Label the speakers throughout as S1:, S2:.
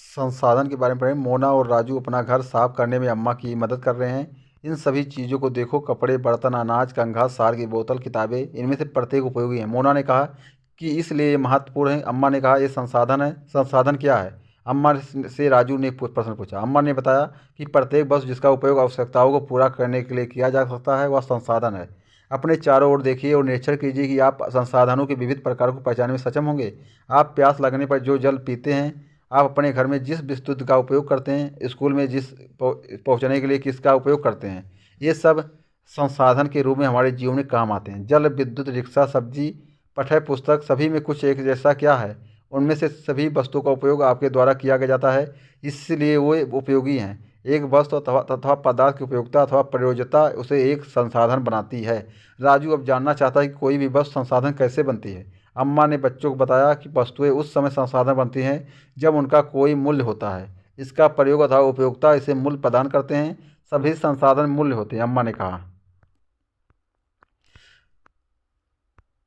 S1: संसाधन के बारे में पढ़ें। मोना और राजू अपना घर साफ करने में अम्मा की मदद कर रहे हैं। इन सभी चीज़ों को देखो, कपड़े, बर्तन, अनाज, कंघा, सार की बोतल, किताबें, इनमें से प्रत्येक उपयोगी है। मोना ने कहा कि इसलिए ये महत्वपूर्ण है। अम्मा ने कहा ये संसाधन है। संसाधन क्या है? अम्मा से राजू ने प्रश्न पूछा। अम्मा ने बताया कि प्रत्येक वस्तु जिसका उपयोग आवश्यकताओं को पूरा करने के लिए किया जा सकता है वह संसाधन है। अपने चारों ओर देखिए और निरीक्षण कीजिए कि आप संसाधनों के विविध प्रकारों को पहचानने में सक्षम होंगे। आप प्यास लगने पर जो जल पीते हैं, आप अपने घर में जिस विद्युत का उपयोग करते हैं, स्कूल में जिस पहुंचने के लिए किसका उपयोग करते हैं, ये सब संसाधन के रूप में हमारे जीवन में काम आते हैं। जल, विद्युत, रिक्शा, सब्जी, पाठ्य पुस्तक, सभी में कुछ एक जैसा क्या है? उनमें से सभी वस्तुओं का उपयोग आपके द्वारा किया गया जाता है, इसलिए वो उपयोगी हैं। एक वस्तु तथा पदार्थ की उपयोगिता अथवा प्रयोज्यता उसे एक संसाधन बनाती है। राजू अब जानना चाहता है कि कोई भी वस्तु संसाधन कैसे बनती है। अम्मा ने बच्चों को बताया कि वस्तुएं उस समय संसाधन बनती हैं जब उनका कोई मूल्य होता है। इसका प्रयोग अथवा उपयोगिता इसे मूल्य प्रदान करते हैं। सभी संसाधन मूल्य होते हैं। अम्मा ने कहा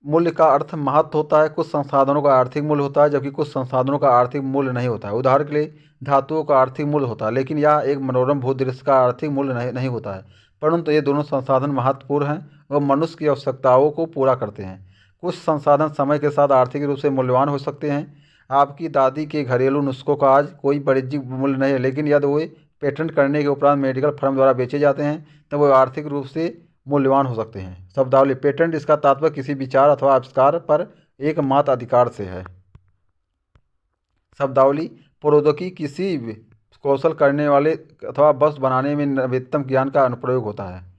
S1: मूल्य का अर्थ महत्व होता है। कुछ संसाधनों का आर्थिक मूल्य होता है जबकि कुछ संसाधनों का आर्थिक मूल्य नहीं होता है। उदाहरण के लिए धातुओं का आर्थिक मूल्य होता है, लेकिन यह एक मनोरम भूदृश्य का आर्थिक मूल्य नहीं होता है। परंतु ये दोनों संसाधन महत्वपूर्ण हैं और मनुष्य की आवश्यकताओं को पूरा करते हैं। कुछ संसाधन समय के साथ आर्थिक रूप से मूल्यवान हो सकते हैं। आपकी दादी के घरेलू नुस्खों का आज कोई वाणिज्यिक मूल्य नहीं है, लेकिन यदि वे पेटेंट करने के उपरांत मेडिकल फर्म द्वारा बेचे जाते हैं तो वे आर्थिक रूप से मूल्यवान हो सकते हैं। शब्दावली। पेटेंट, इसका तात्पर्य किसी विचार अथवा आविष्कार पर एकमात्र अधिकार से है। शब्दावली। प्रौद्योगिकी किसी भी कौशल करने वाले अथवा वस्तु बनाने में नवीनतम ज्ञान का अनुप्रयोग होता है।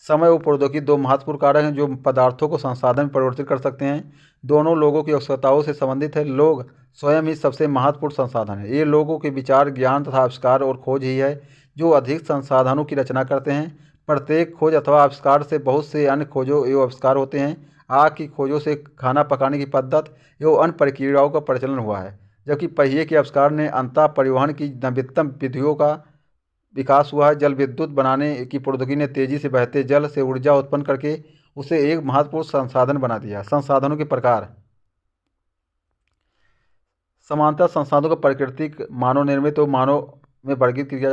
S1: समय और प्रौद्योगिकी दो महत्वपूर्ण कारक हैं जो पदार्थों को संसाधन में परिवर्तित कर सकते हैं। दोनों लोगों की आवश्यकताओं से संबंधित है। लोग स्वयं ही सबसे महत्वपूर्ण संसाधन है। ये लोगों के विचार, ज्ञान तथा आविष्कार और खोज ही है जो अधिक संसाधनों की रचना करते हैं। प्रत्येक खोज अथवा आविष्कार से बहुत से अन्य खोजों एवं आविष्कार होते हैं। आग की खोजों से खाना पकाने की पद्धत एवं अन्य प्रक्रियाओं का प्रचलन हुआ है, जबकि पहिए के आविष्कार ने अंतः परिवहन की नवीनतम विधियों का विकास हुआ है। जल विद्युत बनाने की प्रौद्योगिकी ने तेजी से बहते जल से ऊर्जा उत्पन्न करके उसे एक महत्वपूर्ण संसाधन बना दिया। संसाधनों के प्रकार। समानता संसाधनों को प्राकृतिक, मानव निर्मित और मानव में वर्गीकृत किया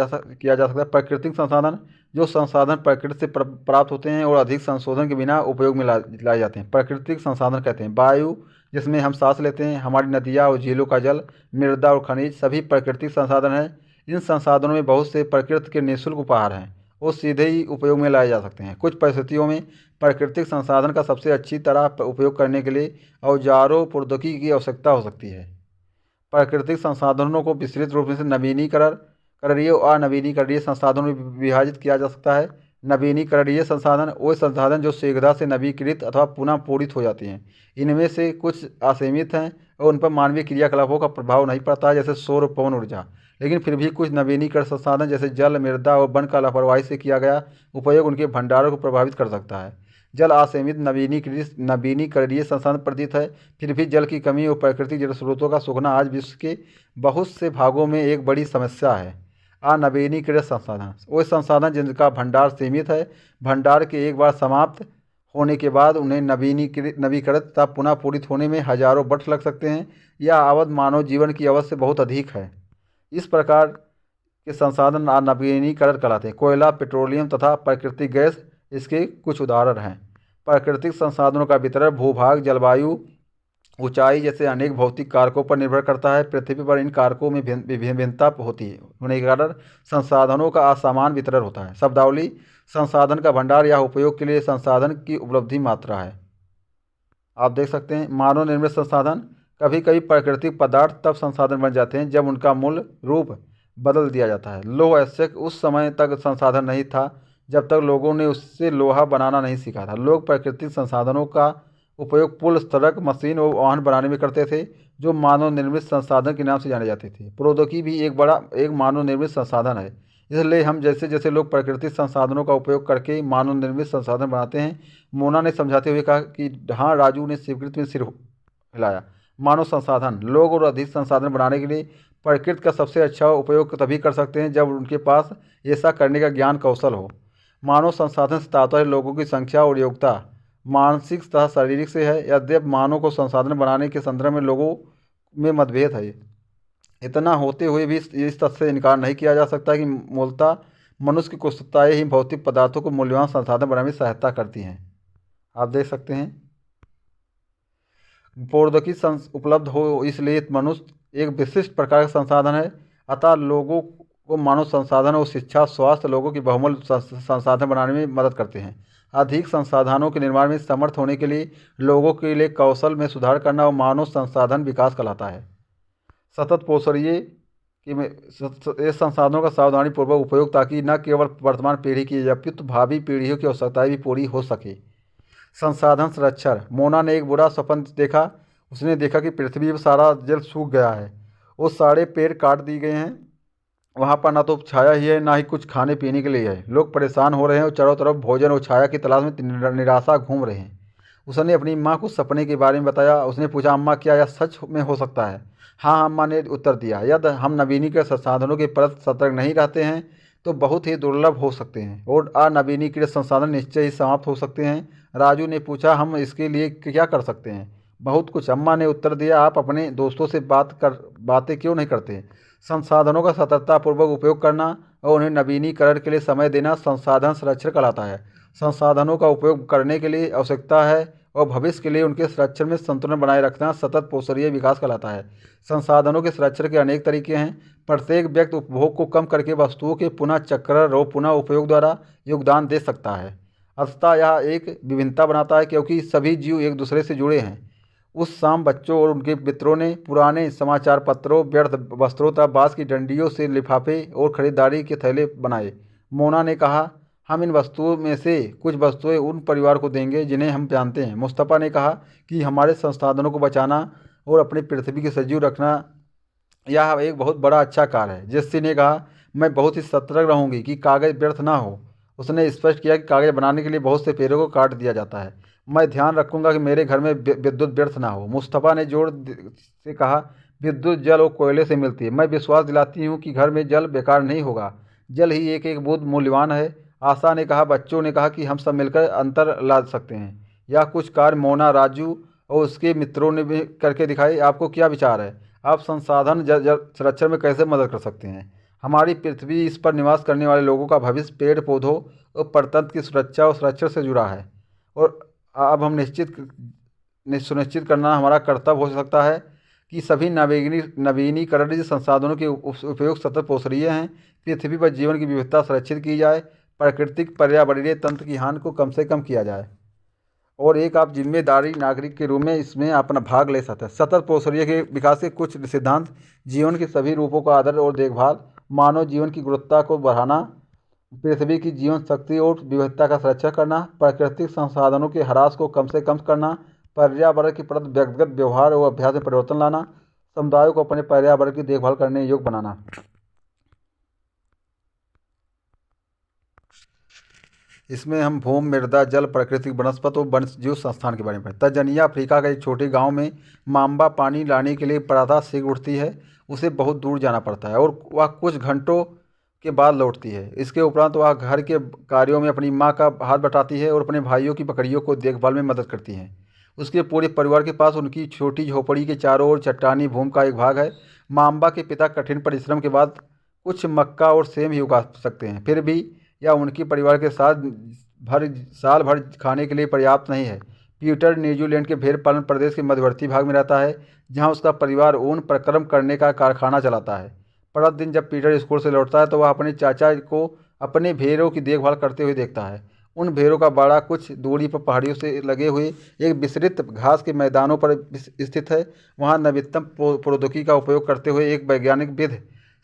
S1: जा सकता है। प्राकृतिक संसाधन, जो संसाधन प्रकृति से प्राप्त होते हैं और अधिक संशोधन के बिना उपयोग में लाए जाते हैं, प्राकृतिक संसाधन कहते हैं। वायु, जिसमें हम सांस लेते हैं, हमारी नदियाँ और झीलों का जल, मृदा और खनिज, सभी प्राकृतिक संसाधन हैं। इन संसाधनों में बहुत से प्रकृति के निःशुल्क उपहार हैं और सीधे ही उपयोग में लाए जा सकते हैं। कुछ परिस्थितियों में प्राकृतिक संसाधन का सबसे अच्छी तरह उपयोग करने के लिए औजारों, प्रौद्योगिकी की आवश्यकता हो सकती है। प्राकृतिक संसाधनों को विस्तृत रूप से नवीनीकरणीय और अनवीनीकरणीय संसाधनों में विभाजित किया जा सकता है। नवीनीकरणीय संसाधन वे संसाधन जो शीघ्रता से नवीनीकृत अथवा पुनः पूरित हो जाती हैं। इनमें से कुछ असीमित हैं और उन पर मानवीय क्रियाकलापों का प्रभाव नहीं पड़ता है, जैसे सौर और पवन ऊर्जा। लेकिन फिर भी कुछ नवीनीकरण संसाधन जैसे जल, मृदा और वन का लापरवाही से किया गया उपयोग उनके भंडारों को प्रभावित कर सकता है। जल असीमित नवीनीकरणीय संसाधन प्रतीत है, फिर भी जल की कमी और प्राकृतिक जल स्रोतों का सूखना आज विश्व के बहुत से भागों में एक बड़ी समस्या है। अनवीनीकृत संसाधन वे संसाधन जिनका भंडार सीमित है। भंडार के एक बार समाप्त होने के बाद उन्हें नवीनीकृत तथा पुनः पूरित होने में हजारों वर्ष लग सकते हैं। यह अवधि मानव जीवन की अवधि से बहुत अधिक है। इस प्रकार के संसाधन नवीनीकरण कहलाते हैं। कोयला, पेट्रोलियम तथा प्राकृतिक गैस इसके कुछ उदाहरण हैं। प्राकृतिक संसाधनों का वितरण भूभाग, जलवायु, ऊंचाई जैसे अनेक भौतिक कारकों पर निर्भर करता है। पृथ्वी पर इन कारकों में भिन्नता होती है होने के कारण संसाधनों का असमान वितरण होता है। शब्दावली। संसाधन का भंडार या उपयोग के लिए संसाधन की उपलब्धि मात्रा है। आप देख सकते हैं मानव निर्मित संसाधन। कभी कभी प्राकृतिक पदार्थ तब संसाधन बन जाते हैं जब उनका मूल रूप बदल दिया जाता है। लौह अयस्क उस समय तक संसाधन नहीं था जब तक लोगों ने उससे लोहा बनाना नहीं सीखा था। लोग प्राकृतिक संसाधनों का उपयोग पुल, सड़क, मशीन और वाहन बनाने में करते थे जो मानव निर्मित संसाधन के नाम से जाने जाते थे। प्रौद्योगिकी भी एक मानव निर्मित संसाधन है। इसलिए हम जैसे जैसे लोग प्राकृतिक संसाधनों का उपयोग करके मानव निर्मित संसाधन बनाते हैं। मोना ने समझाते हुए कहा कि हाँ। राजू ने स्वीकृति में सिर हिलाया। मानव संसाधन लोग और अधिक संसाधन बनाने के लिए प्रकृति का सबसे अच्छा उपयोग तभी कर सकते हैं जब उनके पास ऐसा करने का ज्ञान, कौशल हो। मानव संसाधन से तात्पर्य लोगों की संख्या और योग्यता मानसिक तथा शारीरिक से है। यद्यपि मानव को संसाधन बनाने के संदर्भ में लोगों में मतभेद है। इतना होते हुए भी इस तथ्य से इनकार नहीं किया जा सकता कि मूलतः मनुष्य की कुशलताएँ ही भौतिक पदार्थों को मूल्यवान संसाधन बनाने में सहायता करती हैं। आप देख सकते हैं, प्रौद्योगिकी उपलब्ध हो इसलिए मनुष्य एक विशिष्ट प्रकार का संसाधन है। अतः लोगों को मानव संसाधन और शिक्षा, स्वास्थ्य लोगों की बहुमूल्य संसाधन बनाने में मदद करते हैं। अधिक संसाधनों के निर्माण में समर्थ होने के लिए लोगों के लिए कौशल में सुधार करना और मानव संसाधन विकास कहलाता है। सतत पोषणीय कि ये संसाधनों का सावधानी पूर्वक उपयोग, ताकि न केवल वर्तमान पीढ़ी की अपितु भावी पीढ़ियों की आवश्यकताएं भी पूरी हो सके। संसाधन संरक्षण। मोना ने एक बुरा स्वप्न देखा। उसने देखा कि पृथ्वी पर सारा जल सूख गया है, वो सारे पेड़ काट दिए गए हैं, वहाँ पर ना तो छाया ही है, ना ही कुछ खाने पीने के लिए है। लोग परेशान हो रहे हैं और चारों तरफ भोजन और छाया की तलाश में निराशा घूम रहे हैं। उसने अपनी माँ को सपने के बारे में बताया। उसने पूछा, अम्मा क्या यह सच में हो सकता है? हाँ, अम्मा ने उत्तर दिया, यदि हम नवीनीकृत संसाधनों के प्रति सतर्क नहीं रहते हैं तो बहुत ही दुर्लभ हो सकते हैं और अनवीनीकृत संसाधन निश्चय ही समाप्त हो सकते हैं। राजू ने पूछा, हम इसके लिए क्या कर सकते हैं? बहुत कुछ, अम्मा ने उत्तर दिया। आप अपने दोस्तों से बातें क्यों नहीं करते? संसाधनों का सतर्कतापूर्वक उपयोग करना और उन्हें नवीनीकरण के लिए समय देना संसाधन संरक्षण कहलाता है। संसाधनों का उपयोग करने के लिए आवश्यकता है और भविष्य के लिए उनके संरक्षण में संतुलन बनाए रखना सतत पोषणीय विकास कहलाता है। संसाधनों के संरक्षण के अनेक तरीके हैं। प्रत्येक व्यक्ति उपभोग को कम करके वस्तुओं के पुनः चक्रण और पुनः उपयोग द्वारा योगदान दे सकता है। अतः यह एक विभिन्नता बनाता है, क्योंकि सभी जीव एक दूसरे से जुड़े हैं। उस शाम बच्चों और उनके मित्रों ने पुराने समाचार पत्रों, व्यर्थ वस्त्रों तथा बाँस की डंडियों से लिफाफे और खरीदारी के थैले बनाए। मोना ने कहा, हम इन वस्तुओं में से कुछ वस्तुएं उन परिवार को देंगे जिन्हें हम जानते हैं। मुस्तफ़ा ने कहा कि हमारे संसाधनों को बचाना और अपनी पृथ्वी की सजीव रखना यह एक बहुत बड़ा अच्छा कार्य है। जेस्सी ने कहा, मैं बहुत ही सतर्क रहूंगी कि कागज़ व्यर्थ ना हो। उसने स्पष्ट किया कि कागज़ बनाने के लिए बहुत से पेड़ों को काट दिया जाता है। मैं ध्यान रखूंगा कि मेरे घर में विद्युत व्यर्थ ना हो। मुस्तफ़ा ने जोर से कहा, विद्युत जल और कोयले से मिलती है। मैं विश्वास दिलाती हूँ कि घर में जल बेकार नहीं होगा। जल ही एक एक बूंद मूल्यवान है। आशा ने कहा, बच्चों ने कहा कि हम सब मिलकर अंतर ला सकते हैं। यह कुछ कार्य मोना, राजू और उसके मित्रों ने भी करके दिखाए। आपको क्या विचार है? आप संसाधन संरक्षण में कैसे मदद कर सकते हैं? हमारी पृथ्वी, इस पर निवास करने वाले लोगों का भविष्य पेड़ पौधों और प्रतंत्र की सुरक्षा और संरक्षण से जुड़ा है। और अब हम सुनिश्चित करना हमारा कर्तव्य हो सकता है कि सभी नवीनीकरणीय संसाधनों के उपयोग सतत पोषणीय हैं। पृथ्वी पर जीवन की विविधता सुरक्षित की जाए, प्राकृतिक पर्यावरणीय तंत्र की हानि को कम से कम किया जाए और एक आप जिम्मेदारी नागरिक के रूप में इसमें अपना भाग ले सकते हैं। सतत पोषणीय के विकास के कुछ सिद्धांत: जीवन के सभी रूपों का आदर और देखभाल, मानव जीवन की गुणवत्ता को बढ़ाना, पृथ्वी की जीवन शक्ति और विविधता का संरक्षण करना, प्राकृतिक संसाधनों के ह्रास को कम से कम करना, पर्यावरण के प्रति व्यक्तिगत व्यवहार और अभ्यास में परिवर्तन लाना, समुदायों को अपने पर्यावरण की देखभाल करने योग्य बनाना। इसमें हम भूमि, मृदा, जल, प्राकृतिक वनस्पति और वन्यजीव संस्थान के बारे में पढ़ें। तंजानिया अफ्रीका का एक छोटे गांव में माम्बा पानी लाने के लिए प्रातः शीघ्र उठती है। उसे बहुत दूर जाना पड़ता है और वह कुछ घंटों के बाद लौटती है। इसके उपरांत वह घर के कार्यों में अपनी माँ का हाथ बटाती है और अपने भाइयों की बकरियों को देखभाल में मदद करती है। उसके पूरे परिवार के पास उनकी छोटी झोपड़ी के चारों ओर चट्टानी भूमि का एक भाग है। माम्बा के पिता कठिन परिश्रम के बाद कुछ मक्का और सेम ही उगा सकते हैं, फिर भी यह उनकी परिवार के साथ साल भर खाने के लिए पर्याप्त नहीं है। पीटर न्यूजीलैंड के भेड़ पालन प्रदेश के मध्यवर्ती भाग में रहता है, जहां उसका परिवार ऊन प्रक्रम करने का कारखाना चलाता है। प्रतिदिन जब पीटर स्कूल से लौटता है तो वह अपने चाचा को अपने भेड़ों की देखभाल करते हुए देखता है। उन भेड़ों का बाड़ा कुछ दूरी पर पहाड़ियों से लगे हुए एक विस्तृत घास के मैदानों पर स्थित है। वहाँ नवीनतम प्रौद्योगिकी का उपयोग करते हुए एक वैज्ञानिक विधि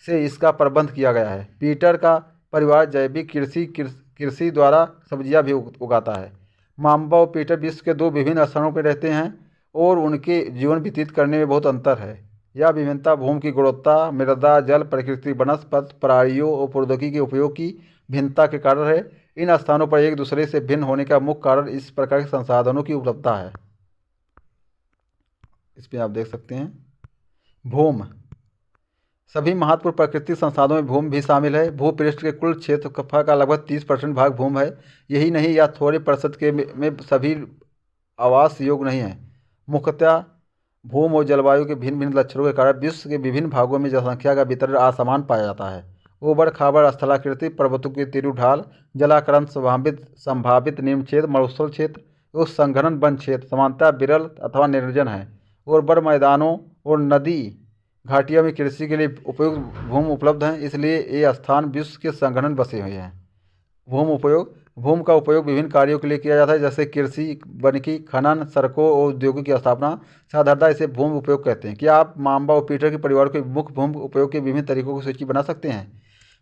S1: से इसका प्रबंध किया गया है। पीटर का परिवार जैविक कृषि द्वारा सब्जियां भी उगाता है। माम्बा और पीटर विश्व के दो विभिन्न स्थानों पर रहते हैं और उनके जीवन व्यतीत करने में बहुत अंतर है। यह विभिन्नता भूमि की गुणवत्ता, मृदा, जल, प्राकृतिक वनस्पति, प्राणियों और प्रौद्योगिकी के उपयोग की भिन्नता के कारण है। इन स्थानों पर एक दूसरे से भिन्न होने का मुख्य कारण इस प्रकार के संसाधनों की उपलब्धता है। इस पर आप देख सकते हैं। भूमि। सभी महत्वपूर्ण प्राकृतिक संसाधनों में भूमि भी शामिल है। भूपृष्ठ के कुल क्षेत्रफल का लगभग 30% भाग भूमि है। यही नहीं, यह थोड़े प्रतिशत के में सभी आवास योग्य नहीं है। मुख्यतः भूमि और जलवायु के भिन्न भिन्न लक्षणों के कारण विश्व के विभिन्न भागों में जनसंख्या का वितरण असमान पाया जाता है। ऊबड़ खाबड़ स्थलाकृति, पर्वतों की तीव्र ढाल, जलाकरण संभावित निम्न क्षेत्र, मरुस्थल क्षेत्र और संघनन वन क्षेत्र सामान्यतः विरल अथवा निर्जन है। उर्वर मैदानों और नदी घाटियों में कृषि के लिए उपयुक्त भूमि उपलब्ध हैं, इसलिए ये स्थान विश्व के संघनन बसे हुए हैं। भूमि का उपयोग विभिन्न कार्यों के लिए किया जाता है, जैसे कृषि, वानिकी, खनन, सड़कों और उद्योगों की स्थापना। साधारणतः इसे भूमि उपयोग कहते हैं। क्या आप माम्बा और पीटर के परिवार के मुख्य भूमि उपयोग के विभिन्न तरीकों की सूची बना सकते हैं?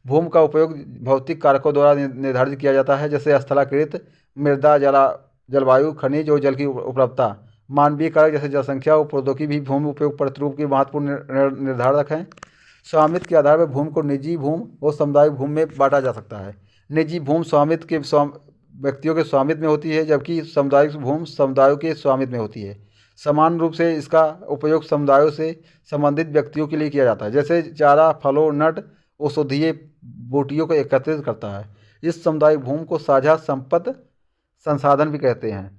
S1: भूमि का उपयोग भौतिक कारकों द्वारा निर्धारित किया जाता है, जैसे स्थलाकृत, मृदा, जलवायु, खनिज और जल की उपलब्धता। मानवीय कारक जैसे जनसंख्या और प्रौद्योगिकी भी भूमि उपयोग प्रतिरूप के महत्वपूर्ण निर्धारक हैं। स्वामित्व के आधार पर भूमि को निजी भूमि और सामुदायिक भूमि में बांटा जा सकता है। निजी भूमि व्यक्तियों के स्वामित्व में होती है, जबकि सामुदायिक भूमि समुदायों के स्वामित्व में होती है। समान रूप से इसका उपयोग समुदायों से संबंधित व्यक्तियों के लिए किया जाता है, जैसे चारा, फलों, नट, औषधीय बूटियों को एकत्रित करता है। इस सामुदायिक भूमि को साझा संपत्ति संसाधन भी कहते हैं।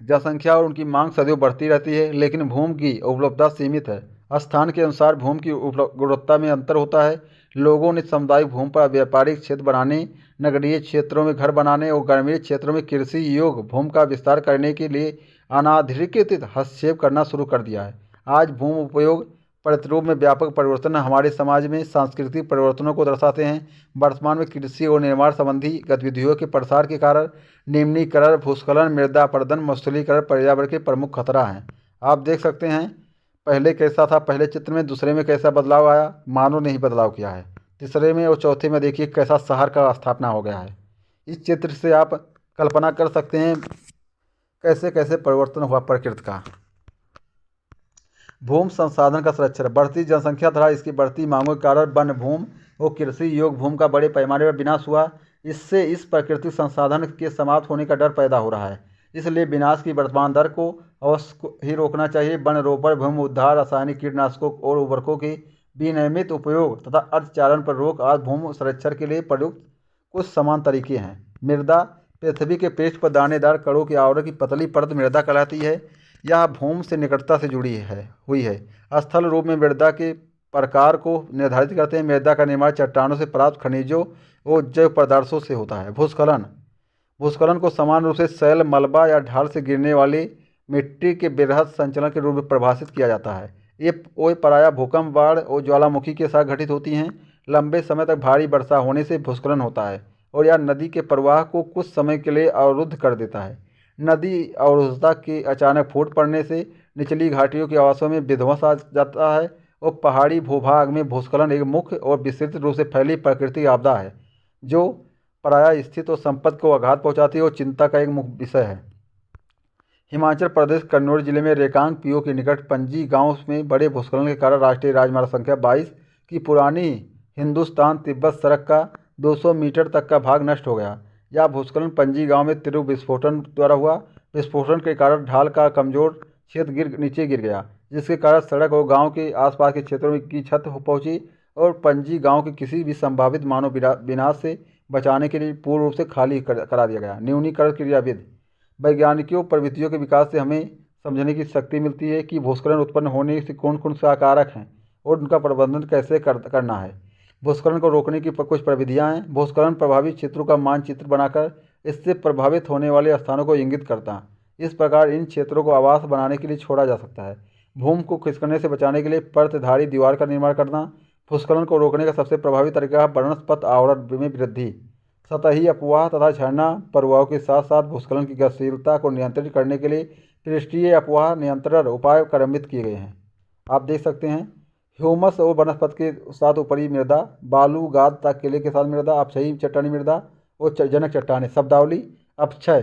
S1: जनसंख्या और उनकी मांग सदैव बढ़ती रहती है, लेकिन भूमि की उपलब्धता सीमित है। स्थान के अनुसार भूमि की गुणवत्ता में अंतर होता है। लोगों ने सामुदायिक भूमि पर व्यापारिक क्षेत्र बनाने, नगरीय क्षेत्रों में घर बनाने और ग्रामीण क्षेत्रों में कृषि योग्य भूमि का विस्तार करने के लिए अनाधिकृत हस्तक्षेप करना शुरू कर दिया है। आज भूमि उपयोग प्रतिरूप में व्यापक परिवर्तन हमारे समाज में सांस्कृतिक परिवर्तनों को दर्शाते हैं। वर्तमान में कृषि और निर्माण संबंधी गतिविधियों के प्रसार के कारण निम्नीकरण, भूस्खलन, मृदा अपरदन, मरुस्थलीकरण पर्यावरण के प्रमुख खतरा हैं। आप देख सकते हैं पहले कैसा था, पहले चित्र में, दूसरे में कैसा बदलाव आया, मानव ने ही बदलाव किया है। तीसरे में और चौथे में देखिए कैसा शहर का स्थापना हो गया है। इस चित्र से आप कल्पना कर सकते हैं कैसे कैसे परिवर्तन हुआ प्रकृति का। भूमि संसाधन का संरक्षण। बढ़ती जनसंख्या तथा इसकी बढ़ती मांगों के कारण वन भूमि और कृषि योग्य भूमि का बड़े पैमाने पर विनाश हुआ। इससे इस प्राकृतिक संसाधन के समाप्त होने का डर पैदा हो रहा है। इसलिए विनाश की वर्तमान दर को अवश्य ही रोकना चाहिए। वन रोपण, भूमि उद्धार, रासायनिक कीटनाशकों और उर्वरकों के विनियमित उपयोग तथा अर्थचारण पर रोक आज भूमि संरक्षण के लिए प्रयुक्त कुछ समान तरीके हैं। मृदा। पृथ्वी के पृष्ठ पर दानेदार कणों के आवरण की पतली परत मृदा कहलाती है। यह भूमि से निकटता से हुई है। स्थल रूप में मृदा के प्रकार को निर्धारित करते हैं। मृदा का निर्माण चट्टानों से प्राप्त खनिजों और जैव पदार्थों से होता है। भूस्खलन को समान रूप से शैल, मलबा या ढाल से गिरने वाली मिट्टी के बृहद संचलन के रूप में परिभाषित किया जाता है। ये प्रायः भूकंप, बाढ़ और ज्वालामुखी के साथ घटित होती हैं। लंबे समय तक भारी वर्षा होने से भूस्खलन होता है और यह नदी के प्रवाह को कुछ समय के लिए अवरुद्ध कर देता है। नदी अवरुद्धता के अचानक फूट पड़ने से निचली घाटियों के आवासों में विध्वंस आ जाता है और पहाड़ी भूभाग में भूस्खलन एक मुख्य और विस्तृत रूप से फैली प्राकृतिक आपदा है, जो प्रायः स्थित और संपत्ति को आघात पहुंचाती है और चिंता का एक मुख्य विषय है। हिमाचल प्रदेश कन्नौज जिले में रेकांग पीओ के निकट पंजी गांव में बड़े भूस्खलन के कारण राष्ट्रीय राजमार्ग संख्या 22 की पुरानी हिंदुस्तान तिब्बत सड़क का 200 मीटर तक का भाग नष्ट हो गया। यह भूस्खलन पंजी गांव में तीव्र विस्फोटन द्वारा हुआ। विस्फोटन के कारण ढाल का कमजोर क्षेत्र नीचे गिर गया, जिसके कारण सड़क और गांव के आसपास के क्षेत्रों की छत पहुंची और पंजी गांव के किसी भी संभावित मानव विनाश से बचाने के लिए पूर्ण रूप से खाली करा दिया गया। न्यूनीकरण क्रियाविधि। वैज्ञानिकों प्रवृत्तियों के विकास से हमें समझने की शक्ति मिलती है कि भूस्खलन उत्पन्न होने से कौन कौन से कारक हैं और उनका प्रबंधन कैसे करना है। भूस्खलन को रोकने की कुछ प्रविधियाँ हैं। भूस्खलन प्रभावित क्षेत्रों का मानचित्र बनाकर इससे प्रभावित होने वाले स्थानों को इंगित करता। इस प्रकार इन क्षेत्रों को आवास बनाने के लिए छोड़ा जा सकता है। भूमि को खिसकने से बचाने के लिए परतधारी दीवार का निर्माण करना। भूस्खलन को रोकने का सबसे प्रभावी तरीका है वनस्पत आवरण में वृद्धि। सतही अपवाह तथा झरना प्रवाह के साथ साथ भूस्खलन की गतिशीलता को नियंत्रित करने के लिए पृष्ठीय अपवाह नियंत्रण उपाय कार्यान्वित किए गए हैं। आप देख सकते हैं ह्यूमस और वनस्पति के साथ ऊपरी मृदा, बालू, गाद तथा केले के साथ मृदा, अपक्षयी चट्टानी मृदा और जनक चट्टानें। शब्दावली। अपक्षय,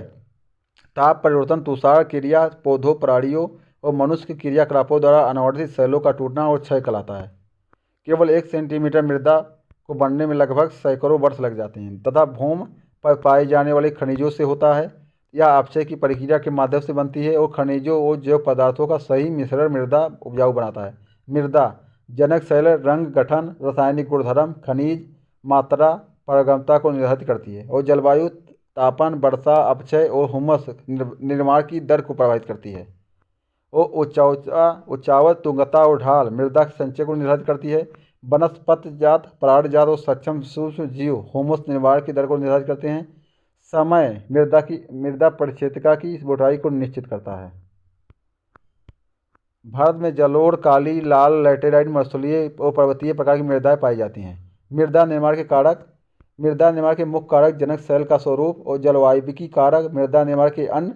S1: ताप परिवर्तन, तुषार क्रिया, पौधों, प्राणियों और मनुष्य के क्रियाकलापों द्वारा अनावर्तित शैलों का टूटना और क्षय कहलाता है। केवल 1 सेंटीमीटर मृदा को बनने में लगभग सैकड़ों वर्ष लग जाते हैं तथा भूमि पर पाए जाने वाले खनिजों से होता है। यह अपक्षय की प्रक्रिया के माध्यम से बनती है और खनिजों और जैव पदार्थों का सही मिश्रण मृदा उपजाऊ बनाता है। मृदा जनक शैल रंग, गठन, रासायनिक गुणधर्म, खनिज मात्रा, पारगम्यता को निर्धारित करती है और जलवायु, तापमान, वर्षा, अपक्षय और हुमस निर्माण की दर को प्रभावित करती है। उच्चावच, तुंगता और ढाल मृदा के संचय को निर्धारित करती है। वनस्पत जात, पराग जात और सक्षम सूक्ष्म जीव होमोस निर्माण की दर को निर्धारित करते हैं। समय मृदा परिक्षेत्रिका की मोटाई को निश्चित करता है। भारत में जलोढ़, काली, लाल, लैटेराइट, मरुस्थलीय और पर्वतीय प्रकार की मृदाएं पाई जाती हैं। मृदा निर्माण के मुख्य कारक जनक सेल का स्वरूप और जलवायविकी कारक, मृदा निर्माण के अन्य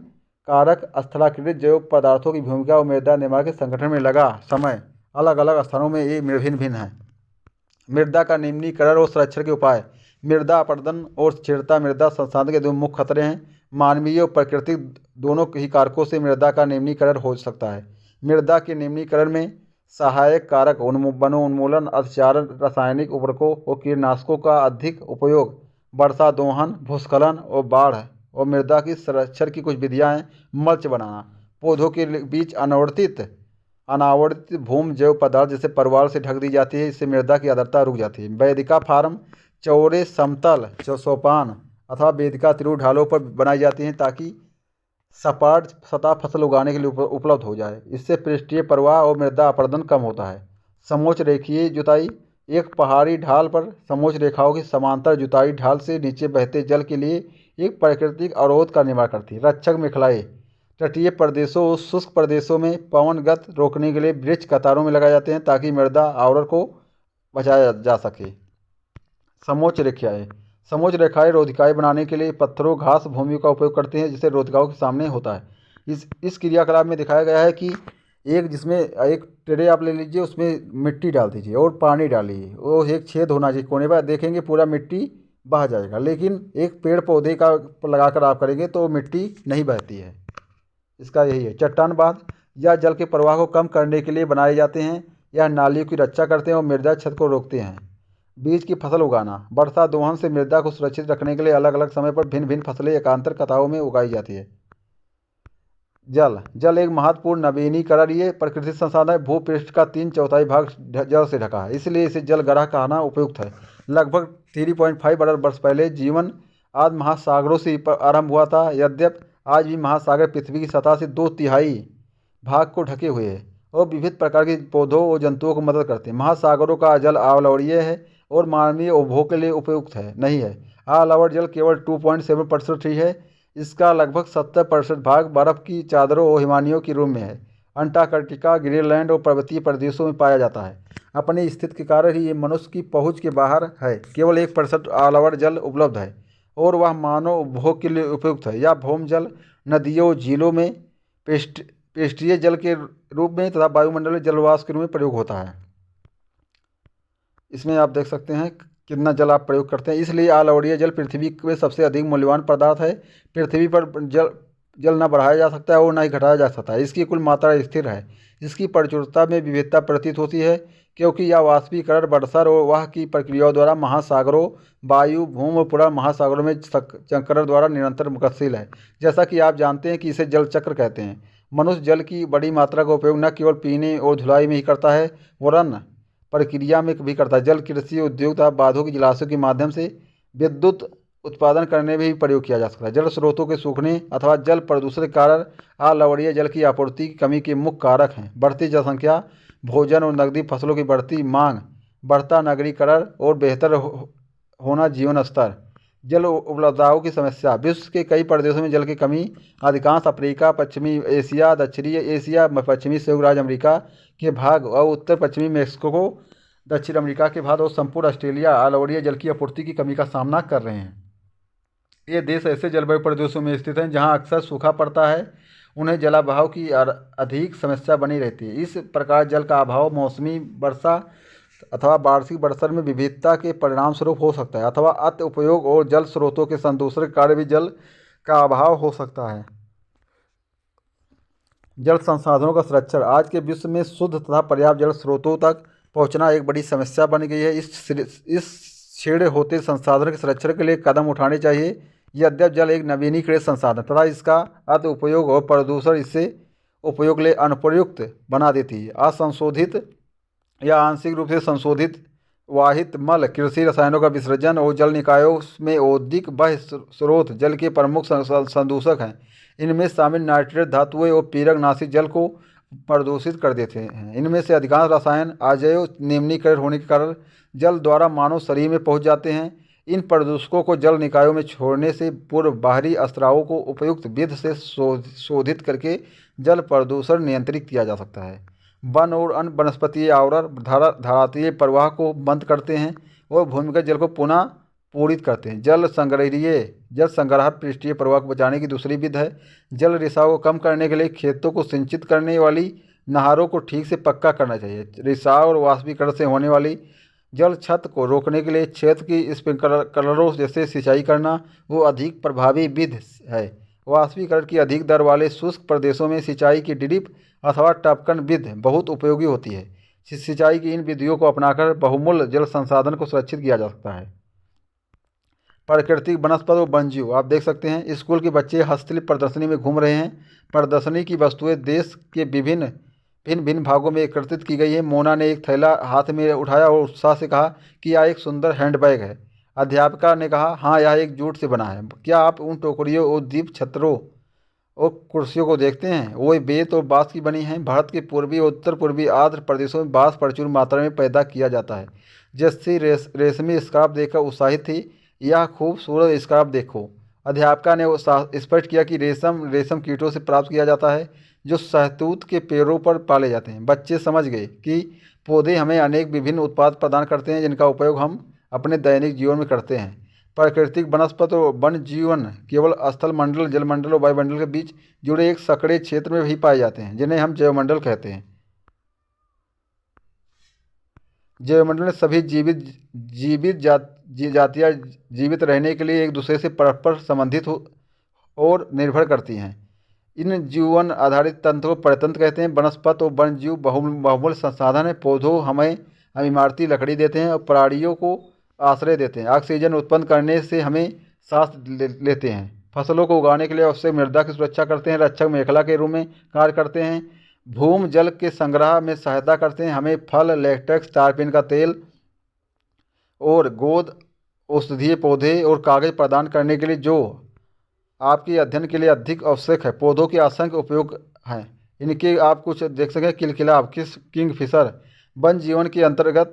S1: कारक, स्थलाकृत जैव पदार्थों की भूमिका और मृदा निर्माण के संगठन में लगा समय अलग अलग स्थानों में ये भिन्न भिन्न है। मृदा का निम्नीकरण और संरक्षण के उपाय। मृदा अपरदन और स्थिरता मृदा संसाधन के दो मुख्य खतरे हैं। मानवीय और प्राकृतिक दोनों ही कारकों से मृदा का निम्नीकरण हो सकता है। मृदा के निम्नीकरण में सहायक कारक वनोन्मूलन, अतिचारण, रासायनिक उर्वरकों और कीटनाशकों का अधिक उपयोग, वर्षा दोहन, भूस्खलन और बाढ़ और मृदा की संरक्षण की कुछ विधियां हैं। मल्च बनाना, पौधों के बीच अनावृत भूमि जैव पदार्थ जैसे परवाल से ढक दी जाती है, इससे मृदा की आर्द्रता रुक जाती है। वेदिका फार्म चौड़े समतल सोपान अथवा वेदिका त्रिभुज ढालों पर बनाई जाती हैं ताकि सपाट सतह फसल उगाने के लिए उपलब्ध हो जाए। इससे पृष्ठीय प्रवाह और मृदा अपरदन कम होता है। समोच्च रेखीय जुताई, एक पहाड़ी ढाल पर समोच्च रेखाओं की समांतर जुताई ढाल से नीचे बहते जल के लिए एक प्राकृतिक अवरोध का निर्माण करती है। रक्षक मेखलाएं, तटीय प्रदेशों और शुष्क प्रदेशों में पवन गति रोकने के लिए वृक्ष कतारों में लगाए जाते हैं ताकि मृदा आवरण को बचाया जा सके। समोच्च रेखाएं रोधिकाएं बनाने के लिए पत्थरों, घास, भूमि का उपयोग करते हैं जिससे रोधिकाओं के सामने होता है। इस क्रियाकलाप में दिखाया गया है कि जिसमें एक ट्रे आप ले लीजिए, उसमें मिट्टी डाल दीजिए और पानी डालिए, वो एक छेद होना चाहिए कोने पर, देखेंगे पूरा मिट्टी बह जाएगा। लेकिन एक पेड़ पौधे का लगाकर आप करेंगे तो मिट्टी नहीं बहती है। इसका यही है। चट्टान बांध या जल के प्रवाह को कम करने के लिए बनाए जाते हैं। यह नालियों की रक्षा करते हैं और मृदा छत को रोकते हैं। बीज की फसल उगाना, वर्षा दोहन से मृदा को सुरक्षित रखने के लिए अलग अलग समय पर भिन्न भिन्न फसलें एकांतर कतारों में उगाई जाती है। जल एक महत्वपूर्ण नवीनीकरणीय प्राकृतिक संसाधन है। भूपृष्ठ का 3/4 भाग जल से ढका है, इसलिए इसे जलग्रह कहना उपयुक्त है। लगभग 3.5 अरब वर्ष पहले जीवन आदि महासागरों से आरंभ हुआ था। यद्यपि आज भी महासागर पृथ्वी की सतह से 2/3 भाग को ढके हुए हैं और विविध प्रकार के पौधों और जंतुओं को मदद करते हैं। महासागरों का जल अवलवणीय है और मानवीय उपभोग के लिए उपयुक्त नहीं है। अवलवण जल केवल 2.7% ही है। इसका लगभग 70% भाग बर्फ की चादरों और हिमानियों के रूप में है। अंटार्कटिका, ग्रीनलैंड और पर्वतीय प्रदेशों में पाया जाता है। अपनी स्थिति के कारण ही ये मनुष्य की पहुंच के बाहर है। केवल 1% अवलवण जल उपलब्ध है और वह मानव उपभोग के लिए उपयुक्त है। यह भौम जल नदियों, झीलों में पृष्ठीय जल के रूप में तथा वायुमंडलीय जलवाष्प के रूप में प्रयोग होता है। इसमें आप देख सकते हैं कितना जल आप प्रयोग करते हैं। इसलिए अवलवणीय जल पृथ्वी में सबसे अधिक मूल्यवान पदार्थ है। पृथ्वी पर जल न बढ़ाया जा सकता है और न ही घटाया जा सकता है। इसकी कुल मात्रा स्थिर है। इसकी प्रचुरता में विविधता प्रतीत होती है क्योंकि यह वाष्पीकरण, वर्षण और वाह की प्रक्रियाओं द्वारा महासागरों, वायु, भूमि और पूरा महासागरों में चक्रण द्वारा निरंतर गतिशील है। जैसा कि आप जानते हैं कि इसे जल चक्र कहते हैं। मनुष्य जल की बड़ी मात्रा का उपयोग न केवल पीने और धुलाई में ही करता है वरन प्रक्रिया में भी करता है। जल कृषि, उद्योग तथा बांधों की जलाशयों के माध्यम से विद्युत उत्पादन करने में भी प्रयोग किया जा सकता है। जल स्रोतों के सूखने अथवा जल प्रदूषण के कारण अलवणीय जल की आपूर्ति की कमी के मुख्य कारक हैं। बढ़ती जनसंख्या, भोजन और नकदी फसलों की बढ़ती मांग, बढ़ता नगरीकरण और बेहतर होना जीवन स्तर। जल उपलब्धताओं की समस्या, विश्व के कई प्रदेशों में जल की कमी। अधिकांश अफ्रीका, पश्चिमी एशिया, दक्षिणी एशिया, पश्चिमी संयुक्त राज्य अमेरिका के भाग और उत्तर पश्चिमी मेक्सिको, दक्षिण अमेरिका के भाग और संपूर्ण ऑस्ट्रेलिया अलवणीय जल की आपूर्ति की कमी का सामना कर रहे हैं। ये देश ऐसे जलवायु प्रदेशों में स्थित हैं जहां अक्सर सूखा पड़ता है। उन्हें जलाभाव की अधिक समस्या बनी रहती है। इस प्रकार जल का अभाव मौसमी वर्षा अथवा वार्षिक वर्षा में विविधता के परिणाम स्वरूप हो सकता है अथवा अति उपयोग और जल स्रोतों के संदूषण के कारण भी जल का अभाव हो सकता है। जल संसाधनों का संरक्षण, आज के विश्व में शुद्ध तथा पर्याप्त जल स्रोतों तक पहुंचना एक बड़ी समस्या बन गई है। इस छेड़ होते संसाधनों के संरक्षण के लिए कदम उठाने चाहिए। यद्यपि जल एक नवीनीकृत संसाधन तथा इसका अति उपयोग और प्रदूषण इसे उपयोग ले अनुपयुक्त बना देती है। असंशोधित या आंशिक रूप से संशोधित वाहित मल, कृषि रसायनों का विसर्जन और जल निकायों में औद्योगिक बाह्य स्रोत जल के प्रमुख संदूषक हैं। इनमें शामिल नाइट्रेट धातुएं और पीरकनाशी जल को प्रदूषित कर देते हैं। इनमें से अधिकांश रसायन अजैव निम्नीकरण होने के कारण जल द्वारा मानव शरीर में पहुंच जाते हैं। इन प्रदूषकों को जल निकायों में छोड़ने से पूर्व बाहरी स्रावों को उपयुक्त विधि से शोधित करके जल प्रदूषण नियंत्रित किया जा सकता है। वन और अन्य वनस्पतीय आवरण धरातीय प्रवाह को बंद करते हैं और भूमिगत जल को पुनः पूरित करते हैं। जल संग्रह पृष्ठीय प्रवाह को बचाने की दूसरी विधि है। जल रिसाव को कम करने के लिए खेतों को सिंचित करने वाली नहरों को ठीक से पक्का करना चाहिए। रिसाव और वाष्पीकरण से होने वाली जल छत को रोकने के लिए क्षेत्र की स्प्रिंकलरों जैसे सिंचाई करना वो अधिक प्रभावी विधि है। वाष्पीकरण की अधिक दर वाले शुष्क प्रदेशों में सिंचाई की ड्रिप अथवा टपकन विधि बहुत उपयोगी होती है। सिंचाई की इन विधियों को अपनाकर बहुमूल्य जल संसाधन को सुरक्षित किया जा सकता है। प्राकृतिक वनस्पति और वन्यजीव आप देख सकते हैं। स्कूल के बच्चे हस्तशिल्प प्रदर्शनी में घूम रहे हैं। प्रदर्शनी की वस्तुएं देश के भिन्न भिन्न भागों में एकत्रित की गई है। मोना ने एक थैला हाथ में उठाया और उत्साह से कहा कि यह एक सुंदर हैंडबैग है। अध्यापिका ने कहा, हाँ, यह एक जूट से बना है। क्या आप उन टोकरियों और दीप छत्रों और कुर्सियों को देखते हैं? वो बेत और बांस की बनी हैं। भारत के पूर्वी और उत्तर पूर्वी आंध्र प्रदेशों में बांस प्रचुर मात्रा में पैदा किया जाता है। जैसी रेशमी स्कार्फ देखकर उत्साहित थी। यह खूबसूरत स्कार्फ देखो। अध्यापिका ने स्पष्ट किया कि रेशम कीटों से प्राप्त किया जाता है जो शहतूत के पेड़ों पर पाले जाते हैं। बच्चे समझ गए कि पौधे हमें अनेक विभिन्न उत्पाद प्रदान करते हैं जिनका उपयोग हम अपने दैनिक जीवन में करते हैं। प्राकृतिक वनस्पति और वन जीवन केवल स्थल मंडल, जलमंडल और वायुमंडल के बीच जुड़े एक संकरे क्षेत्र में भी पाए जाते हैं जिन्हें हम जैवमंडल कहते हैं। जैवमंडल में सभी जातियाँ जीवित रहने के लिए एक दूसरे से परस्पर संबंधित और निर्भर करती हैं। इन जीवन आधारित तंत्र को परतंत्र कहते हैं। वनस्पति और वन्यजीव बहुमूल्य संसाधन है। पौधों हमें इमारती लकड़ी देते हैं और प्राणियों को आश्रय देते हैं। ऑक्सीजन उत्पन्न करने से हमें सांस लेते हैं। फसलों को उगाने के लिए आवश्यक मृदा की सुरक्षा करते हैं। रक्षक मेखला के रूप में कार्य करते हैं। भूमि जल के संग्रह में सहायता करते हैं। हमें फल, लेटेक्स, तारपीन का तेल और गोंद, औषधीय पौधे और कागज प्रदान करने के लिए जो आपके अध्ययन के लिए अधिक आवश्यक है। पौधों के असंख्य उपयोग हैं। इनके आप कुछ देख सकें। किलकिलाव, किंगफिशर वन जीवन के अंतर्गत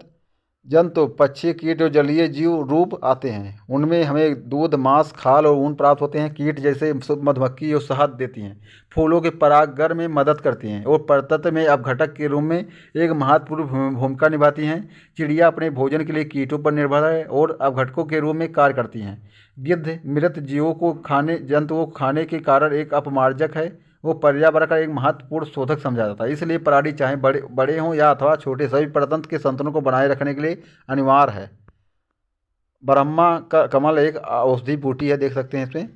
S1: जंतु, पक्षी, कीट और जलीय जीव रूप आते हैं। उनमें हमें दूध, मांस, खाल और ऊन प्राप्त होते हैं। कीट जैसे मधुमक्खी और शहद देती हैं। फूलों के परागण में मदद करती हैं और प्रतत्व में अपघटक के रूप में एक महत्वपूर्ण भूमिका निभाती हैं। चिड़िया अपने भोजन के लिए कीटों पर निर्भर है और अपघटकों के रूप में कार्य करती हैं। गिद्ध मृत जंतुओं को खाने के कारण एक अपमार्जक है। वो पर्यावरण का एक महत्वपूर्ण शोधक समझा जाता है। इसलिए प्राणी चाहे बड़े हों या अथवा छोटे, सभी प्रतंत्र के संतुलन को बनाए रखने के लिए अनिवार्य है। ब्रह्मा का कमल एक औषधि बूटी है, देख सकते हैं इसमें।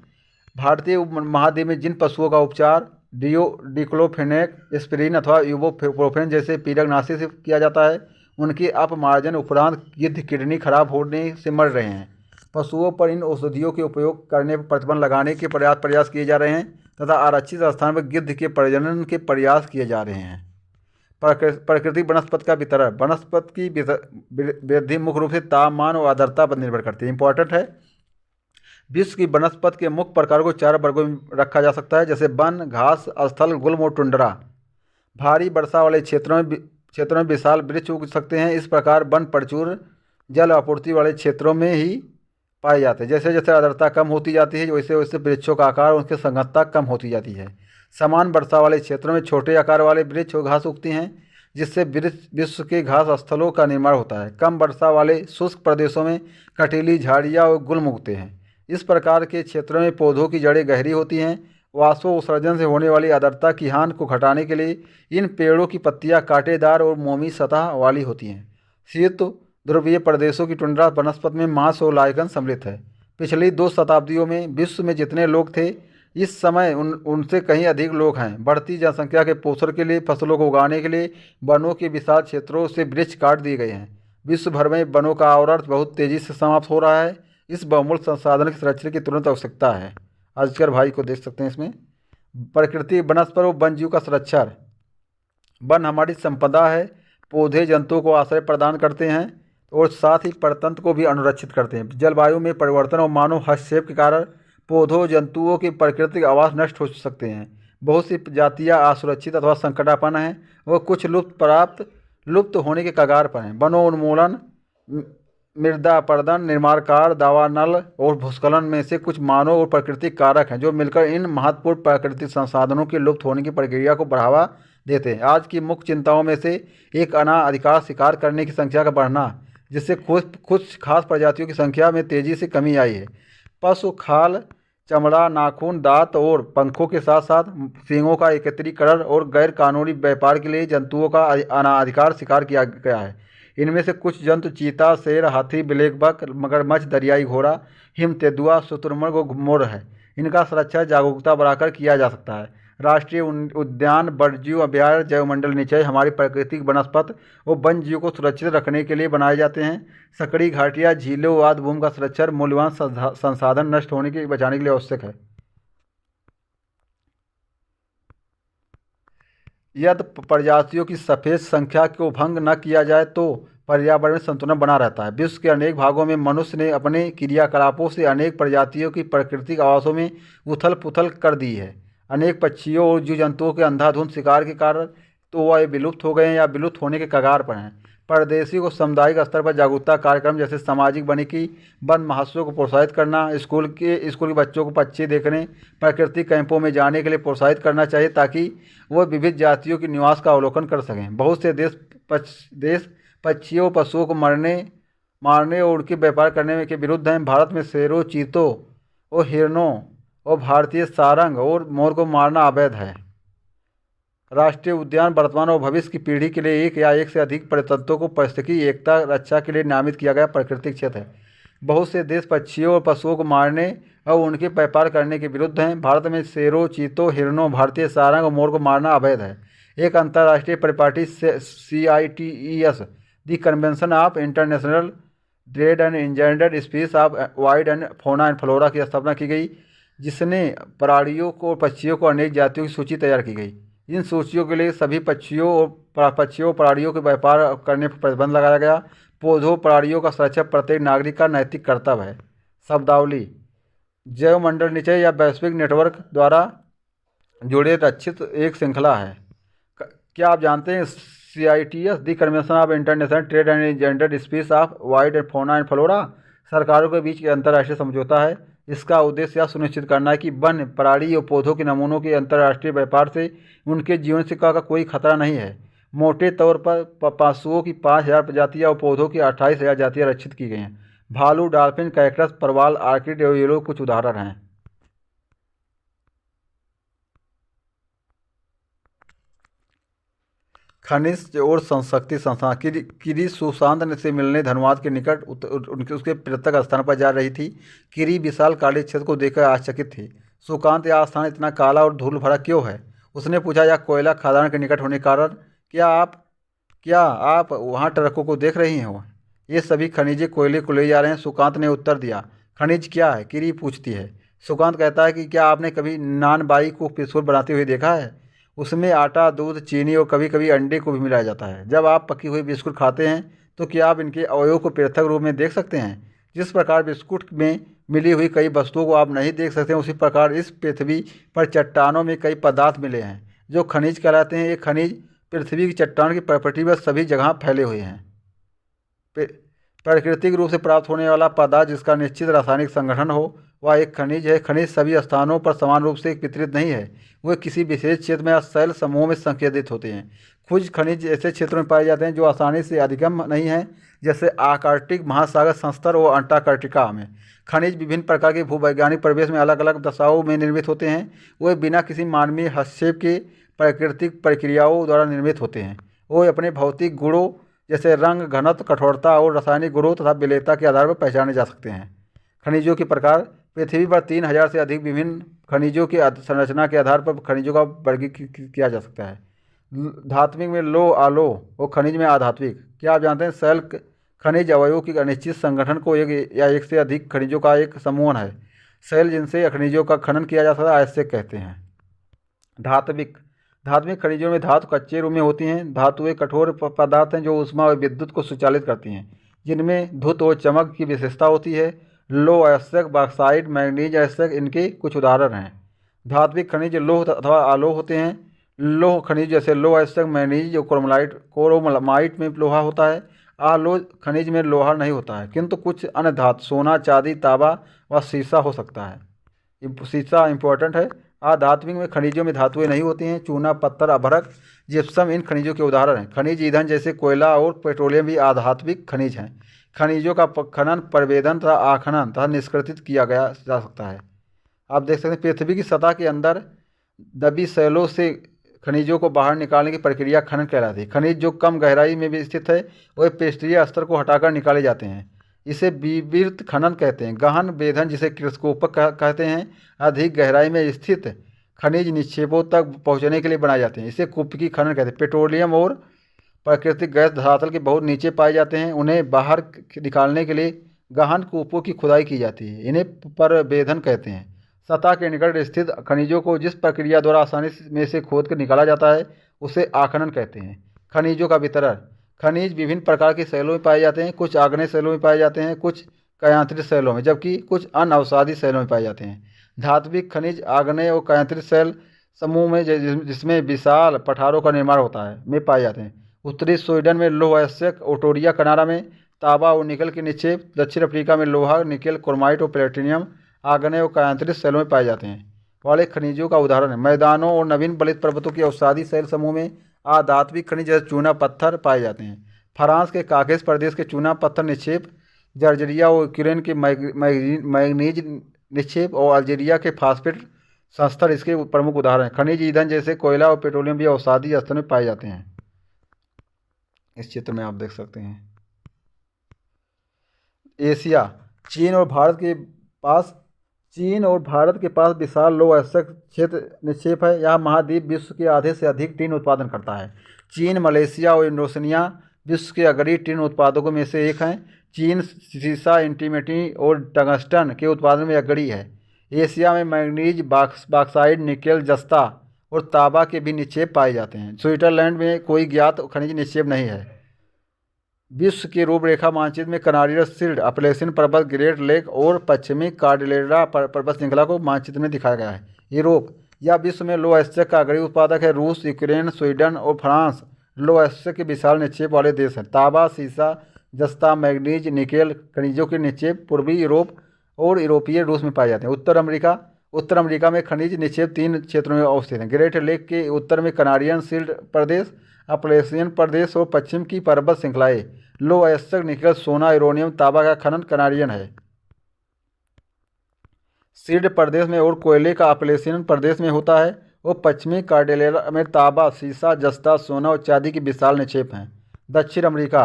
S1: भारतीय महाद्वीप में जिन पशुओं का उपचार डिक्लोफेनेक, एस्पिरिन अथवा इबुप्रोफेन जैसे पीड़कनाशी से किया जाता है, उनके अपमार्जन उपरांत गिद्ध किडनी खराब होने से मर रहे हैं। पशुओं पर इन औषधियों के उपयोग करने पर प्रतिबंध लगाने के प्रयास किए जा रहे हैं तथा आरक्षित स्थान पर गिद्ध के प्रजनन के प्रयास किए जा रहे हैं। प्राकृतिक वनस्पति का वितरण। वनस्पति की वृद्धि मुख्य रूप से तापमान और आर्द्रता पर निर्भर करती है। इंपॉर्टेंट है। विश्व की वनस्पति के मुख्य प्रकार को 4 वर्गों में रखा जा सकता है, जैसे वन, घास, स्थल, गुल्म और टुंड्रा। भारी वर्षा वाले क्षेत्रों में विशाल वृक्ष उग सकते हैं। इस प्रकार वन प्रचुर जल आपूर्ति वाले क्षेत्रों में ही पाए जाते हैं। जैसे जैसे आर्द्रता कम होती जाती है वैसे वैसे वृक्षों का आकार और उनकी संगतता कम होती जाती है। समान वर्षा वाले क्षेत्रों में छोटे आकार वाले वृक्ष और घास उगती हैं, जिससे विश्व के घास स्थलों का निर्माण होता है। कम वर्षा वाले शुष्क प्रदेशों में कटीली झाड़ियाँ और गुल्म उगते हैं। इस प्रकार के क्षेत्रों में पौधों की जड़ें गहरी होती हैं। वाष्पोत्सर्जन से होने वाली आर्द्रता की हानि को घटाने के लिए इन पेड़ों की पत्तियाँ कांटेदार और मोमी सतह वाली होती हैं। शीत ध्रुवीय प्रदेशों की टुंड्रा वनस्पति में मांस और लाइगन सम्मिलित है। पिछली 2 शताब्दियों में विश्व में जितने लोग थे, इस समय उनसे कहीं अधिक लोग हैं। बढ़ती जनसंख्या के पोषण के लिए फसलों को उगाने के लिए वनों के विशाल क्षेत्रों से वृक्ष काट दिए गए हैं। विश्व भर में वनों का आवरण बहुत तेज़ी से समाप्त हो रहा है। इस बहुमूल्य संसाधन की संरक्षण की तुरंत आवश्यकता है। अजगर भाई को देख सकते हैं इसमें। प्रकृति, वनस्पति और वन्यजीव का संरक्षण। वन हमारी संपदा है। पौधे जंतुओं को आश्रय प्रदान करते हैं और साथ ही परतंत्र को भी अनुरक्षित करते हैं। जलवायु में परिवर्तन और मानव हस्तक्षेप के कारण पौधों जंतुओं के प्राकृतिक आवास नष्ट हो सकते हैं। बहुत सी जातियाँ असुरक्षित अथवा संकटापन्न हैं, वह कुछ लुप्त होने के कगार पर हैं। वनोन्मूलन, मृदा अपरदन, निर्माण कार्य, दावानल और भूस्खलन में से कुछ मानव और प्राकृतिक कारक हैं जो मिलकर इन महत्वपूर्ण प्राकृतिक संसाधनों के लुप्त होने की प्रक्रिया को बढ़ावा देते हैं। आज की मुख्य चिंताओं में से एक अनाधिकार शिकार करने की संख्या का बढ़ना, जिससे कुछ खास प्रजातियों की संख्या में तेजी से कमी आई है। पशु खाल, चमड़ा, नाखून, दांत और पंखों के साथ साथ सींगों का एकत्रीकरण और गैर कानूनी व्यापार के लिए जंतुओं का अनाधिकार शिकार किया गया है। इनमें से कुछ जंतु चीता, शेर, हाथी, ब्लैकबक, मगरमच्छ, दरियाई घोड़ा, हिम तेंदुआ, शुतुरमुर्ग और मोर है। इनका संरक्षण जागरूकता बढ़ाकर किया जा सकता है। राष्ट्रीय उद्यान, वन्यजीव अभयारण्य, जैवमंडल निचय हमारी प्राकृतिक वनस्पति और वन्य जीव को सुरक्षित रखने के लिए बनाए जाते हैं। सकड़ी घाटियाँ, झीलों, आदि भूमि का संरक्षण मूल्यवान संसाधन नष्ट होने के बचाने के लिए आवश्यक है। यदि प्रजातियों की सफेद संख्या को भंग न किया जाए तो पर्यावरण में संतुलन बना रहता है। विश्व के अनेक भागों में मनुष्य ने अपने क्रियाकलापों से अनेक प्रजातियों की प्राकृतिक आवासों में उथल पुथल कर दी है। अनेक पक्षियों और जीव जंतुओं के अंधाधुंध शिकार के कारण तो वह विलुप्त हो गए हैं या विलुप्त होने के कगार पर हैं। परदेशी को सामुदायिक स्तर पर जागरूकता कार्यक्रम जैसे सामाजिक वानिकी, वन महोत्सव को प्रोत्साहित करना, स्कूल के बच्चों को पक्षी देखने, प्राकृतिक कैंपों में जाने के लिए प्रोत्साहित करना चाहिए ताकि वह विविध जातियों के निवास का अवलोकन कर सकें। बहुत से देश पक्षियों, पशुओं को मारने और उनके व्यापार करने के विरुद्ध हैं। भारत में शेरों, चीतों और हिरणों और भारतीय सारंग और मोर को मारना अवैध है। राष्ट्रीय उद्यान वर्तमान और भविष्य की पीढ़ी के लिए एक या एक से अधिक प्रजातियों को पारिस्थितिकी एकता रक्षा के लिए नामित किया गया प्राकृतिक क्षेत्र है। बहुत से देश पक्षियों और पशुओं को मारने और उनके व्यापार करने के विरुद्ध हैं। भारत में शेरों, चीतों, हिरणों, भारतीय सारंग और मोर को मारना अवैध है। एक अंतर्राष्ट्रीय परिपाटी CITES, the convention of international trade and endangered species of wild and fauna and flora की स्थापना की गई, जिसने प्राणियों को और पक्षियों को अनेक जातियों की सूची तैयार की गई। इन सूचियों के लिए सभी पक्षियों और प्राणियों के व्यापार करने पर प्रतिबंध लगाया गया। पौधों, प्राणियों का संरक्षण प्रत्येक नागरिक का नैतिक कर्तव्य है। शब्दावली: जैवमंडल निचय या वैश्विक नेटवर्क द्वारा जुड़े रक्षित एक श्रृंखला है। क्या आप जानते हैं CITES, the convention of international trade and endangered species of wild and fauna and flora सरकारों के बीच अंतर्राष्ट्रीय समझौता है। इसका उद्देश्य यह सुनिश्चित करना है कि वन्य, प्राणी और पौधों के नमूनों के अंतर्राष्ट्रीय व्यापार से उनके जीवन का कोई खतरा नहीं है। मोटे तौर पर पशुओं की 5000 प्रजातियाँ और पौधों की 28,000 जातियाँ रक्षित की गई हैं। भालू, डॉल्फिन, कैक्टस, परवाल, आर्किड और ये लोग कुछ उदाहरण हैं। खनिज और शक्ति संस्थान किरी सुशांत से मिलने धनबाद के निकट उसके पृथक स्थान पर जा रही थी। किरी विशाल काले क्षेत्र को देखकर आश्चर्यचकित थी। सुकांत, यह स्थान इतना काला और धूल भरा क्यों है? उसने पूछा। यह कोयला खदान के निकट होने के कारण। क्या आप वहाँ ट्रकों को देख रही हो? ये सभी खनिज कोयले को ले जा रहे हैं, सुकांत ने उत्तर दिया। खनिज क्या है? किरी पूछती है। सुकांत कहता है कि क्या आपने कभी नान बाई को बिस्कुट बनाते हुए देखा है? उसमें आटा, दूध, चीनी और कभी कभी अंडे को भी मिलाया जाता है। जब आप पकी हुई बिस्कुट खाते हैं तो क्या आप इनके अवयव को पृथक रूप में देख सकते हैं? जिस प्रकार बिस्कुट में मिली हुई कई वस्तुओं को आप नहीं देख सकते हैं, उसी प्रकार इस पृथ्वी पर चट्टानों में कई पदार्थ मिले हैं जो खनिज कहलाते हैं। ये खनिज पृथ्वी की चट्टान की प्रॉपर्टी पर सभी जगह फैले हुए हैं। प्राकृतिक रूप से प्राप्त होने वाला पदार्थ जिसका निश्चित रासायनिक संगठन हो वह एक खनिज है। खनिज सभी स्थानों पर समान रूप से वितरित नहीं है, वे किसी विशेष क्षेत्र में या शैल समूह में संकेंद्रित होते हैं। कुछ खनिज ऐसे क्षेत्रों में पाए जाते हैं जो आसानी से अधिगम नहीं हैं, जैसे आर्कटिक महासागर संस्तर और अंटार्कटिका में। खनिज विभिन्न प्रकार के भूवैज्ञानिक परिवेश में अलग अलग दशाओं में निर्मित होते हैं। वे बिना किसी मानवीय हस्तक्षेप के प्राकृतिक प्रक्रियाओं द्वारा निर्मित होते हैं। वे अपने भौतिक गुणों जैसे रंग, घनत्व, कठोरता और रासायनिक गुणों तथा विलेयता के आधार पर पहचाने जा सकते हैं। खनिजों के प्रकार: पृथ्वी पर 3000 से अधिक विभिन्न खनिजों की संरचना के आधार पर खनिजों का वर्गीकृत किया जा सकता है। धात्विक में लौह, अलोह और खनिज में अधात्विक। क्या आप जानते हैं शैल खनिज अवयवों की अनिश्चित संगठन को एक या एक से अधिक खनिजों का एक समूह है। शैल जिनसे खनिजों का खनन किया जा सकता है ऐसे कहते हैं। धात्विक खनिजों में धातु कच्चे रूप में होती हैं। धातुएं कठोर पदार्थ हैं जो ऊष्मा और विद्युत को संचालित करती हैं, जिनमें धुत और चमक की विशेषता होती है। लौह अयस्क, बॉक्साइट, मैंगनीज अयस्क इनके कुछ उदाहरण हैं। धात्विक खनिज लोह अथवा अलोह होते हैं। लोह खनिज जैसे लोह अयस्क, मैग्नीज, जो क्रोमाइट में लोहा होता है। अलोह खनिज में लोहा नहीं होता है, किंतु कुछ अन्य धातु सोना, चांदी, तांबा व सीसा हो सकता है। सीसा इंपॉर्टेंट है। अधात्विक में खनिजों में धातुएं नहीं होती हैं। चूना, पत्थर, अभ्रक, जिप्सम इन खनिजों के उदाहरण हैं। खनिज ईंधन जैसे कोयला और पेट्रोलियम भी अधात्विक खनिज हैं। खनिजों का खनन, परिवेदन तथा आखनन तथा निष्कर्षित किया गया जा सकता है। आप देख सकते हैं पृथ्वी की सतह के अंदर दबी शैलों से खनिजों को बाहर निकालने की प्रक्रिया खनन कहलाती है। खनिज जो कम गहराई में भी स्थित है वह पृष्ठीय स्तर को हटाकर निकाले जाते हैं। इसे विवृत खनन कहते हैं। गहन वेधन जिसे क्रिस्कोपक कहते हैं, अधिक गहराई में स्थित खनिज निक्षेपों तक पहुंचने के लिए बनाए जाते हैं। इसे कुप्पकी खनन कहते हैं। पेट्रोलियम और प्राकृतिक गैस धरातल के बहुत नीचे पाए जाते हैं। उन्हें बाहर निकालने के लिए गहन कूपों की खुदाई की जाती है। इन्हें परवेधन कहते हैं। सतह के निकट स्थित खनिजों को जिस प्रक्रिया द्वारा आसानी में से खोद कर निकाला जाता है उसे आखनन कहते हैं। खनिजों का वितरण। खनिज विभिन्न प्रकार की शैलों में पाए जाते हैं। कुछ आग्नेय शैलों में पाए जाते हैं, कुछ कायांतरित शैलों में, जबकि कुछ अन्य अवसादी शैलों में पाए जाते हैं। धात्विक खनिज आग्नेय और कायांतरित शैल समूह में जिसमें विशाल पठारों का निर्माण होता है में पाए जाते हैं। उत्तरी स्वीडन में लोह अयस्क, ओटोरिया कनाडा में तांबा और निकल के निक्षेप, दक्षिण अफ्रीका में लोहा, निकेल, क्रोमाइट और प्लेटिनियम आग्नेय और कायांतरित शैलों में पाए जाते हैं। वाले खनिजों का उदाहरण है। मैदानों और नवीन बलित पर्वतों के अवसादी शैल समूह में अधात्विक खनिज जैसे चूना पत्थर पाए जाते हैं। फ्रांस के काकेस प्रदेश के चूना पत्थर निक्षेप, जर्जरिया और यूक्रेन के मैग्नीज निक्षेप और अल्जीरिया के फास्फेट संस्तर इसके प्रमुख उदाहरण हैं। खनिज ईंधन जैसे कोयला और पेट्रोलियम भी अवसादी स्तर में पाए जाते हैं। इस चित्र में आप देख सकते हैं एशिया। चीन और भारत के पास विशाल लोह अयस्क क्षेत्र निक्षेप है। यह महाद्वीप विश्व के आधे से अधिक टिन उत्पादन करता है। चीन, मलेशिया और इंडोनेशिया विश्व के अग्रणी टिन उत्पादकों में से एक हैं। चीन सीसा, एंटीमनी और टंगस्टन के उत्पादन में अग्रणी है। एशिया में मैग्नीज, बॉक्साइट, निकेल, जस्ता और तांबा के भी निक्षेप पाए जाते हैं। स्विट्जरलैंड में कोई ज्ञात खनिज निक्षेप नहीं है। विश्व की रूपरेखा मानचित्र में कनारियल शील्ड, अपलेशियन पर्वत, ग्रेट लेक और पश्चिमी कार्डिलेरा पर्वत श्रृंखला को मानचित्र में दिखाया गया है। यूरोप या विश्व में लोह अयस्क का अग्रणी उत्पादक है। रूस, यूक्रेन, स्वीडन और फ्रांस लोह अयस्क के विशाल निक्षेप वाले देश हैं। तांबा, सीसा, जस्ता, मैग्नीज, निकेल खनिजों के निक्षेप पूर्वी यूरोप और यूरोपीय रूस में पाए जाते हैं। उत्तर अमेरिका में खनिज निक्षेप 3 क्षेत्रों में अवस्थित हैं। ग्रेट लेक के उत्तर में कनारियन शील्ड प्रदेश, अपलेशियन प्रदेश और पश्चिम की पर्वत श्रृंखलाएं। लोह अयस्क, निकेल, सोना, यूरेनियम, तांबा का खनन कनारियन है शील्ड प्रदेश में और कोयले का अपलेशियन प्रदेश में होता है। और पश्चिमी कार्डिलेरा में तांबा, सीसा, जस्ता, सोना और चांदी के विशाल निक्षेप हैं। दक्षिण अमेरिका।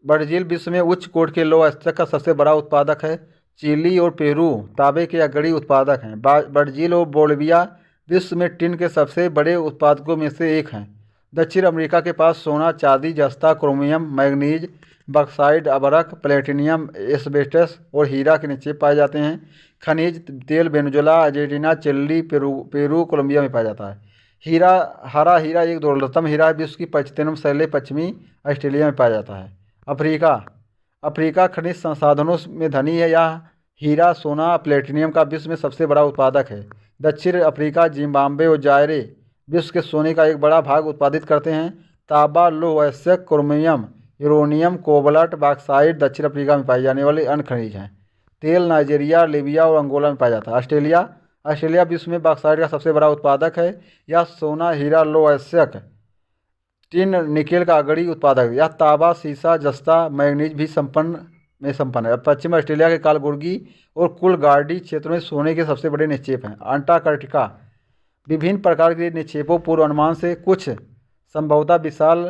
S1: ब्राजील विश्व में उच्च कोटि के लोह अयस्क का सबसे बड़ा उत्पादक है। चिली और पेरू तांबे के अग्रणी उत्पादक हैं। ब्राजील और बोलिविया विश्व में टिन के सबसे बड़े उत्पादकों में से एक हैं। दक्षिण अमेरिका के पास सोना, चांदी, जस्ता, क्रोमियम, मैग्नीज, बॉक्साइट, अभ्रक, प्लेटिनियम, एस्बेस्टस और हीरा के निक्षेप पाए जाते हैं। खनिज तेल Venezuela, Argentina, Chile, Peru, Colombia में पाया जाता है। हरा हीरा एक दुर्लभतम हीरा है। विश्व की 25 शैलें पश्चिमी ऑस्ट्रेलिया में पाया जाता है। अफ्रीका खनिज संसाधनों में धनी है। यह हीरा, सोना, प्लेटिनियम का विश्व में सबसे बड़ा उत्पादक है। दक्षिण अफ्रीका, जिम्बाब्वे और जायरे विश्व के सोने का एक बड़ा भाग उत्पादित करते हैं। तांबा, लोह अयस्क, क्रोमियम, यूरेनियम, कोबाल्ट, बॉक्साइट दक्षिण अफ्रीका में पाए जाने वाले अन्य खनिज हैं। तेल नाइजीरिया, लीबिया और अंगोला में पाया जाता है। ऑस्ट्रेलिया विश्व में बॉक्साइट का सबसे बड़ा उत्पादक है। यह सोना, हीरा, लोह अयस्क, टिन, निकेल का अग्रणी उत्पादक है। यह तांबा, सीसा, जस्ता, मैग्नीज भी संपन्न है। पश्चिम ऑस्ट्रेलिया के कालगुर्गी और कुलगार्डी क्षेत्रों में सोने के सबसे बड़े निक्षेप हैं। अंटार्कटिका। विभिन्न प्रकार के निक्षेपों पूर्वानुमान से कुछ संभवतः विशाल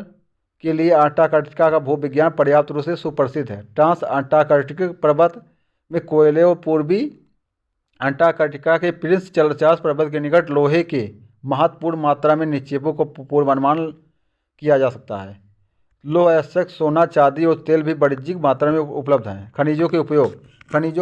S1: के लिए अंटार्कटिका का भूविज्ञान पर्याप्त रूप से सुप्रसिद्ध है। ट्रांस अंटार्कटिक पर्वत में कोयले और पूर्वी अंटार्कटिका के प्रिंस चार्ल्स पर्वत के निकट लोहे के महत्वपूर्ण मात्रा में निक्षेपों को पूर्वानुमान किया जा सकता है। लोह अयस्क, सोना, चांदी और तेल भी वाणिज्यिक मात्रा में उपलब्ध हैं। खनिजों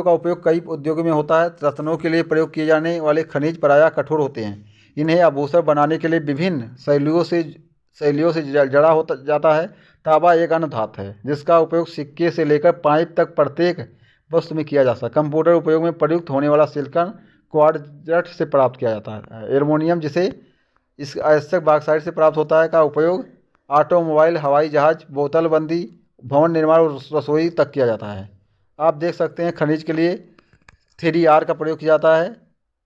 S1: का उपयोग कई उद्योगों में होता है। रत्नों के लिए प्रयोग किए जाने वाले खनिज प्रायः कठोर होते हैं। इन्हें आभूषण बनाने के लिए विभिन्न शैलियों से जड़ा होता जाता है। तांबा एक अन्य धातु है जिसका उपयोग सिक्के से लेकर पाइप तक प्रत्येक वस्तु में किया जा सकता है। कंप्यूटर उपयोग में प्रयुक्त होने वाला सिलिकॉन क्वार्ट्ज से प्राप्त किया जाता है। एल्युमिनियम जिसे इस आवश्यक बॉक्साइट से प्राप्त होता है का उपयोग ऑटोमोबाइल, हवाई जहाज, बोतलबंदी, भवन निर्माण और रसोई तक किया जाता है। आप देख सकते हैं खनिज के लिए 3R का प्रयोग किया जाता है: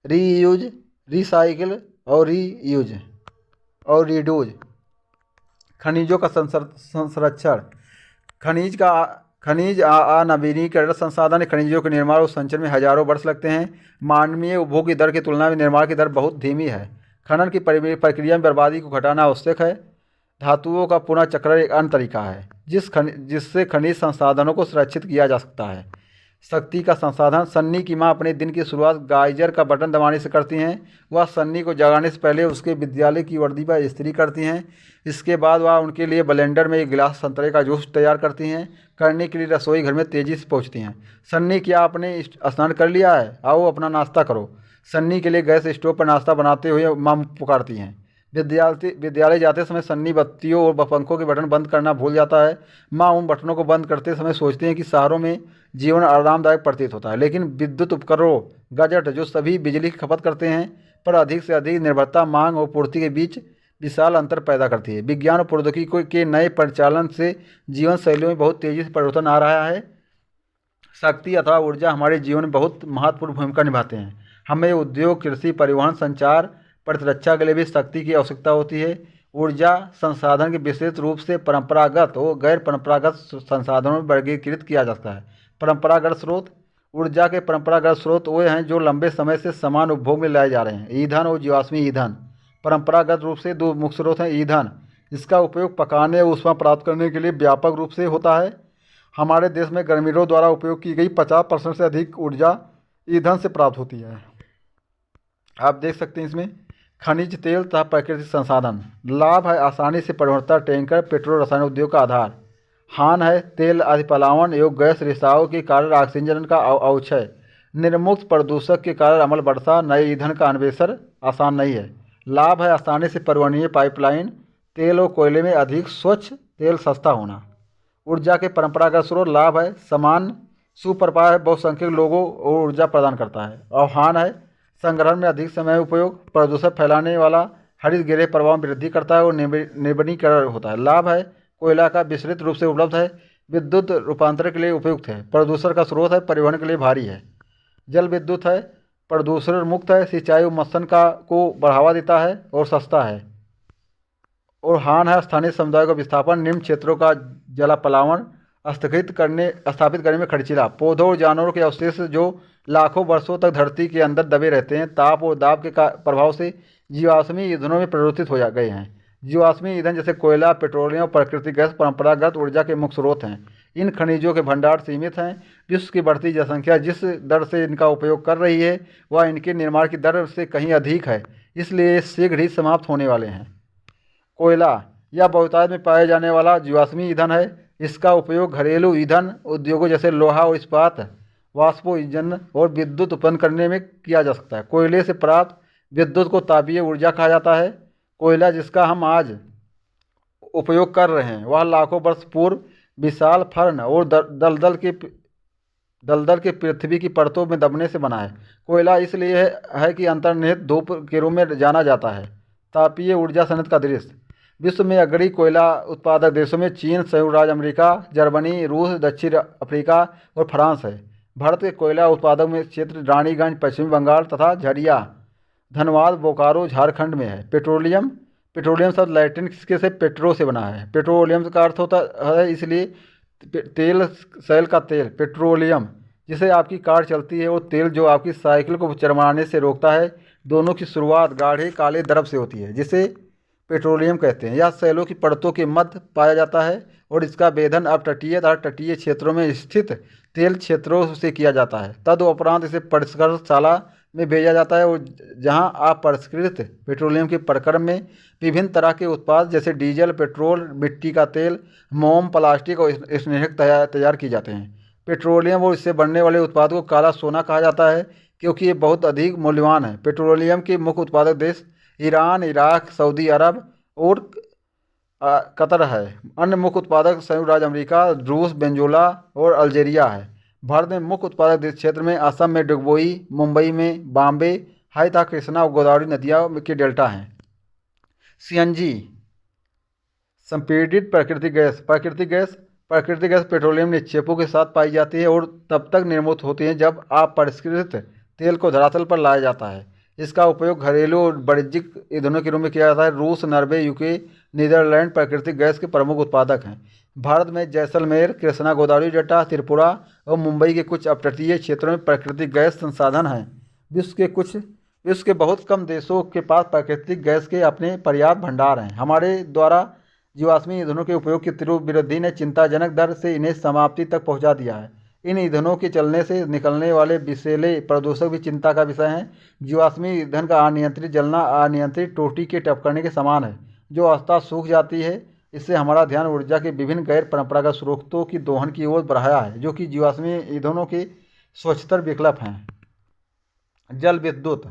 S1: रीयूज, रिसाइकिल और रीयूज और रीडूज। खनिजों का संरक्षण। खनिज नवीनीकरण संसाधन है। खनिजों के निर्माण और संचरण में हजारों वर्ष लगते हैं। मानवीय उपभोग की दर की तुलना में निर्माण की दर बहुत धीमी है। खनन की प्रक्रिया में बर्बादी को घटाना आवश्यक है। धातुओं का पुनः चक्रण एक अन्य तरीका है जिससे खनिज संसाधनों को सुरक्षित किया जा सकता है। शक्ति का संसाधन। सन्नी की माँ अपने दिन की शुरुआत गाइजर का बटन दबाने से करती हैं। वह सन्नी को जगाने से पहले उसके विद्यालय की वर्दी पर इस्त्री करती हैं। इसके बाद वह उनके लिए ब्लेंडर में एक गिलास संतरे का जूस तैयार करती हैं। करने के लिए रसोई घर में तेज़ी से पहुंचती हैं। सन्नी, क्या आपने स्नान कर लिया है? आओ अपना नाश्ता करो। सन्नी के लिए गैस स्टोव पर नाश्ता बनाते हुए माँ पुकारती हैं। विद्यालय जाते समय सन्नी बत्तियों और पंखों के बटन बंद करना भूल जाता है। माँ उन बटनों को बंद करते समय सोचती हैं कि शहरों में जीवन आरामदायक प्रतीत होता है, लेकिन विद्युत उपकरणों गैजेट जो सभी बिजली की खपत करते हैं पर अधिक से अधिक निर्भरता मांग और पूर्ति के बीच विशाल अंतर पैदा करती है। विज्ञान और प्रौद्योगिकी के नए परिचालन से जीवन शैलियों में बहुत तेज़ी से परिवर्तन आ रहा है। शक्ति अथवा ऊर्जा हमारे जीवन में बहुत महत्वपूर्ण भूमिका निभाते हैं। हमें उद्योग, कृषि, परिवहन, संचार, प्रतिरक्षा के लिए भी शक्ति की आवश्यकता होती है। ऊर्जा संसाधन के विशेष रूप से परंपरागत और गैर परंपरागत संसाधनों में वर्गीकृत किया जा सकता है। परंपरागत स्रोत। ऊर्जा के परंपरागत स्रोत वे हैं जो लंबे समय से समान उपभोग में लाए जा रहे हैं। ईंधन और जीवाश्मी ईंधन। परंपरागत रूप से दो मुख्य स्रोत हैं। ईंधन, इसका उपयोग पकाने और ऊष्मा प्राप्त करने के लिए व्यापक रूप से होता है। हमारे देश में गर्मीरों द्वारा उपयोग की गई 50% से अधिक ऊर्जा ईंधन से प्राप्त होती है। आप देख सकते हैं इसमें खनिज तेल तथा प्राकृतिक संसाधन। लाभ है आसानी से परिवर्तन, टैंकर, पेट्रोल रसायन उद्योग का आधार। हान है तेल आदि पलावन एवं गैस रिसाव के कारण ऑक्सीजन का अवक्षय। निर्मुक्त प्रदूषक के कारण अमल वर्षा, नए ईंधन का अन्वेषण आसान नहीं है। लाभ है आसानी से परिवहनीय पाइपलाइन, तेल और कोयले में अधिक स्वच्छ तेल सस्ता होना। ऊर्जा के परंपरागत स्रोत। लाभ है समान सुप्रवाह बहुसंख्यक लोगों को ऊर्जा प्रदान करता है। और हान है संग्रहण में अधिक समय उपयोग, प्रदूषण फैलाने वाला, हरित गृह प्रभाव में वृद्धि करता है और निर्वनीकरण होता है। लाभ है कोयला का विस्तृत रूप से उपलब्ध है, विद्युत रूपांतरण के लिए उपयुक्त है, प्रदूषण का स्रोत है, परिवहन के लिए भारी है। जल विद्युत है, प्रदूषण मुक्त है, सिंचाई और मत्स्य को बढ़ावा देता है और सस्ता है। और हान है स्थानीय समुदाय का विस्थापन, निम्न क्षेत्रों का जलापलावन स्थापित करने में खर्चीला। पौधों और जानवरों के अवशेष जो लाखों वर्षों तक धरती के अंदर दबे रहते हैं, ताप और दाब के प्रभाव से जीवाश्मी ईंधनों में परिवर्तित हो गए हैं। जीवाश्मी ईंधन जैसे कोयला, पेट्रोलियम और प्राकृतिक गैस परंपरागत ऊर्जा के मुख्य स्रोत हैं। इन खनिजों के भंडार सीमित हैं। विश्व की बढ़ती जनसंख्या जिस दर से इनका उपयोग कर रही है वह इनके निर्माण की दर से कहीं अधिक है, इसलिए ये शीघ्र ही समाप्त होने वाले हैं। कोयला यह बहुतायत में पाए जाने वाला जीवाश्मी ईंधन है। इसका उपयोग घरेलू ईंधन उद्योगों जैसे लोहा और इस्पात, वाष्पो इंजन और विद्युत उत्पन्न करने में किया जा सकता है। कोयले से प्राप्त विद्युत को तापीय ऊर्जा कहा जाता है। कोयला जिसका हम आज उपयोग कर रहे हैं वह लाखों वर्ष पूर्व विशाल फर्न और दलदल के पृथ्वी की परतों में दबने से बना है। कोयला इसलिए है कि अंतर्निहित धूप के रूप में जाना जाता है। तापीय ऊर्जा संयंत्र का दृश्य। विश्व में अग्रणी कोयला उत्पादक देशों में चीन, संयुक्त राज्य अमेरिका, जर्मनी, रूस, दक्षिण अफ्रीका और फ्रांस है। भारत के कोयला उत्पादक में क्षेत्र रानीगंज पश्चिम बंगाल तथा झरिया, धनबाद, बोकारो झारखंड में है। पेट्रोलियम शब्द लैटिन से पेट्रो से बना है। पेट्रोलियम का अर्थ होता है इसलिए तेल, सेल का तेल, पेट्रोलियम जिसे आपकी कार चलती है, और तेल जो आपकी साइकिल को चरमराने से रोकता है। दोनों की शुरुआत गाढ़े काले द्रव से होती है जिसे पेट्रोलियम कहते हैं। यह सेलों की परतों के मध्य पाया जाता है और इसका वेधन अब तटीय तथा तटीय क्षेत्रों में स्थित तेल क्षेत्रों से किया जाता है। तदुपरांत इसे परिष्करणशाला में भेजा जाता है और जहां अपरिष्कृत पेट्रोलियम के प्रक्रम में विभिन्न तरह के उत्पाद जैसे डीजल, पेट्रोल, मिट्टी का तेल, मोम, प्लास्टिक और स्नेहक तैयार किए जाते हैं। पेट्रोलियम और इससे बनने वाले उत्पाद को काला सोना कहा जाता है क्योंकि ये बहुत अधिक मूल्यवान है। पेट्रोलियम के मुख्य उत्पादक देश ईरान, इराक, सऊदी अरब और कतर है। अन्य मुख्य उत्पादक संयुक्त राज्य अमेरिका, रूस, वेनेजुएला और अल्जीरिया है। भारत में मुख्य उत्पादक देश क्षेत्र में असम में डुगबोई, मुंबई में बॉम्बे, हाई तथा कृष्णा और गोदावरी नदियाँ के डेल्टा हैं। सीएनजी संपीड़ित प्राकृतिक गैस पेट्रोलियम निक्षेपों के साथ पाई जाती है और तब तक निर्मित होती है जब अपरिष्कृत तेल को धरातल पर लाया जाता है। इसका उपयोग घरेलू और वाणिज्यिक ईंधनों के रूप में किया जाता है। रूस, नॉर्वे, यूके, नीदरलैंड प्राकृतिक गैस के प्रमुख उत्पादक हैं। भारत में जैसलमेर, कृष्णा गोदावरी डेल्टा, त्रिपुरा और मुंबई के कुछ अपतटीय क्षेत्रों में प्राकृतिक गैस संसाधन हैं। विश्व के बहुत कम देशों के पास प्राकृतिक गैस के अपने पर्याप्त भंडार हैं। हमारे द्वारा जीवाश्मी ईंधनों के उपयोग की तीव्र वृद्धि ने चिंताजनक दर से इन्हें समाप्ति तक पहुंचा दिया है। इन ईंधनों के चलने से निकलने वाले विषैले प्रदूषक भी चिंता का विषय हैं। जीवाश्मी ईंधन का अनियंत्रित जलना अनियंत्रित टोटी के टपकने के समान है जो अवस्था सूख जाती है। इससे हमारा ध्यान ऊर्जा के विभिन्न गैर परंपरागत स्रोतों की दोहन की ओर बढ़ाया है जो कि जीवाश्मी ईंधनों के स्वच्छतर विकल्प हैं। जल विद्युत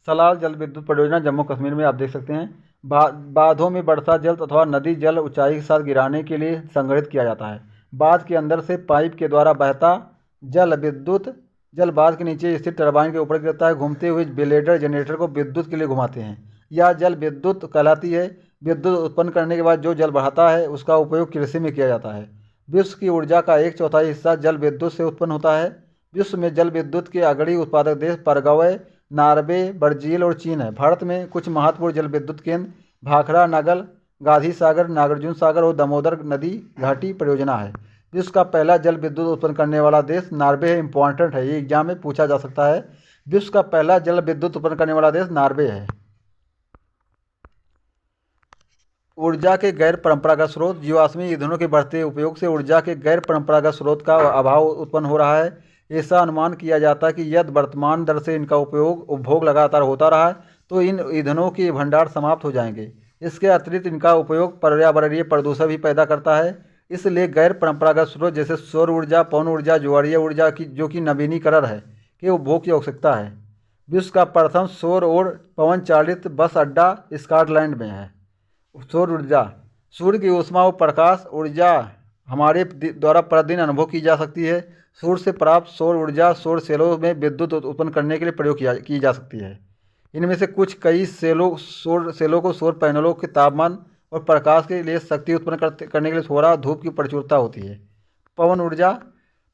S1: सलाल जल विद्युत परियोजना जम्मू कश्मीर में आप देख सकते हैं। बांधों में वर्षा जल अथवा नदी जल ऊंचाई के साथ गिराने के लिए संग्रहित किया जाता है। बांध के अंदर से पाइप के द्वारा बहता जल विद्युत जल बांध के नीचे स्थित टरबाइन के ऊपर गिरता है। घूमते हुए ब्लेडर जनरेटर को विद्युत के लिए घुमाते हैं। यह जल विद्युत कहलाती है। विद्युत उत्पन्न करने के बाद जो जल बढ़ाता है उसका उपयोग कृषि में किया जाता है। विश्व की ऊर्जा का 1/4 हिस्सा जल विद्युत से उत्पन्न होता है। विश्व में जल विद्युत के अग्रणी उत्पादक देश पैराग्वे, नॉर्वे, ब्राज़ील और चीन है। भारत में कुछ महत्वपूर्ण जल विद्युत केंद्र भाखड़ा नगर, गांधी सागर, नागार्जुन सागर और दामोदर नदी घाटी परियोजना है। विश्व का पहला जल विद्युत उत्पन्न करने वाला देश नॉर्वे है। इंपॉर्टेंट है, ये एग्जाम में पूछा जा सकता है। विश्व का पहला जल विद्युत उत्पन्न करने वाला देश नॉर्वे है। ऊर्जा के गैर परंपरागत स्रोत जीवाश्मी ईंधनों के बढ़ते उपयोग से ऊर्जा के गैर परंपरागत स्रोत का अभाव उत्पन्न हो रहा है। ऐसा अनुमान किया जाता है कि यदि वर्तमान दर से इनका उपभोग लगातार होता रहा तो इन ईंधनों के भंडार समाप्त हो जाएंगे। इसके अतिरिक्त इनका उपयोग पर्यावरणीय प्रदूषण भी पैदा करता है। इसलिए गैर परंपरागत स्रोत जैसे सौर ऊर्जा, पवन ऊर्जा, ज्वारीय ऊर्जा की जो कि नवीनीकरण है के उपभोग की आवश्यकता है। विश्व का प्रथम सौर और पवन चालित बस अड्डा स्कॉटलैंड में है। सौर ऊर्जा सूर्य की ऊष्मा और प्रकाश ऊर्जा हमारे द्वारा प्रतिदिन अनुभव की जा सकती है। सूर्य से प्राप्त सौर ऊर्जा सौर सेलों में विद्युत उत्पन्न करने के लिए प्रयोग की जा सकती है। इनमें से कई सौर सेलों को सौर पैनलों के तापमान और प्रकाश के लिए शक्ति उत्पन्न करने के लिए थोड़ा धूप की प्रचुरता होती है। पवन ऊर्जा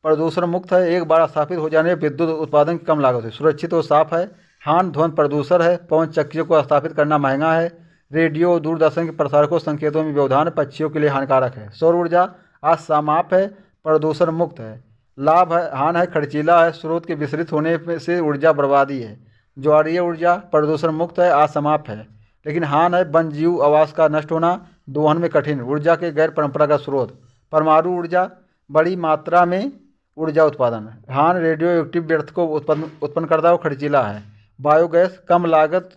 S1: प्रदूषण मुक्त है। एक बार स्थापित हो जाने विद्युत उत्पादन की कम लागत है, सुरक्षित और साफ है। हान ध्वनि प्रदूषण है। पवन चक्कियों को स्थापित करना महंगा है। रेडियो और दूरदर्शन के प्रसारकों संकेतों में व्यवधान पक्षियों के लिए हानिकारक है। सौर ऊर्जा असमाप है, प्रदूषण मुक्त है। लाभ है, हान है, खर्चीला है, स्रोत के विस्तृत होने से ऊर्जा बर्बादी है। ज्वारीय ऊर्जा प्रदूषण मुक्त है, असमाप है, लेकिन हान है, वन जीव आवास का नष्ट होना, दोहन में कठिन। ऊर्जा के गैर परंपरागत स्रोत परमाणु ऊर्जा बड़ी मात्रा में ऊर्जा उत्पादन। हान रेडियो एक्टिव व्यर्थ को उत्पन्न करता है, खर्चीला है। बायोगैस कम लागत,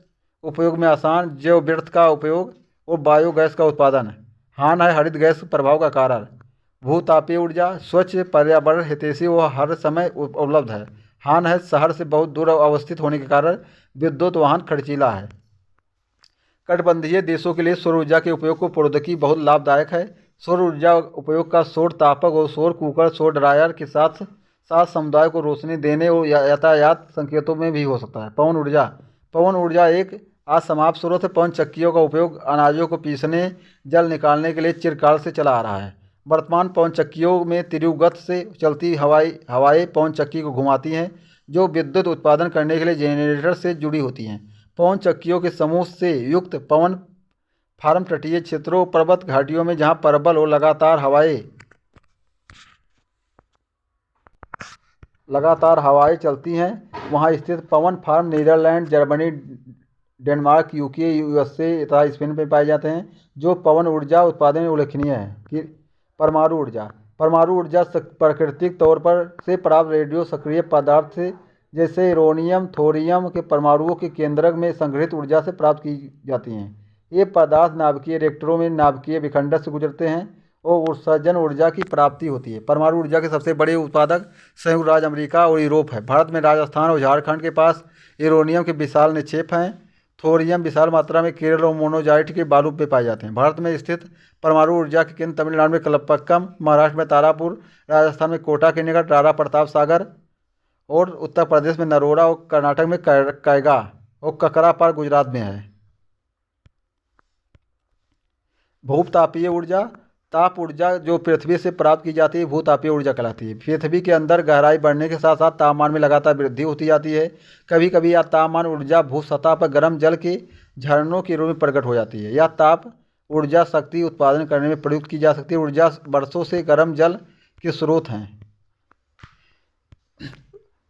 S1: उपयोग में आसान, जैव व्यर्थ का उपयोग और बायोगैस का उत्पादन। हान है, हरित गैस प्रभाव का कारण। भूतापीय ऊर्जा स्वच्छ, पर्यावरण हितैषी व हर समय उपलब्ध है। हान है, शहर से बहुत दूर अवस्थित होने के कारण विद्युत वाहन खर्चीला है। कटिबंधीय देशों के लिए सौर ऊर्जा के उपयोग को प्रौद्योगिकी बहुत लाभदायक है। सौर ऊर्जा उपयोग का सौर तापक और सौर कुकर, सौर ड्रायर के साथ साथ समुदाय को रोशनी देने और यातायात संकेतों में भी हो सकता है। पवन ऊर्जा एक असमाप्त स्रोत है। पवन चक्कियों का उपयोग अनाजों को पीसने, जल निकालने के लिए चिरकाल से चला आ रहा है। वर्तमान पवन चक्कियों में तीव्र गति से चलती हवाएं पवन चक्की को घुमाती हैं जो विद्युत उत्पादन करने के लिए जेनरेटर से जुड़ी होती हैं। पवन चक्कियों के समूह से युक्त पवन फार्म तटीय क्षेत्रों, पर्वत घाटियों में जहां प्रबल और लगातार हवाएं चलती हैं वहां स्थित पवन farm Netherlands, Germany, Denmark, UK, USA तथा स्पेन में पाए जाते हैं जो पवन ऊर्जा उत्पादन में उल्लेखनीय है। परमाणु ऊर्जा प्राकृतिक तौर पर से प्राप्त रेडियो सक्रिय पदार्थ से जैसे यूरेनियम, थोरियम के परमाणुओं के केंद्रक में संग्रहित ऊर्जा से प्राप्त की जाती हैं। ये पदार्थ नाभिकीय रिएक्टरों में नाभिकीय विखंडन से गुजरते हैं और उत्सर्जन ऊर्जा की प्राप्ति होती है। परमाणु ऊर्जा के सबसे बड़े उत्पादक संयुक्त राज्य अमेरिका और यूरोप है। भारत में राजस्थान और झारखंड के पास यूरेनियम के विशाल निक्षेप हैं। थोरियम विशाल मात्रा में केरल और मोनोजाइट के बालू में पाए जाते हैं। भारत में स्थित परमाणु ऊर्जा के केंद्र तमिलनाडु में कलपक्कम, महाराष्ट्र में तारापुर, राजस्थान में कोटा के निकट राणा प्रताप सागर और उत्तर प्रदेश में नरोड़ा और कर्नाटक में कैगा और ककरापार गुजरात में है। भूतापीय ऊर्जा, ताप ऊर्जा जो पृथ्वी से प्राप्त की जाती है भूतापीय ऊर्जा कहलाती है। पृथ्वी के अंदर गहराई बढ़ने के साथ साथ तापमान में लगातार वृद्धि होती जाती है। कभी कभी यह तापमान ऊर्जा भू सतह पर गर्म जल के झरनों के रूप में प्रकट हो जाती है। यह ताप ऊर्जा शक्ति उत्पादन करने में प्रयुक्त की जा सकती है। ऊर्जा वर्षों से गर्म जल के स्रोत हैं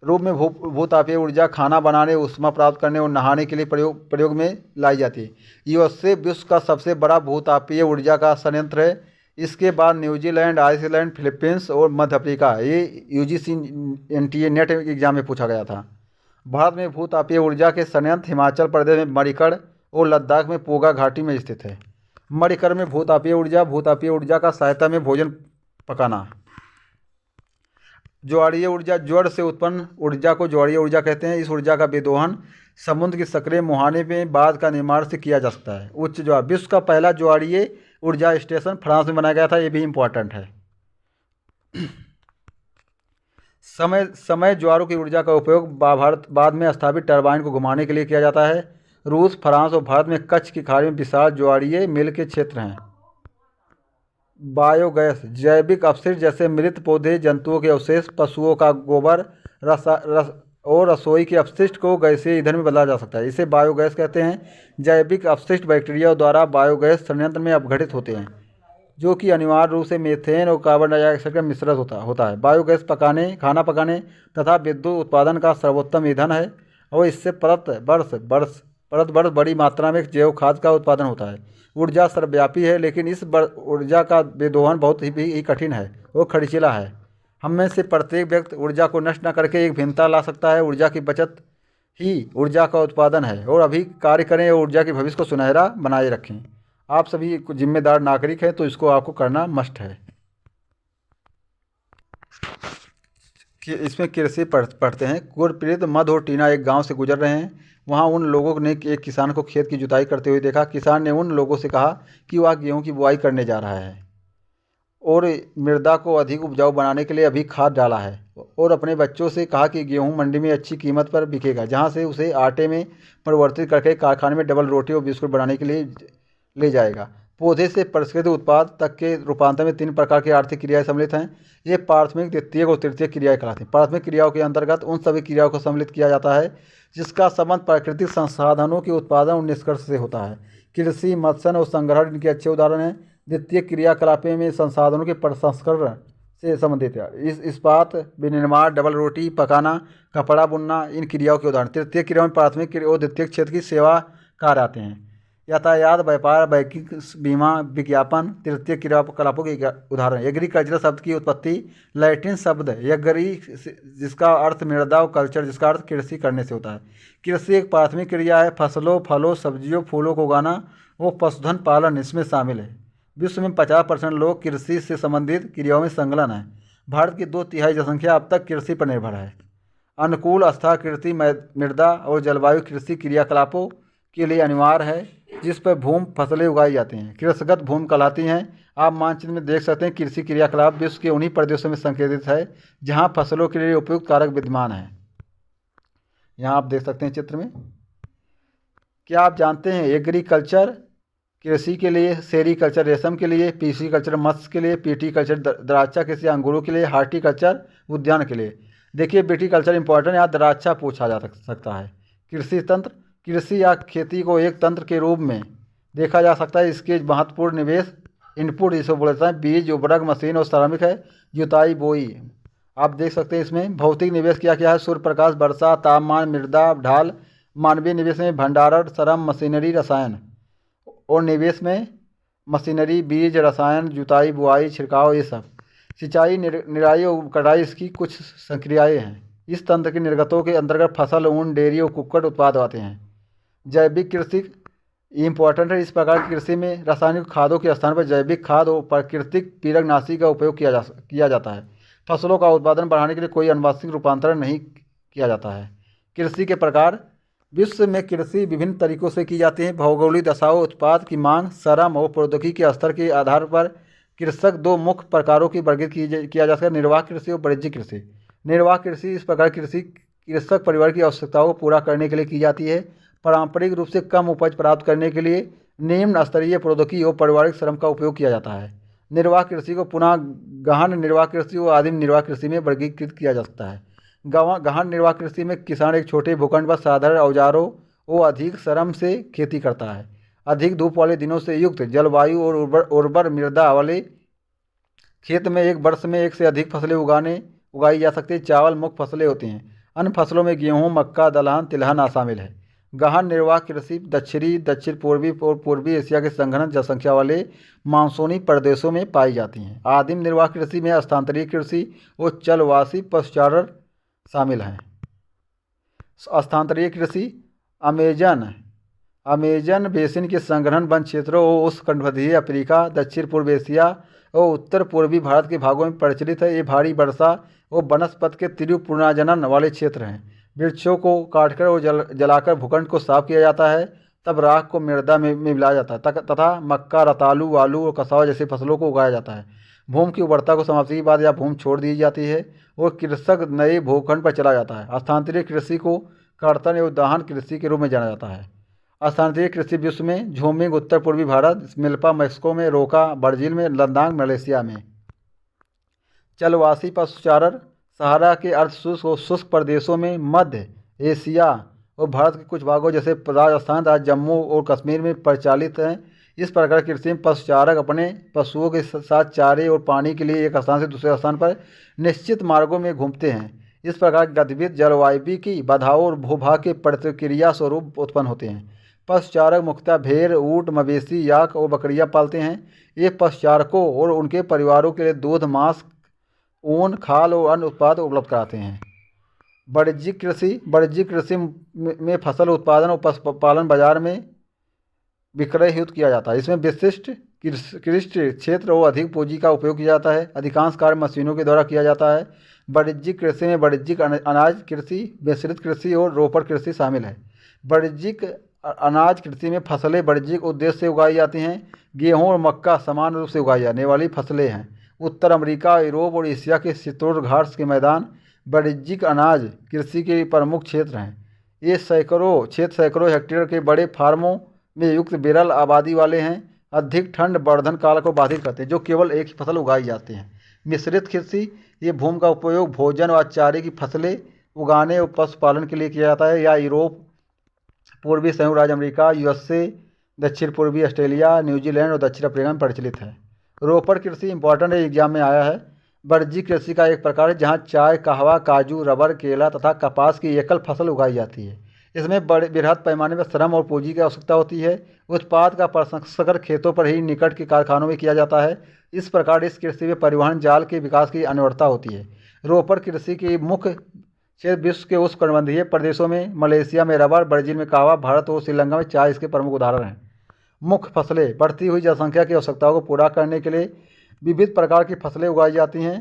S1: रूप में भूतापीय ऊर्जा खाना बनाने, ऊष्मा प्राप्त करने और नहाने के लिए प्रयोग में लाई जाती है। यूएसए विश्व का सबसे बड़ा भूतापीय ऊर्जा का संयंत्र है। इसके बाद न्यूजीलैंड, आइसलैंड, फिलीपींस और मध्य अफ्रीका। ये यूजीसी एनटीए नेट एग्जाम में पूछा गया था। भारत में भूतापीय ऊर्जा के संयंत्र हिमाचल प्रदेश में मणिकर्ण और लद्दाख में पोगा घाटी में स्थित है। मणिकर्ण में भूतापीय ऊर्जा का सहायता में भोजन पकाना। ज्वारीय ऊर्जा, ज्वर से उत्पन्न ऊर्जा को ज्वारीय ऊर्जा कहते हैं। इस ऊर्जा का विदोहन समुद्र के सक्रिय मुहाने में बांध का निर्माण से किया जा सकता है। उच्च ज्वार, विश्व का पहला ज्वारीय ऊर्जा स्टेशन फ्रांस में बनाया गया था। ये भी इम्पोर्टेंट है। समय ज्वारों की ऊर्जा का उपयोग बाद में स्थापित टरबाइन को घुमाने के लिए किया जाता है। रूस, फ्रांस और भारत में कच्छ की खाड़ी में विशाल ज्वारीय मिल के क्षेत्र हैं। बायोगैस, जैविक अपशिष्ट जैसे मृत पौधे, जंतुओं के अवशेष, पशुओं का गोबर और रसोई के अपशिष्ट को गैसीय ईंधन में बदला जा सकता है। इसे बायोगैस कहते हैं। जैविक अपशिष्ट बैक्टीरिया द्वारा बायोगैस संयंत्र में अपघटित होते हैं, जो कि अनिवार्य रूप से मीथेन और कार्बन डाइऑक्साइड का मिश्रण होता है। बायोगैस खाना पकाने तथा विद्युत उत्पादन का सर्वोत्तम ईंधन है और इससे परत वर्ष बड़ी मात्रा में जैव खाद का उत्पादन होता है। ऊर्जा सर्वव्यापी है, लेकिन इस ऊर्जा का विदोहन बहुत ही कठिन है, वो खर्चीला है। हम में से प्रत्येक व्यक्ति ऊर्जा को नष्ट न करके एक भिन्नता ला सकता है। ऊर्जा की बचत ही ऊर्जा का उत्पादन है और अभी कार्य करें और ऊर्जा के भविष्य को सुनहरा बनाए रखें। आप सभी जिम्मेदार नागरिक हैं, तो इसको आपको करना मस्ट है। कि इसमें कृषि पढ़ते हैं। गुरप्रीत, मध और टीना एक गांव से गुजर रहे हैं। वहां उन लोगों ने एक किसान को खेत की जुताई करते हुए देखा। किसान ने उन लोगों से कहा कि वह गेहूं की बुआई करने जा रहा है और मृदा को अधिक उपजाऊ बनाने के लिए अभी खाद डाला है, और अपने बच्चों से कहा कि गेहूं मंडी में अच्छी कीमत पर बिकेगा, जहां से उसे आटे में परिवर्तित करके कारखाने में डबल रोटी और बिस्कुट बनाने के लिए ले जाएगा। पौधे से परिष्कृत उत्पाद तक के रूपांतर में 3 प्रकार की आर्थिक क्रियाएं सम्मिलित हैं। ये प्राथमिक, द्वितीयक और तृतीयक क्रियाएं कहलाती हैं। प्राथमिक क्रियाओं के अंतर्गत उन सभी क्रियाओं को सम्मिलित किया जाता है जिसका संबंध प्राकृतिक संसाधनों के उत्पादन और निष्कर्ष से होता है। कृषि, मत्स्य और संग्रहण इनके अच्छे उदाहरण हैं। द्वितीय क्रियाकलापों में संसाधनों के प्रसंस्करण से संबंधित है। इस्पात, विनिर्माण, डबल रोटी पकाना, कपड़ा बुनना इन क्रियाओं के उदाहरण। तृतीय क्रियाओं में प्राथमिक और द्वितीय क्षेत्र की सेवा कार्य आते हैं। यातायात, व्यापार, बैंकिंग, बीमा, विज्ञापन तृतीय क्रियाकलापों के उदाहरण। एग्रीकल्चर शब्द की उत्पत्ति लैटिन शब्द एग्री जिसका अर्थ मृदा और कल्चर जिसका अर्थ कृषि करने से होता है। कृषि एक प्राथमिक क्रिया है। फसलों, फलों, सब्जियों, फूलों को उगाना और पशुधन पालन इसमें शामिल है। विश्व में 50% लोग कृषि से संबंधित क्रियाओं में संलग्न हैं। भारत की 2/3 जनसंख्या अब तक कृषि पर निर्भर है। अनुकूल आस्था कृषि मृदा और जलवायु कृषि क्रियाकलापों के लिए अनिवार्य है, जिस पर भूमि फसलें उगाई जाती हैं, कृषिगत भूमि कहलाती हैं। आप मानचित्र में देख सकते हैं कृषि क्रियाकलाप विश्व के उन्हीं प्रदेशों में संकेतित है जहां फसलों के लिए उपयुक्त कारक विद्यमान है। यहाँ आप देख सकते हैं चित्र में। क्या आप जानते हैं एग्रीकल्चर कृषि के लिए, सेरीकल्चर रेशम के लिए, पीसीकल्चर मत्स्य के लिए, पीटीकल्चर द्राक्षा कृषि अंगूरों के लिए, हार्टिकल्चर उद्यान के लिए। देखिए विटीकल्चर इंपॉर्टेंट, यहाँ द्राक्षा पूछा जा सकता है। कृषि तंत्र, कृषि या खेती को एक तंत्र के रूप में देखा जा सकता है। इसके महत्वपूर्ण निवेश इनपुट जिसे बोलते हैं बीज, उर्वरक, मशीन और श्रमिक है। जुताई, बोई आप देख सकते हैं। इसमें भौतिक निवेश क्या क्या है? सूर्य प्रकाश, वर्षा, तापमान, मृदा ढाल। मानवीय निवेश में भंडारण, श्रम, मशीनरी, रसायन। और निवेश में मशीनरी, बीज, रसायन, जुताई, बुआई, छिड़काव ये सब। सिंचाई, निराई और कटाई इसकी कुछ संक्रियाएँ हैं। इस तंत्र के निर्गतों के अंतर्गत फसल, ऊन, डेयरी और कुक्कुट उत्पाद आते हैं। जैविक कृषि इम्पोर्टेंट है। इस प्रकार की कृषि में रासायनिक खादों के स्थान पर जैविक खाद और प्राकृतिक पीड़कनाशी का उपयोग किया जाता है। फसलों का उत्पादन बढ़ाने के लिए कोई आनुवंशिक रूपांतरण नहीं किया जाता है। कृषि के प्रकार विश्व में कृषि विभिन्न तरीकों से की जाती है। भौगोलिक दशाओं, उत्पाद की मांग, श्रम और प्रौद्योगिकी के स्तर के आधार पर कृषक दो मुख्य प्रकारों की वर्गीकृत किया जा सकता है: निर्वाह कृषि और वाणिज्यिक कृषि। निर्वाह कृषि इस प्रकार कृषि कृषक परिवार की आवश्यकताओं को पूरा करने के लिए की जाती है। पारंपरिक रूप से कम उपज प्राप्त करने के लिए निम्न स्तरीय प्रौद्योगिकी और पारिवारिक श्रम का उपयोग किया जाता है। निर्वाह कृषि को पुनः गहन निर्वाह कृषि और आदिम निर्वाह कृषि में वर्गीकृत किया जा सकता है। गहन निर्वाह कृषि में किसान एक छोटे भूखंड पर साधारण औजारों और अधिक श्रम से खेती करता है। अधिक धूप वाले दिनों से युक्त जलवायु और उर्वर मृदा वाले खेत में एक वर्ष में एक से अधिक फसलें उगाई जा सकती है। चावल मुख्य फसलें होती हैं। अन्य फसलों में गेहूँ, मक्का, दलहन, तिलहन शामिल है। गहन निर्वाह कृषि दक्षिण पूर्वी और पूर्वी एशिया के संघनन जनसंख्या वाले मानसूनी प्रदेशों में पाई जाती हैं। आदिम निर्वाह कृषि में स्थानांतरित कृषि और जलवासी पशुचारण शामिल हैं। स्थानांतरित कृषि अमेजन बेसिन के संघनन वन क्षेत्रों और उष्णकटिबंधीय अफ्रीका, दक्षिण पूर्व एशिया और उत्तर पूर्वी भारत के भागों में प्रचलित है। ये भारी वर्षा और वनस्पति के तीव्र पुनर्जनन वाले क्षेत्र हैं। वृक्षों को काटकर और जलाकर भूखंड को साफ किया जाता है, तब राख को मृदा में मिलाया जाता है तथा मक्का, रतालू, आलू और कसावा जैसे फसलों को उगाया जाता है। भूमि की उर्वरता को समाप्ति के बाद यह भूमि छोड़ दी जाती है और कृषक नए भूखंड पर चला जाता है। स्थानांतरित कृषि को कर्तन एवं दहन कृषि के रूप में जाना जाता है। स्थानांतरित कृषि विश्व में झूमिंग उत्तर पूर्वी भारत, मिल्पा मैक्सिको में, रोका ब्राजील में, लद्दाख मलेशिया में। जलवासी पशुचारण सहारा के अर्ध शुष्क और शुष्क प्रदेशों में, मध्य एशिया और भारत के कुछ भागों जैसे राजस्थान तथा जम्मू और कश्मीर में प्रचलित हैं। इस प्रकार कृषि में पशुचारक अपने पशुओं के साथ चारे और पानी के लिए एक स्थान से दूसरे स्थान पर निश्चित मार्गों में घूमते हैं। इस प्रकार गतिविधि जलवायु की बाधाओं और भूभाग के प्रतिक्रिया स्वरूप उत्पन्न होते हैं। पशुचारक मुख्यतः भेड़, ऊँट, मवेशी, याक और बकरियां पालते हैं। ये पशुचारकों और उनके परिवारों के लिए दूध, मांस, ऊन, खाल और अन्य उत्पाद उपलब्ध कराते हैं। वाणिज्यिक कृषि में फसल उत्पादन और पशुपालन बाजार में विक्रय हेतु किया जाता है। इसमें विशिष्ट कृषि क्षेत्र और अधिक पूंजी का उपयोग किया जाता है। अधिकांश कार्य मशीनों के द्वारा किया जाता है। वाणिज्यिक कृषि में वाणिज्यिक अनाज कृषि, मिश्रित कृषि और रोपड़ कृषि शामिल है। वाणिज्यिक अनाज कृषि में फसलें वाणिज्यिक उद्देश्य से उगाई जाती हैं। गेहूँ और मक्का समान रूप से उगाई जाने वाली फसलें हैं। उत्तर अमेरिका, यूरोप और एशिया के शीतोष्ण घाट के मैदान वाणिज्यिक अनाज कृषि के प्रमुख क्षेत्र हैं। ये सैकड़ों हेक्टेयर के बड़े फार्मों में युक्त विरल आबादी वाले हैं। अधिक ठंड वर्धन काल को बाधित करते हैं, जो केवल एक ही फसल उगाई जाती हैं। मिश्रित कृषि, ये भूमि का उपयोग भोजन और चारे की फसलें उगाने और पशुपालन के लिए किया जाता है। या यूरोप, पूर्वी संयुक्त राज्य अमेरिका, यूएसए, दक्षिण पूर्वी ऑस्ट्रेलिया, न्यूजीलैंड और दक्षिण अफ्रीका में प्रचलित है। रोपड़ कृषि इंपॉर्टेंट एग्जाम में आया है। वाणिज्यिक कृषि का एक प्रकार है जहाँ चाय, कहवा, काजू, रबर, केला तथा कपास की एकल फसल उगाई जाती है। इसमें बृहद पैमाने पर श्रम और पूंजी की आवश्यकता होती है। उत्पाद का प्रसंस्करण खेतों पर ही निकट के कारखानों में किया जाता है। इस प्रकार इस कृषि में परिवहन जाल के विकास की अनिवार्यता होती है। रोपड़ कृषि की मुख्य क्षेत्र विश्व के उष्णकटिबंधीय प्रदेशों में, मलेशिया में रबर, ब्राजील में कहवा, भारत और श्रीलंका में चाय इसके प्रमुख उदाहरण हैं। मुख्य फसलें, बढ़ती हुई जनसंख्या की आवश्यकताओं को पूरा करने के लिए विविध प्रकार की फसलें उगाई जाती हैं।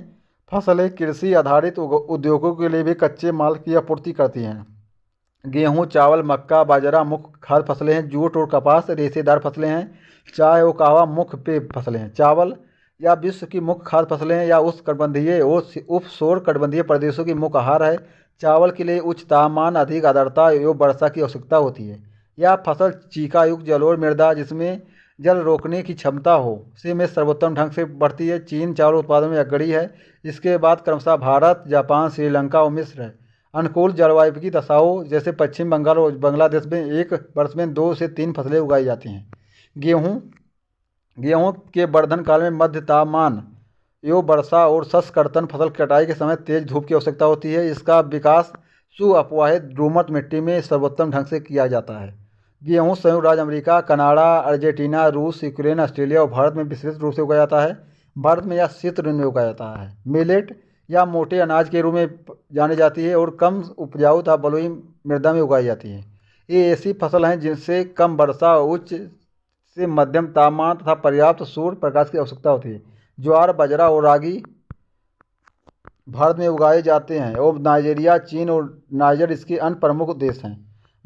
S1: फसलें कृषि आधारित उद्योगों के लिए भी कच्चे माल की आपूर्ति करती हैं। गेहूँ, चावल, मक्का, बाजरा मुख्य खाद्य फसलें हैं। जूट और कपास रेशेदार फसलें हैं। चाय और कहवा मुख्य पेय फसलें हैं। चावल या विश्व की मुख्य खाद्य फसलें हैं या उष्णकटिबंधीय और उपशोष्णकटिबंधीय प्रदेशों की मुख्य आहार है। चावल के लिए उच्च तापमान, अधिक आर्द्रता एवं वर्षा की आवश्यकता होती है। यह फसल चीका युक्त जलोढ़ मृदा जिसमें जल रोकने की क्षमता हो से में सर्वोत्तम ढंग से बढ़ती है। चीन चावल उत्पादन में अग्रणी है। इसके बाद क्रमशः भारत, जापान, श्रीलंका और मिस्र है। अनुकूल जलवायु की दशाओं जैसे पश्चिम बंगाल और बांग्लादेश में एक वर्ष में 2 से 3 फसलें उगाई जाती हैं। गेहूँ के वर्धन काल में मध्य तापमान एवं वर्षा और शुष्क कर्तन फसल कटाई के समय तेज धूप की आवश्यकता होती है। इसका विकास सुअपवाहित दोमट मिट्टी में सर्वोत्तम ढंग से किया जाता है। गेहूँ संयुक्त राज्य अमेरिका, कनाडा, अर्जेंटीना, रूस, यूक्रेन, ऑस्ट्रेलिया और भारत में विस्तृत रूप से उगाया जाता है। भारत में यह शीत ऋतु में उगाया जाता है। मिलेट या मोटे अनाज के रूप में जानी जाती है और कम उपजाऊ तथा बलुई मृदा में उगाई जाती है। ये ऐसी फसल हैं जिनसे कम वर्षा, उच्च से मध्यम तापमान तथा पर्याप्त सूर्य प्रकाश की आवश्यकता होती है। ज्वार, बाजरा और रागी भारत में उगाए जाते हैं और नाइजीरिया, चीन और नाइजर इसके अन्य प्रमुख देश हैं।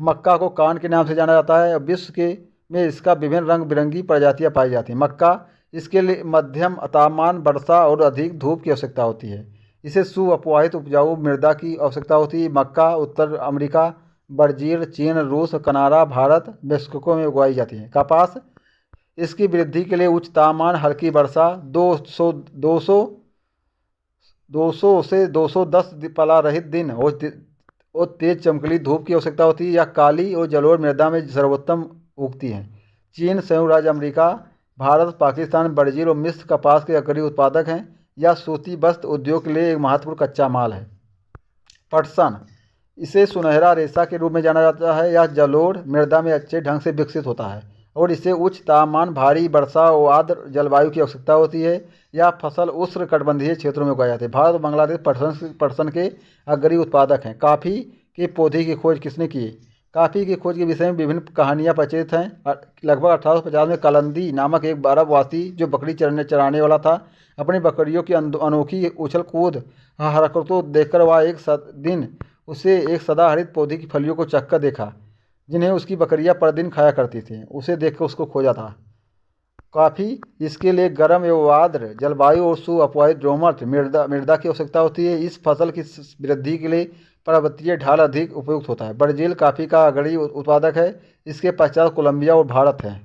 S1: मक्का को कान के नाम से जाना जाता है और विश्व के में इसका विभिन्न रंग बिरंगी प्रजातियां पाई जाती हैं। मक्का इसके लिए मध्यम तापमान, वर्षा और अधिक धूप की आवश्यकता होती है। इसे सुअपवाहित उपजाऊ मृदा की आवश्यकता होती है। मक्का उत्तर अमेरिका, ब्राज़ील, चीन, रूस, कनाडा, भारत, मेक्सिको में उगाई जाती है। कपास इसकी वृद्धि के लिए उच्च तापमान, हल्की वर्षा, 200 से 210 पला रहित दिन और तेज चमकीली धूप की आवश्यकता होती है। यह काली और जलोढ़ मृदा में सर्वोत्तम उगती है। चीन, संयुक्त राज्य अमेरिका, भारत, पाकिस्तान, ब्राज़ील और मिस्र कपास के अग्रणी उत्पादक हैं। यह सूती वस्त्र उद्योग के लिए एक महत्वपूर्ण कच्चा माल है। पटसन इसे सुनहरा रेशा के रूप में जाना जाता है। यह जलोढ़ मृदा में अच्छे ढंग से विकसित होता है और इसे उच्च तापमान, भारी वर्षा और आर्द्र जलवायु की आवश्यकता होती है। यह फसल उष्णकटिबंधीय क्षेत्रों में उगाई जाती है। भारत और बांग्लादेश पटसन के अग्रणी उत्पादक हैं। कॉफ़ी के पौधे की खोज किसने की? कॉफ़ी की खोज के विषय में विभिन्न कहानियाँ प्रचलित हैं। लगभग 1850 में कलंदी नामक एक अरबवासी जो बकरी चराने वाला था, अपनी बकरियों की अनोखी उछल कूद हरकतों देखकर वह एक दिन उसे एक सदाहरित पौधे की फलियों को चखकर देखा जिन्हें उसकी बकरियां प्रतिदिन खाया करती थीं। उसे देखकर उसको खोजा था। कॉफ़ी इसके लिए गर्म एवं आर्द्र जलवायु और सुअपवाहित दोमट मृदा की आवश्यकता होती है। इस फसल की वृद्धि के लिए पर्वतीय ढाल अधिक उपयुक्त होता है। ब्राज़ील कॉफ़ी का अग्रणी उत्पादक है। इसके पश्चात कोलंबिया और भारत है।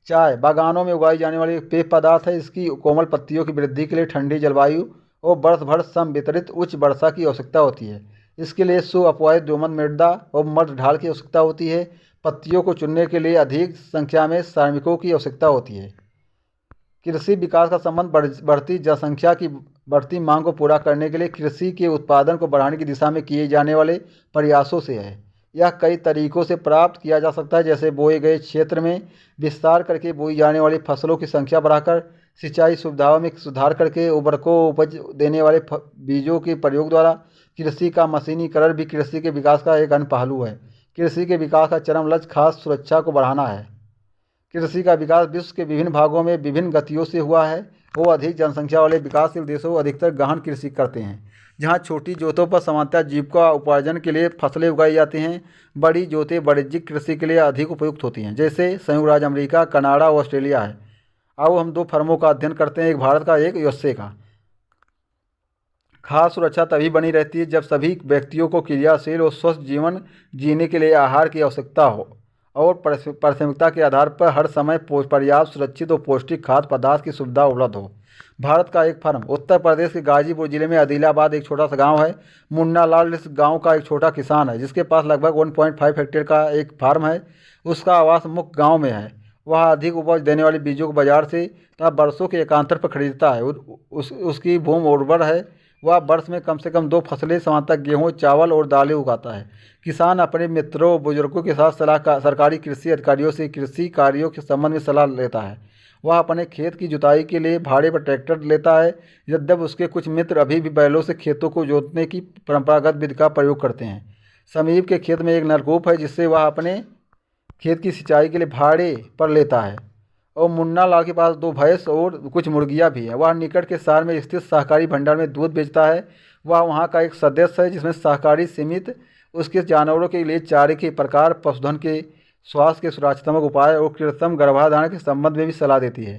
S1: चाय बागानों में उगाई जाने वाली एक पेय पदार्थ है। इसकी कोमल पत्तियों की वृद्धि के लिए ठंडी जलवायु और वर्ष भर समवितरित उच्च वर्षा की आवश्यकता होती है। इसके लिए सुअपवाहित दोमट मृदा और मर्द ढाल की आवश्यकता होती है। पत्तियों को चुनने के लिए अधिक संख्या में श्रमिकों की आवश्यकता होती है। कृषि विकास का संबंध बढ़ती जनसंख्या की बढ़ती मांग को पूरा करने के लिए कृषि के उत्पादन को बढ़ाने की दिशा में किए जाने वाले प्रयासों से है। यह कई तरीकों से प्राप्त किया जा सकता है, जैसे बोए गए क्षेत्र में विस्तार करके बोई जाने वाली फसलों की संख्या बढ़ाकर, सिंचाई सुविधाओं में सुधार करके, उर्वरकों उपज देने वाले बीजों के प्रयोग द्वारा। कृषि का मशीनीकरण भी कृषि के विकास का एक अन्य पहलू है। कृषि के विकास का चरम लक्ष्य खाद्य सुरक्षा को बढ़ाना है। कृषि का विकास विश्व के विभिन्न भागों में विभिन्न गतियों से हुआ है। वो अधिक जनसंख्या वाले विकासशील देशों अधिकतर गहन कृषि करते हैं, जहाँ छोटी जोतों पर सामान्यतः जीविका उपार्जन के लिए फसलें उगाई जाती हैं। बड़ी जोतें वाणिज्यिक कृषि के लिए अधिक उपयुक्त होती हैं, जैसे संयुक्त राज्य अमेरिका, कनाडा और ऑस्ट्रेलिया है। आओ हम दो फर्मों का अध्ययन करते हैं, एक भारत का, एक यूएसए का। खाद्य सुरक्षा तभी बनी रहती है जब सभी व्यक्तियों को क्रियाशील और स्वस्थ जीवन जीने के लिए आहार की आवश्यकता हो और प्राथमिकता के आधार पर हर समय पर्याप्त, सुरक्षित और पौष्टिक खाद्य पदार्थ की सुविधा उपलब्ध हो। भारत का एक फर्म। उत्तर प्रदेश के गाजीपुर जिले में आदिलाबाद एक छोटा सा गांव है। मुन्ना लाल इस गांव का एक छोटा किसान है, जिसके पास लगभग 1.5 हेक्टेयर का एक फार्म है। उसका आवास मुख्य गाँव में है। वह अधिक उपज देने वाले बीजों को बाजार से तथा वर्षों के एकांतर पर खरीदता है। उसकी भूमि उर्वर है। वह वर्ष में कम से कम 2 फसलें, सामान्यतः गेहूँ, चावल और दालें उगाता है। किसान अपने मित्रों बुजुर्गों के साथ सरकारी कृषि अधिकारियों से कृषि कार्यों के संबंध में सलाह लेता है। वह अपने खेत की जुताई के लिए भाड़े पर ट्रैक्टर लेता है। यद्यपि उसके कुछ मित्र अभी भी बैलों से खेतों को जोतने की परंपरागत विधि का प्रयोग करते हैं। समीप के खेत में एक नलकूप है, जिससे वह अपने खेत की सिंचाई के लिए भाड़े पर लेता है। और मुन्ना लाल के पास 2 भैंस और कुछ मुर्गियां भी हैं। वह निकट के शहर में स्थित सहकारी भंडार में दूध बेचता है। वह वहां का एक सदस्य है, जिसमें सहकारी सीमित उसके जानवरों के लिए चारे के प्रकार, पशुधन के स्वास्थ्य के सुरक्षात्मक उपाय और कृत्रिम गर्भाधान के संबंध में भी सलाह देती है।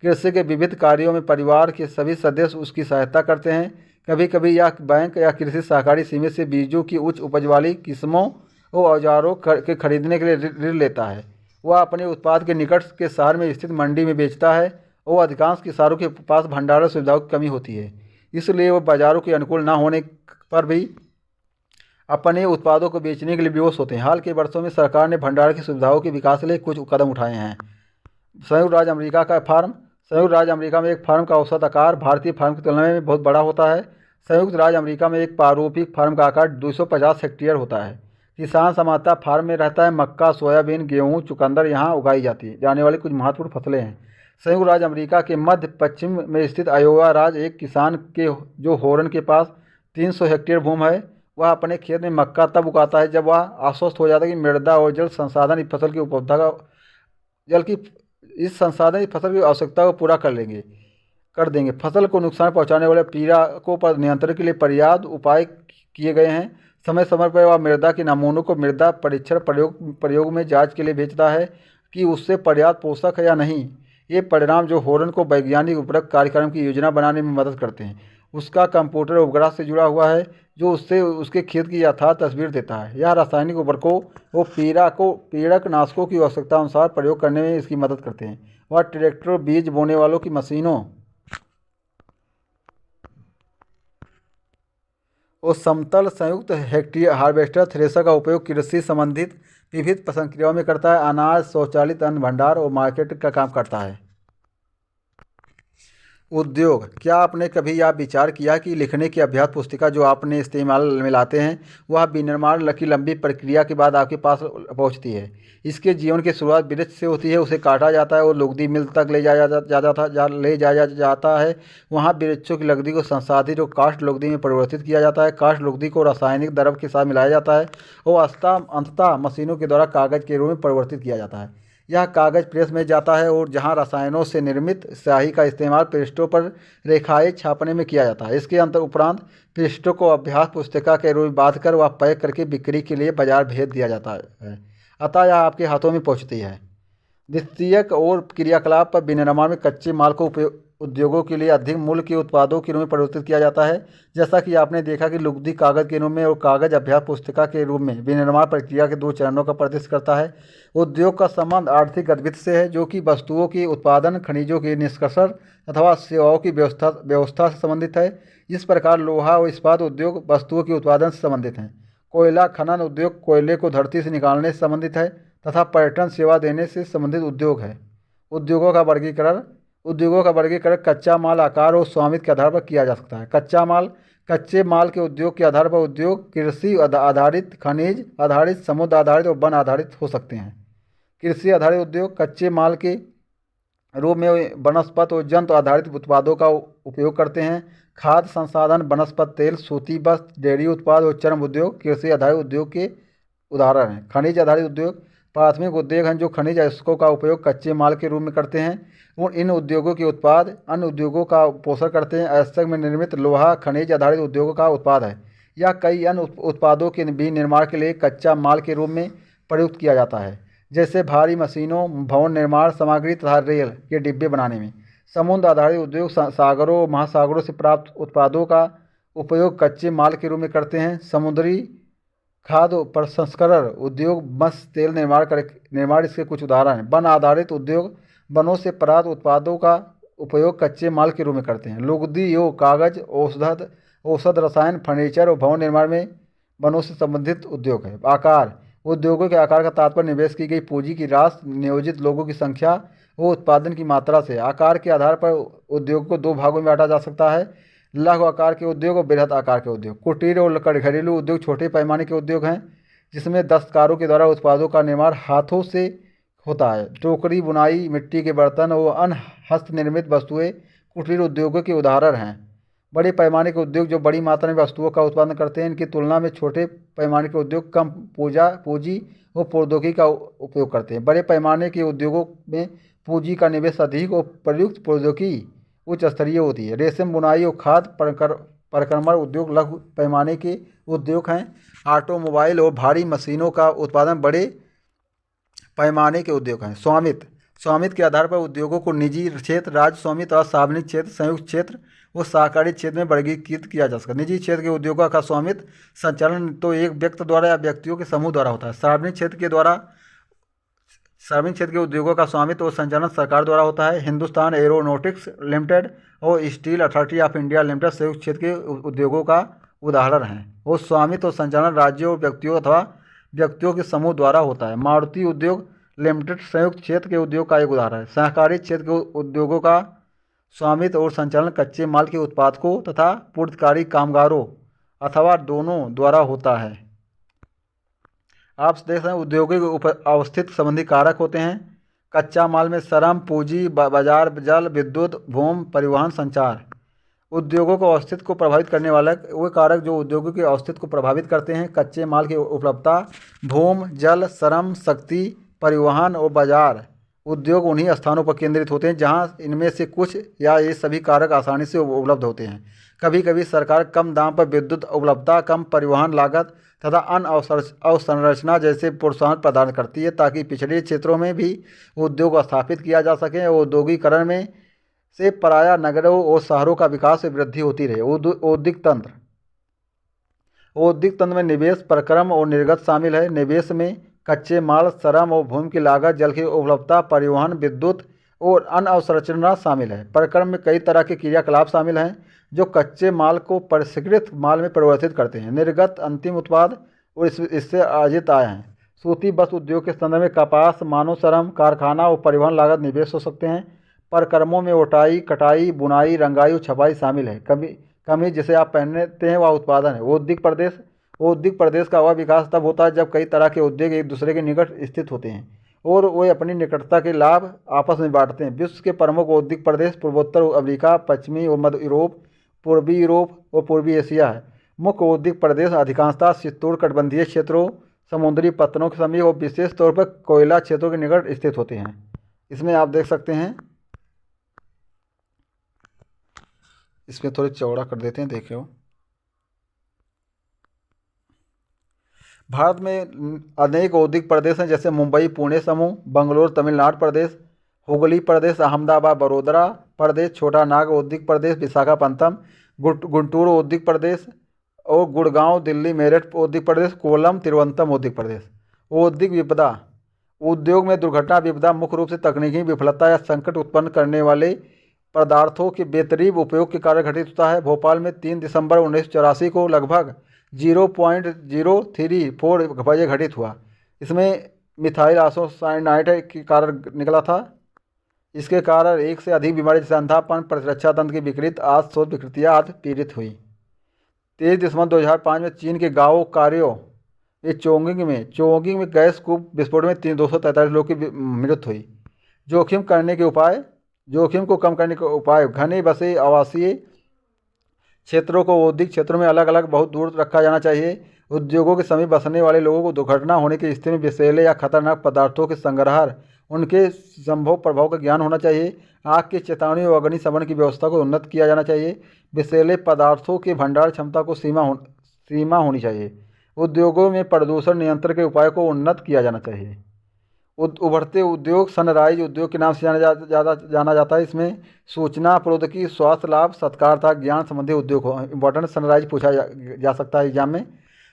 S1: कृषि के विविध कार्यों में परिवार के सभी सदस्य उसकी सहायता करते हैं। कभी कभी यह बैंक या कृषि सहकारी समिति से बीजों की उच्च उपज वाली किस्मों और औजारों के खरीदने के लिए ऋण लेता है। वह अपने उत्पाद के निकट के शहर में स्थित मंडी में बेचता है और अधिकांश किसानों के पास भंडारण सुविधाओं की कमी होती है, इसलिए वह बाज़ारों के अनुकूल न होने पर भी अपने उत्पादों को बेचने के लिए विवश होते हैं। हाल के वर्षों में सरकार ने भंडारण की सुविधाओं के विकास के लिए कुछ कदम उठाए हैं। संयुक्त राज्य अमेरिका का फार्म। संयुक्त राज्य अमेरिका में एक फार्म का औसत आकार भारतीय फार्म की तुलना में बहुत बड़ा होता है। संयुक्त राज्य अमेरिका में एक प्रारूपिक फार्म का आकार 250 हेक्टेयर होता है। किसान सामान्यतः फार्म में रहता है। मक्का, सोयाबीन, गेहूँ, चुकंदर यहाँ उगाई जाने वाली कुछ महत्वपूर्ण फसलें हैं। संयुक्त राज्य अमेरिका के मध्य पश्चिम में स्थित आयोवा राज्य एक किसान के जो होरन के पास 300 हेक्टेयर भूमि है। वह अपने खेत में मक्का तब उगाता है जब वह आश्वस्त हो जाता है कि मृदा और जल संसाधन इस फसल की उपलब्धता का इस फसल की आवश्यकता को पूरा कर देंगे। फसल को नुकसान पहुंचाने वाले पीड़कों पर नियंत्रण के लिए पर्याप्त उपाय किए गए हैं। समय समय पर वह मृदा के नमूनों को मृदा परीक्षण प्रयोग में जांच के लिए भेजता है कि उससे पर्याप्त पोषक है या नहीं। ये परिणाम जो होरन को वैज्ञानिक उपयुक्त कार्यक्रम की योजना बनाने में मदद करते हैं। उसका कंप्यूटर उपग्रह से जुड़ा हुआ है जो उससे उसके खेत की यथार्थ तस्वीर देता है। यह रासायनिक उर्वरकों वो पीड़क नाशकों की आवश्यकता अनुसार प्रयोग करने में इसकी मदद करते हैं। वह ट्रैक्टर, बीज बोने वालों की मशीनों और समतल संयुक्त हेक्टेयर हार्वेस्टर थ्रेशर का उपयोग कृषि संबंधित विविध प्रक्रियाओं में करता है। अनाज, स्वचालित अन्न भंडार और मार्केटिंग का काम करता है। उद्योग। क्या आपने कभी यह विचार किया कि लिखने की अभ्यास पुस्तिका जो आपने इस्तेमाल में लाते हैं वह विनिर्माण की लंबी प्रक्रिया के बाद आपके पास पहुंचती है। इसके जीवन की शुरुआत वृक्ष से होती है, उसे काटा जाता है और लुगदी मिल तक ले जाया जाता है। वहाँ वृक्षों की लुगदी को संसाधित और काष्ठ लुगदी में परिवर्तित किया जाता है। काष्ठ लुगदी को रासायनिक द्रव के साथ मिलाया जाता है और अंततः मशीनों के द्वारा कागज के रूप में परिवर्तित किया जाता है। यह कागज प्रेस में जाता है और जहां रसायनों से निर्मित स्याही का इस्तेमाल पृष्ठों पर रेखाएं छापने में किया जाता है। इसके उपरांत पृष्ठों को अभ्यास पुस्तिका के रूप में बांधकर वह पैक करके बिक्री के लिए बाजार भेज दिया जाता है। अतः यह आपके हाथों में पहुंचती है। द्वितीयक और क्रियाकलाप पर विनिर्माण में कच्चे माल को उद्योगों के लिए अधिक मूल्य के उत्पादों के रूप में परिवर्तित किया जाता है। जैसा कि आपने देखा कि लुगदी कागज के रूप में और कागज अभ्यास पुस्तिका के रूप में विनिर्माण प्रक्रिया के 2 चरणों का प्रतिनिधित्व करता है। उद्योग का संबंध आर्थिक गतिविधि से है जो कि वस्तुओं के उत्पादन, खनिजों के निष्कर्षण अथवा सेवाओं की व्यवस्था से संबंधित है। इस प्रकार लोहा और इस्पात उद्योग वस्तुओं के उत्पादन से संबंधित हैं। कोयला खनन उद्योग कोयले को धरती से निकालने से संबंधित है तथा पर्यटन सेवा देने से संबंधित उद्योग है। उद्योगों का वर्गीकरण कच्चा माल, आकार और स्वामित्व के आधार पर किया जा सकता है। कच्चे माल के उद्योग के आधार पर उद्योग कृषि आधारित, खनिज आधारित, समुद्र आधारित और वन आधारित हो सकते हैं। कृषि आधारित उद्योग कच्चे माल के रूप में वनस्पति और जंतु आधारित उत्पादों का उपयोग करते हैं। खाद्य संसाधन, वनस्पति तेल, सूती वस्त्र, डेयरी उत्पाद और चर्म उद्योग कृषि आधारित उद्योग के उदाहरण हैं। खनिज आधारित उद्योग प्राथमिक उद्योग हैं जो खनिज अयस्कों का उपयोग कच्चे माल के रूप में करते हैं और इन उद्योगों के उत्पाद अन्य उद्योगों का पोषण करते हैं। अयस्क में निर्मित लोहा खनिज आधारित उद्योगों का उत्पाद है। यह कई अन्य उत्पादों के भी निर्माण के लिए कच्चा माल के रूप में प्रयुक्त किया जाता है, जैसे भारी मशीनों, भवन निर्माण सामग्री तथा रेल के डिब्बे बनाने में। समुद्र आधारित उद्योग सागरों और महासागरों से प्राप्त उत्पादों का उपयोग कच्चे माल के रूप में करते हैं। समुद्री खाद्य प्रसंस्करण उद्योग मत्स्य तेल निर्माण इसके कुछ उदाहरण हैं। वन आधारित उद्योग वनों से प्राप्त उत्पादों का उपयोग कच्चे माल के रूप में करते हैं। लुगदी एवं कागज, औषध रसायन, फर्नीचर और भवन निर्माण में वनों से संबंधित उद्योग है। आकार उद्योगों के आकार का तात्पर्य निवेश की गई पूंजी की राशि, नियोजित लोगों की संख्या और उत्पादन की मात्रा से। आकार के आधार पर उद्योग को 2 भागों में बांटा जा सकता है, लघु आकार के उद्योग और बृहद आकार के उद्योग। कुटीर और घरेलू उद्योग छोटे पैमाने के उद्योग हैं जिसमें दस्तकारों के द्वारा उत्पादों का निर्माण हाथों से होता है। टोकरी बुनाई, मिट्टी के बर्तन और अन्य हस्तनिर्मित वस्तुएं कुटीर उद्योगों के उदाहरण हैं। बड़े पैमाने के उद्योग जो बड़ी मात्रा में वस्तुओं का उत्पादन करते हैं, इनकी तुलना में छोटे पैमाने के उद्योग कम पूंजी और प्रौद्योगिकी का उपयोग करते हैं। बड़े पैमाने के उद्योगों में पूंजी का निवेश अधिक और प्रयुक्त प्रौद्योगिकी उच्च स्तरीय होती है। रेशम बुनाई और खाद्य प्रक्रमण उद्योग लघु पैमाने के उद्योग हैं। ऑटोमोबाइल और भारी मशीनों का उत्पादन बड़े पैमाने के उद्योग हैं। स्वामित्व के आधार पर उद्योगों को निजी क्षेत्र, राज्य स्वामित्व और सार्वजनिक क्षेत्र, संयुक्त क्षेत्र और सहकारी क्षेत्र में वर्गीकृत किया जा सकता है। निजी क्षेत्र के उद्योगों का स्वामित्व संचालन तो एक व्यक्ति द्वारा या व्यक्तियों के समूह द्वारा होता है। सार्वजनिक क्षेत्र के उद्योगों का स्वामित्व और संचालन सरकार द्वारा होता है। हिंदुस्तान एरोनॉटिक्स लिमिटेड और steel authority of India limited संयुक्त क्षेत्र के उद्योगों का उदाहरण हैं। वो स्वामित्व और संचालन राज्यों और व्यक्तियों अथवा व्यक्तियों के समूह द्वारा होता है। मारुति उद्योग लिमिटेड संयुक्त क्षेत्र के उद्योग का एक उदाहरण है। सहकारी क्षेत्र के उद्योगों का स्वामित्व और संचालन कच्चे माल के उत्पादकों तथा पूर्तिकारी कामगारों अथवा दोनों द्वारा होता है। आप देख रहे हैं उद्योगों के ऊपर अवस्थित संबंधी कारक होते हैं। कच्चा माल में श्रम, पूंजी, बाजार, जल, विद्युत, भूमि, परिवहन, संचार। उद्योगों को अस्तित्व को प्रभावित करने वाला वे कारक जो उद्योगों के अस्तित्व को प्रभावित करते हैं। कच्चे माल की उपलब्धता, भूमि, जल, श्रम, शक्ति, परिवहन और बाजार। उद्योग उन्हीं स्थानों पर केंद्रित होते हैं जहां इनमें से कुछ या ये सभी कारक आसानी से उपलब्ध होते हैं। कभी कभी सरकार कम दाम पर विद्युत उपलब्धता, कम परिवहन लागत तथा अन्य अवसंरचना जैसे प्रोत्साहन प्रदान करती है ताकि पिछड़े क्षेत्रों में भी उद्योग स्थापित किया जा सके और औद्योगिकरण में से पराया नगरों और शहरों का विकास और वृद्धि होती रहे। औद्योगिक तंत्र में निवेश, प्रक्रम और निर्गत शामिल है। निवेश में कच्चे माल, श्रम और भूमि की लागत, जल की उपलब्धता, परिवहन, विद्युत और अन्य अवसंरचना शामिल है। प्रक्रम में कई तरह के क्रियाकलाप शामिल हैं जो कच्चे माल को परिष्कृत माल में परिवर्तित करते हैं। निर्गत अंतिम उत्पाद और इससे अर्जित आय हैं। सूती वस्त्र उद्योग के संदर्भ में कपास, मानव श्रम, कारखाना और परिवहन लागत निवेश हो सकते हैं। प्रक्रमों में ओटाई, कटाई, बुनाई, रंगाई और छपाई शामिल है। कमीज जिसे आप पहनते हैं वह उत्पादन है। औद्योगिक प्रदेश का वह विकास तब होता है जब कई तरह के उद्योग एक दूसरे के निकट स्थित होते हैं और वे अपनी निकटता के लाभ आपस में बांटते हैं। विश्व के प्रमुख औद्योगिक प्रदेश पूर्वोत्तर अमेरिका, पश्चिमी और मध्य यूरोप, पूर्वी यूरोप और पूर्वी एशिया है। मुख्य औद्योगिक प्रदेश अधिकांशतः शीतोष्णकटिबंधीय क्षेत्रों, समुद्री पत्तनों के समीप और विशेष तौर पर कोयला क्षेत्रों के निकट स्थित होते हैं। इसमें आप देख सकते हैं, इसमें थोड़ी चौड़ा कर देते हैं, देखे हो। भारत में अनेक औद्योगिक प्रदेश हैं जैसे मुंबई पुणे समूह, बंगलोर तमिलनाडु प्रदेश, हुगली प्रदेश, अहमदाबाद बड़ोदरा प्रदेश, छोटा नाग औद्योगिक प्रदेश, विशाखापत्तनम, गुंटूर औद्योगिक प्रदेश और गुड़गांव दिल्ली मेरठ औद्योगिक प्रदेश, कोलम तिरुवनंतपुरम औद्योगिक प्रदेश। औद्योगिक विपदा, उद्योग में दुर्घटना विपदा मुख्य रूप से तकनीकी विफलता या संकट उत्पन्न करने वाले पदार्थों के बेतरतीब उपयोग के कारण घटित होता है। भोपाल में 3 दिसंबर 1984 को लगभग 0.034 बजे घटित हुआ। इसमें मिथाइल आइसोसाइनाइड के कारण निकला था। इसके कारण एक से अधिक बीमारी जैसे अंधापन, प्रतिरक्षा तंत्र की विकृत आदि शोध विकृतियाँ आदि पीड़ित हुई। 23 दिसंबर 2005 में चीन के गाँव कार्यो ये चोंगिंग में गैस कूप विस्फोट में 243 लोगों की मृत्यु हुई। जोखिम को कम करने के उपाय, घने बसे आवासीय क्षेत्रों को औद्योगिक क्षेत्रों में अलग अलग बहुत दूर रखा जाना चाहिए। उद्योगों के समीप बसने वाले लोगों को दुर्घटना होने की स्थिति में विषैले या खतरनाक पदार्थों के संग्रहण, उनके संभव प्रभाव का ज्ञान होना चाहिए। आग की चेतावनी और अग्निशमन की व्यवस्था को उन्नत किया जाना चाहिए। विषैले पदार्थों की भंडार क्षमता को सीमा होनी चाहिए। उद्योगों में प्रदूषण नियंत्रण के उपायों को उन्नत किया जाना चाहिए। उभरते उद्योग, सनराइज उद्योग के नाम से जाना जाता है। इसमें सूचना प्रौद्योगिकी, स्वास्थ्य लाभ, सत्कार तथा ज्ञान संबंधी उद्योग हो। इंपॉर्टेंट सनराइज पूछा जा सकता है एग्जाम में।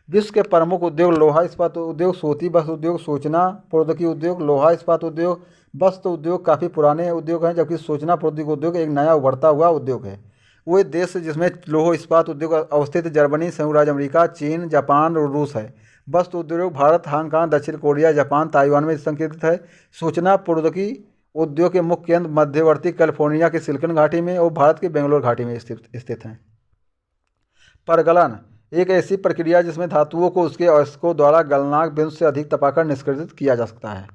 S1: विश्व के प्रमुख उद्योग लोहा इस्पात उद्योग, सूती वस्त्र उद्योग, सूचना प्रौद्योगिकी उद्योग, लोहा इस्पात उद्योग, वस्त्र उद्योग काफ़ी पुराने उद्योग हैं, जबकि सूचना प्रौद्योगिकी उद्योग एक नया उभरता हुआ उद्योग है। वो देश जिसमें लोह इस्पात उद्योग अवस्थित जर्मनी, संयुक्त राज्य अमेरिका, चीन, जापान और रूस है। वस्त्र उद्योग भारत, हांगकांग, दक्षिण कोरिया, जापान, ताइवान में संकेतित है। सूचना प्रौद्योगिकी उद्योग के मुख्य केंद्र मध्यवर्ती कैलिफोर्निया के सिलिकॉन घाटी में और भारत के बेंगलोर घाटी में स्थित हैं। परगलन एक ऐसी प्रक्रिया जिसमें धातुओं को उसके अयस्कों द्वारा गलनांक बिंदु से अधिक तपाकर निष्कासित किया जा सकता है।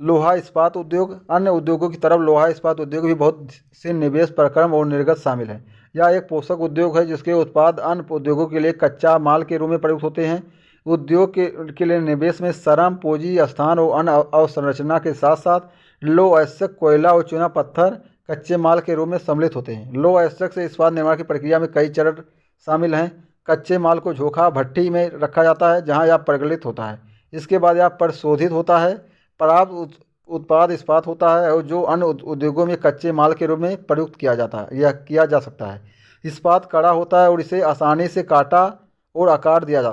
S1: लोहा इस्पात उद्योग, अन्य उद्योगों की तरफ लोहा इस्पात उद्योग भी बहुत से निवेश, प्रक्रम और निर्गत शामिल है। यह एक पोषक उद्योग है जिसके उत्पाद अन्य उद्योगों के लिए कच्चा माल के रूप में प्रयुक्त होते हैं। उद्योग के लिए निवेश में श्रम, पूंजी, स्थान और अन्य अवसंरचना के साथ साथ लौह अयस्क, कोयला और चूना पत्थर कच्चे माल के रूप में सम्मिलित होते हैं। लौह अयस्क से इस्पात निर्माण की प्रक्रिया में कई चरण शामिल हैं। कच्चे माल को झोंका भट्टी में रखा जाता है जहां यह प्रगलित होता है। इसके बाद यह परिशोधित होता है, प्राप्त उत्पाद इस्पात होता है और जो अन्य उद्योगों में कच्चे माल के रूप में प्रयुक्त किया जा सकता है। इस्पात कड़ा होता है और इसे आसानी से काटा और आकार दिया जा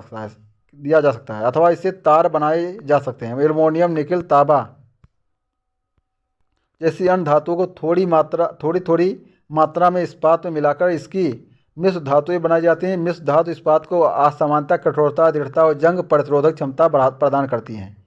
S1: सकता है अथवा इससे तार बनाए जा सकते हैं। एल्युमिनियम, निकेल, तांबा जैसी अन्य धातुओं को थोड़ी मात्रा में इस्पात में मिलाकर इसकी मिश्र धातुएं बनाई जाती हैं। मिश्र धातु इस्पात को असमानता, कठोरता, दृढ़ता और जंग प्रतिरोधक क्षमता प्रदान करती हैं।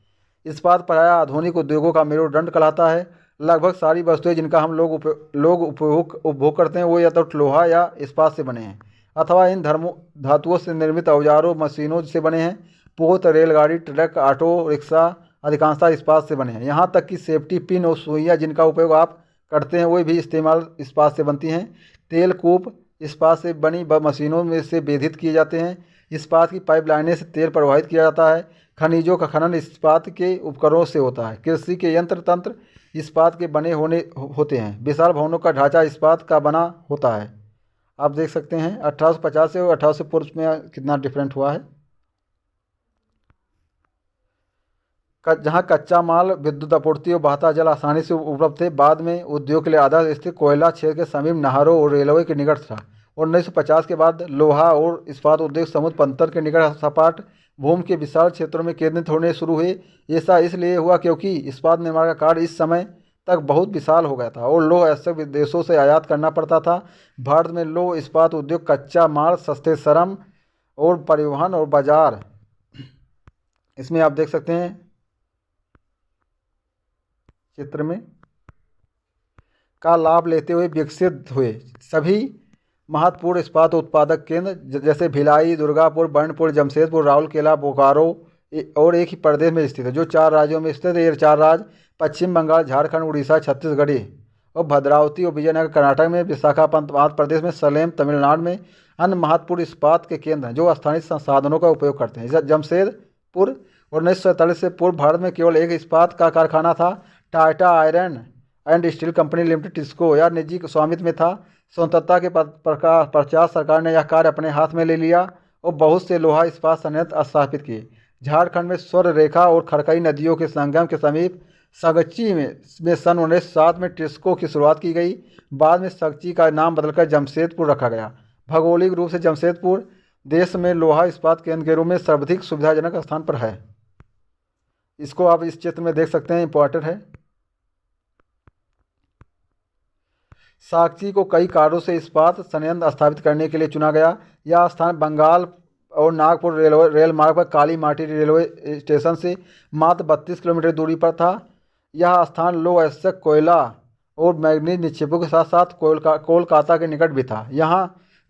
S1: इस्पात प्रायः आधुनिक उद्योगों का मेरुदंड कहलाता है। लगभग सारी वस्तुएं जिनका हम लोग उपभोग करते हैं वो या तो लोहा या इस्पात से बने हैं अथवा इन धातुओं से निर्मित औजारों, मशीनों से बने हैं। पोत, रेलगाड़ी, ट्रक, ऑटो रिक्शा अधिकांशतः इस्पात से बने हैं। यहाँ तक कि सेफ्टी पिन और सुइयाँ जिनका उपयोग आप करते हैं वो भी इस्पात से बनती हैं। तेल कूप इस्पात से बनी मशीनों में से वेधित किए जाते हैं। इस्पात की पाइपलाइनें से तेल प्रवाहित किया जाता है। खनिजों का खनन इस्पात के उपकरणों से होता है। कृषि के यंत्र तंत्र इस्पात के बने होते हैं। विशाल भवनों का ढांचा इस्पात का बना होता है। आप देख सकते हैं 1850 से और 1800 से पूर्व में कितना डिफरेंट हुआ है। जहाँ कच्चा माल, विद्युत आपूर्ति और बहता जल आसानी से उपलब्ध थे, बाद में उद्योग के लिए आधार स्थित कोयला क्षेत्र के समीप नहरों और रेलवे के निकट था। और 1950 के बाद लोहा और इस्पात उद्योग समुद्र मंथन के निकट सपाट भूमि के विशाल क्षेत्रों में केंद्रित होने शुरू हुए। ऐसा इसलिए हुआ क्योंकि इस्पात निर्माण का कार्य इस समय तक बहुत विशाल हो गया था और लौह अयस्क विदेशों से आयात करना पड़ता था। भारत में लौह इस्पात उद्योग कच्चा माल, सस्ते श्रम और परिवहन और बाजार, इसमें आप देख सकते हैं चित्र में, का लाभ लेते हुए विकसित हुए। सभी महत्वपूर्ण इस्पात उत्पादक केंद्र जैसे भिलाई, दुर्गापुर, बर्नपुर, जमशेदपुर, राउरकेला, बोकारो और एक ही प्रदेश में स्थित है, जो 4 राज्यों में स्थित है। ये 4 राज्य पश्चिम बंगाल, झारखंड, उड़ीसा, छत्तीसगढ़ और भद्रावती और विजयनगर कर्नाटक में, विशाखापट्टनम आंध्र प्रदेश में, सलेम तमिलनाडु में अन्य महत्वपूर्ण इस्पात के केंद्र हैं जो स्थानीय संसाधनों का उपयोग करते हैं। जमशेदपुर 1947 से पूर्व भारत में केवल एक इस्पात का कारखाना था, Tata iron and steel company limited TISCO, या निजी स्वामित्व में था। स्वतंत्रता के पश्चात सरकार ने यह कार्य अपने हाथ में ले लिया और बहुत से लोहा इस्पात संयंत्र स्थापित किए। झारखंड में स्वर्ण रेखा और खड़कई नदियों के संगम के समीप सगची में सन 1907 में टिस्को की शुरुआत की गई। बाद में सगची का नाम बदलकर जमशेदपुर रखा गया। भौगोलिक रूप से जमशेदपुर देश में लोहा इस्पात केंद्र के रूप में सर्वाधिक सुविधाजनक स्थान पर है। इसको आप इस चित्र में देख सकते हैं, इंपॉर्टेंट है। सागची को कई कारणों से इस्पात संयंत्र स्थापित करने के लिए चुना गया। यह स्थान बंगाल और नागपुर रेल मार्ग पर काली माटी रेलवे स्टेशन से मात्र 32 किलोमीटर दूरी पर था। यह स्थान लौह अयस्क, कोयला और मैग्नीज निक्षेपों के साथ साथ कोलकाता के निकट भी था,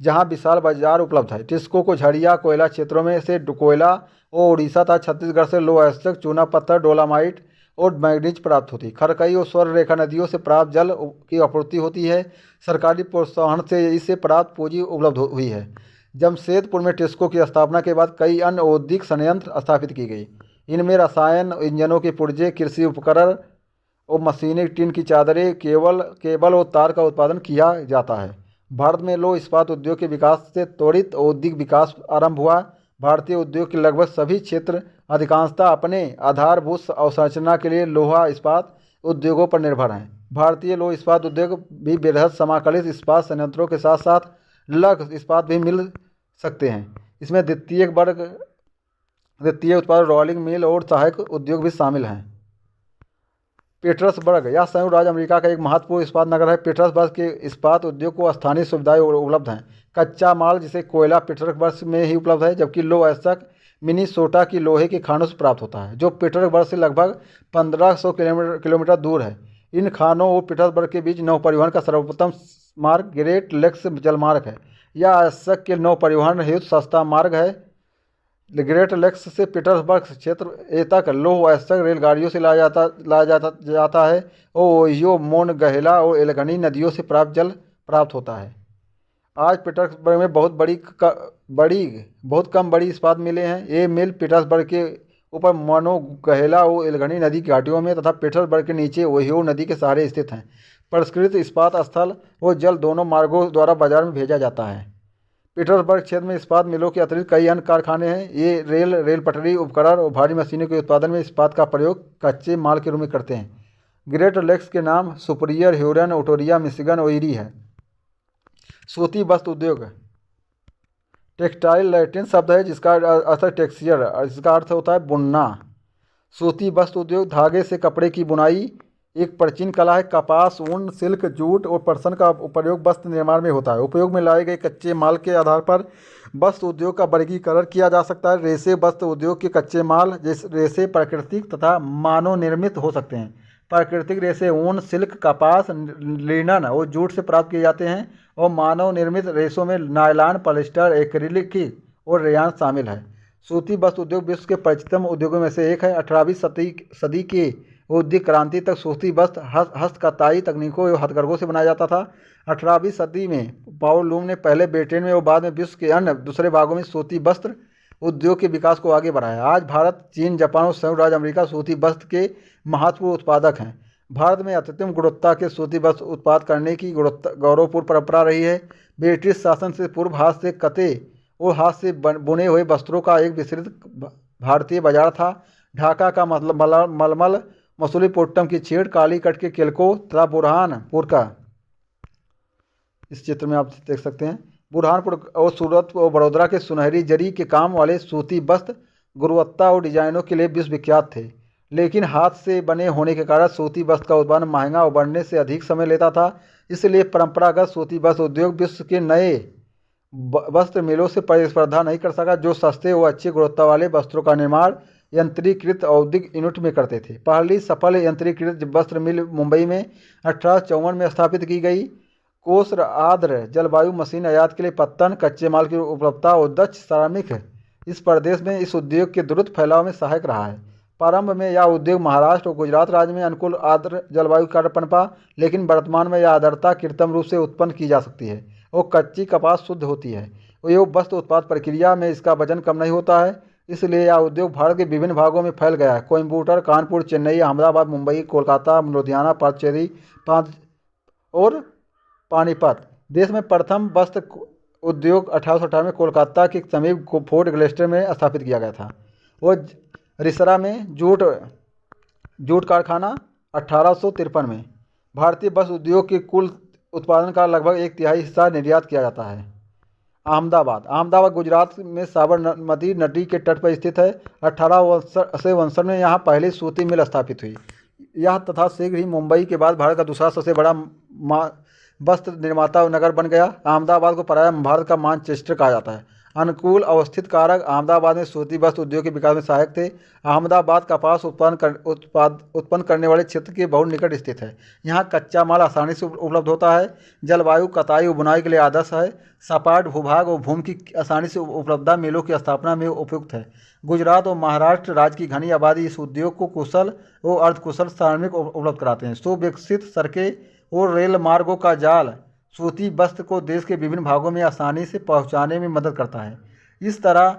S1: जहाँ विशाल बाजार उपलब्ध है। टिस्को को झड़िया कोयला क्षेत्रों में से कोयला और उड़ीसा तथा छत्तीसगढ़ से लौह अयस्क, चूना पत्थर, डोलामाइट और मैग्नीज प्राप्त होती। खड़कई और स्वर्ण रेखा नदियों से प्राप्त जल की आपूर्ति होती है। सरकारी प्रोत्साहन से इससे प्राप्त पूंजी उपलब्ध हुई है। जमशेदपुर में टिस्को की स्थापना के बाद कई अन्य औद्योगिक संयंत्र स्थापित की गई। इनमें रसायन इंजनों के पुर्जे, कृषि उपकरण और मशीनें, टीन की चादरें, केबल और तार का उत्पादन किया जाता है। भारत में लौह इस्पात उद्योग के विकास से त्वरित औद्योगिक विकास आरंभ हुआ। भारतीय उद्योग के लगभग सभी क्षेत्र अधिकांशतः अपने आधारभूत अवसंरचना के लिए लोहा इस्पात उद्योगों पर निर्भर हैं। भारतीय लौह इस्पात उद्योग भी बृहद समाकलित इस्पात संयंत्रों के साथ साथ लघु इस्पात भी मिल सकते हैं। इसमें द्वितीय उत्पादन, रोलिंग मिल और सहायक उद्योग भी शामिल हैं। पीटर्सबर्ग, यह संयुक्त राज्य अमेरिका का एक महत्वपूर्ण इस्पात नगर है। पीटर्सबर्ग के इस्पात उद्योग को स्थानीय सुविधाएं उपलब्ध हैं। कच्चा माल जैसे कोयला पीटर्सबर्ग में ही उपलब्ध है, जबकि लौह अयस्क मिनीसोटा की लोहे की खानों से प्राप्त होता है, जो पीटर्सबर्ग से लगभग 1500 किलोमीटर दूर है। इन खानों और पीटर्सबर्ग के बीच नौ परिवहन का सर्वोत्तम मार्ग ग्रेट लेक्स जलमार्ग है। यह अयस्क के नौ परिवहन हेतु सस्ता मार्ग है। ग्रेट लेक्स से पीटर्सबर्ग क्षेत्र तक लौह अयस्क रेलगाड़ियों से लाया जाता है और ओहियो, मोनगहेला और एल्गनी नदियों से प्राप्त जल प्राप्त होता है। आज पीटर्सबर्ग में बहुत कम बड़ी इस्पात मिलें हैं। ये मिल पीटर्सबर्ग के ऊपर मोनोगहेला और एल्गनी नदी की घाटियों में तथा पीटर्सबर्ग के नीचे ओहियो नदी के सहारे स्थित हैं। परिष्कृत इस्पात स्थल और जल दोनों मार्गों द्वारा बाजार में भेजा जाता है। पीटर्सबर्ग क्षेत्र में इस्पात मिलों के अतिरिक्त कई अन्य कारखाने हैं। ये रेल पटरी, उपकरण और भारी मशीनों के उत्पादन में इस्पात का प्रयोग कच्चे माल के रूप में करते हैं। ग्रेट लेक्स के नाम सुपरियर, ह्यूरन, ओटोरिया, मिशिगन और ईरी है। सूती वस्त्र उद्योग, टेक्सटाइल लैटिन शब्द है जिसका अर्थ टेक्सचर, जिसका अर्थ होता है बुनना। सूती वस्त्र उद्योग धागे से कपड़े की बुनाई एक प्राचीन कला है। कपास, ऊन, सिल्क, जूट और पटसन का प्रयोग वस्त्र निर्माण में होता है। उपयोग में लाए गए कच्चे माल के आधार पर वस्त्र उद्योग का वर्गीकरण किया जा सकता है। रेशे वस्त्र उद्योग के कच्चे माल जैसे रेशे प्राकृतिक तथा मानव निर्मित हो सकते हैं। प्राकृतिक रेशे ऊन, सिल्क, कपास, लिनन और जूट से प्राप्त किए जाते हैं और मानव निर्मित रेशों में नायलॉन, पॉलिएस्टर, एक्रिलिक और रेयान शामिल है। सूती वस्त्र उद्योग विश्व के प्राचीनतम उद्योगों में से एक है। 18वीं सदी के औद्योगिक क्रांति तक सूती वस्त्र हस्तकताई तकनीकों और हथकरघों से बनाया जाता था। 18वीं सदी में पाउल लूम ने पहले ब्रिटेन में और बाद में विश्व के अन्य दूसरे भागों में सूती वस्त्र उद्योग के विकास को आगे बढ़ाया। आज भारत, चीन, जापान और संयुक्त राज्य अमेरिका सूती वस्त्र के महत्वपूर्ण उत्पादक हैं। भारत में अत्यधिक गुणवत्ता के सूती वस्त्र उत्पाद करने की गौरवपूर्ण परंपरा रही है। ब्रिटिश शासन से पूर्व हाथ से कते और हाथ से बुने हुए वस्त्रों का एक विस्तृत भारतीय बाजार था। ढाका का मतलब मलमल, मसूलीपट्टनम की छेड़, कालीकट के केल्को तथा बुरहानपुर का, इस चित्र में आप देख सकते हैं, बुरहानपुर और सूरत और बड़ौदा के सुनहरी जरी के काम वाले सूती वस्त्र गुणवत्ता और डिजाइनों के लिए विश्वविख्यात थे। लेकिन हाथ से बने होने के कारण सूती वस्त्र का उत्पादन महंगा और बढ़ने से अधिक समय लेता था। इसलिए परंपरागत सूती वस्त्र उद्योग विश्व के नए वस्त्र मिलों से प्रतिस्पर्धा नहीं कर सका, जो सस्ते और अच्छी गुणवत्ता वाले वस्त्रों का निर्माण यंत्रीकृत औद्योगिक यूनिट में करते थे। पहली सफल यंत्रीकृत वस्त्र मिल मुंबई में 1854 में स्थापित की गई। कोष आर्द्र जलवायु, मशीन आयात के लिए पत्तन, कच्चे माल की उपलब्धता और दक्ष श्रमिक इस प्रदेश में इस उद्योग के द्रुत फैलाव में सहायक रहा है। प्रारंभ में यह उद्योग महाराष्ट्र और गुजरात राज्य में अनुकूल आर्द्र जलवायु का पनपा, लेकिन वर्तमान में यह आर्द्रता कृत्रिम रूप से उत्पन्न की जा सकती है और कच्ची कपास शुद्ध होती है। ये वस्त्र उत्पाद प्रक्रिया में इसका वजन कम नहीं होता है, इसलिए यह उद्योग भारत के विभिन्न भागों में फैल गया है। कोयम्बटूर, कानपुर, चेन्नई, अहमदाबाद, मुंबई, कोलकाता, लुधियाना, पचेरी और पानीपत। देश में प्रथम वस्त्र उद्योग 1858 में कोलकाता के समीप फोर्ट ग्लेस्टर में स्थापित किया गया था। और रिसरा में जूट कारखाना 1853 में। भारतीय वस्त्र उद्योग के कुल उत्पादन का लगभग 1/3 हिस्सा निर्यात किया जाता है। अहमदाबाद गुजरात में साबरमती नदी के तट पर स्थित है। 1859 में यहाँ पहली सूती मिल स्थापित हुई। यह तथा शीघ्र ही मुंबई के बाद भारत का दूसरा सबसे बड़ा वस्त्र निर्माता नगर बन गया। अहमदाबाद को प्रायः भारत का मानचेस्टर कहा जाता है। अनुकूल अवस्थित कारक अहमदाबाद में सूती वस्त्र उद्योग के विकास में सहायक थे। अहमदाबाद कपास उत्पन्न करने वाले क्षेत्र के बहुत निकट स्थित है। यहाँ कच्चा माल आसानी से उपलब्ध होता है। जलवायु कताई और बुनाई के लिए आदर्श है। सपाट भूभाग और भूमि की आसानी से उपलब्धता मिलों की स्थापना में उपयुक्त है। गुजरात और महाराष्ट्र राज्य की घनी आबादी इस उद्योग को कुशल और अर्धकुशल श्रमिक उपलब्ध कराते हैं। सुविकसित सड़कें और रेल मार्गों का जाल सूती वस्त्र को देश के विभिन्न भागों में आसानी से पहुंचाने में मदद करता है। इस तरह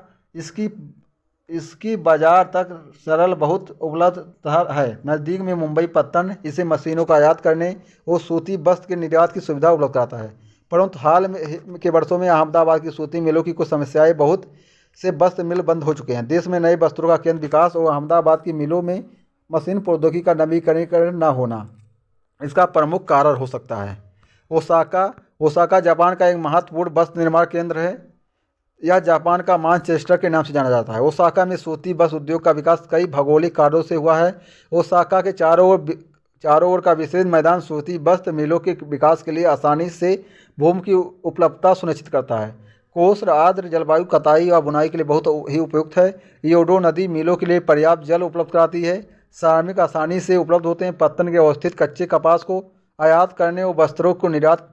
S1: इसकी बाजार तक सरल बहुत उपलब्ध है। नज़दीक में मुंबई पत्तन इसे मशीनों का आयात करने और सूती वस्त्र के निर्यात की सुविधा उपलब्ध कराता है। परंतु हाल के वर्षों में अहमदाबाद की सूती मिलों की कुछ समस्याएं, बहुत से वस्त्र मिल बंद हो चुके हैं। देश में नए वस्त्रों का केंद्र विकास और अहमदाबाद की मिलों में मशीन प्रौद्योगिकी का नवीकरण न होना इसका प्रमुख कारण हो सकता है। ओसाका जापान का एक महत्वपूर्ण वस्त्र निर्माण केंद्र है। यह जापान का मानचेस्टर के नाम से जाना जाता है। ओसाका में सूती वस्त्र उद्योग का विकास कई भौगोलिक कारणों से हुआ है। ओसाका के चारों ओर का विशेष मैदान सूती वस्त्र मिलों के विकास के लिए आसानी से भूमि की उपलब्धता सुनिश्चित करता है। कोष आर्द्र जलवायु कताई और बुनाई के लिए बहुत ही उपयुक्त है। योडो नदी मिलों के लिए पर्याप्त जल उपलब्ध कराती है। श्रमिक आसानी से उपलब्ध होते हैं। पत्तन के अवस्थित कच्चे कपास को आयात करने और वस्त्रों को निर्यात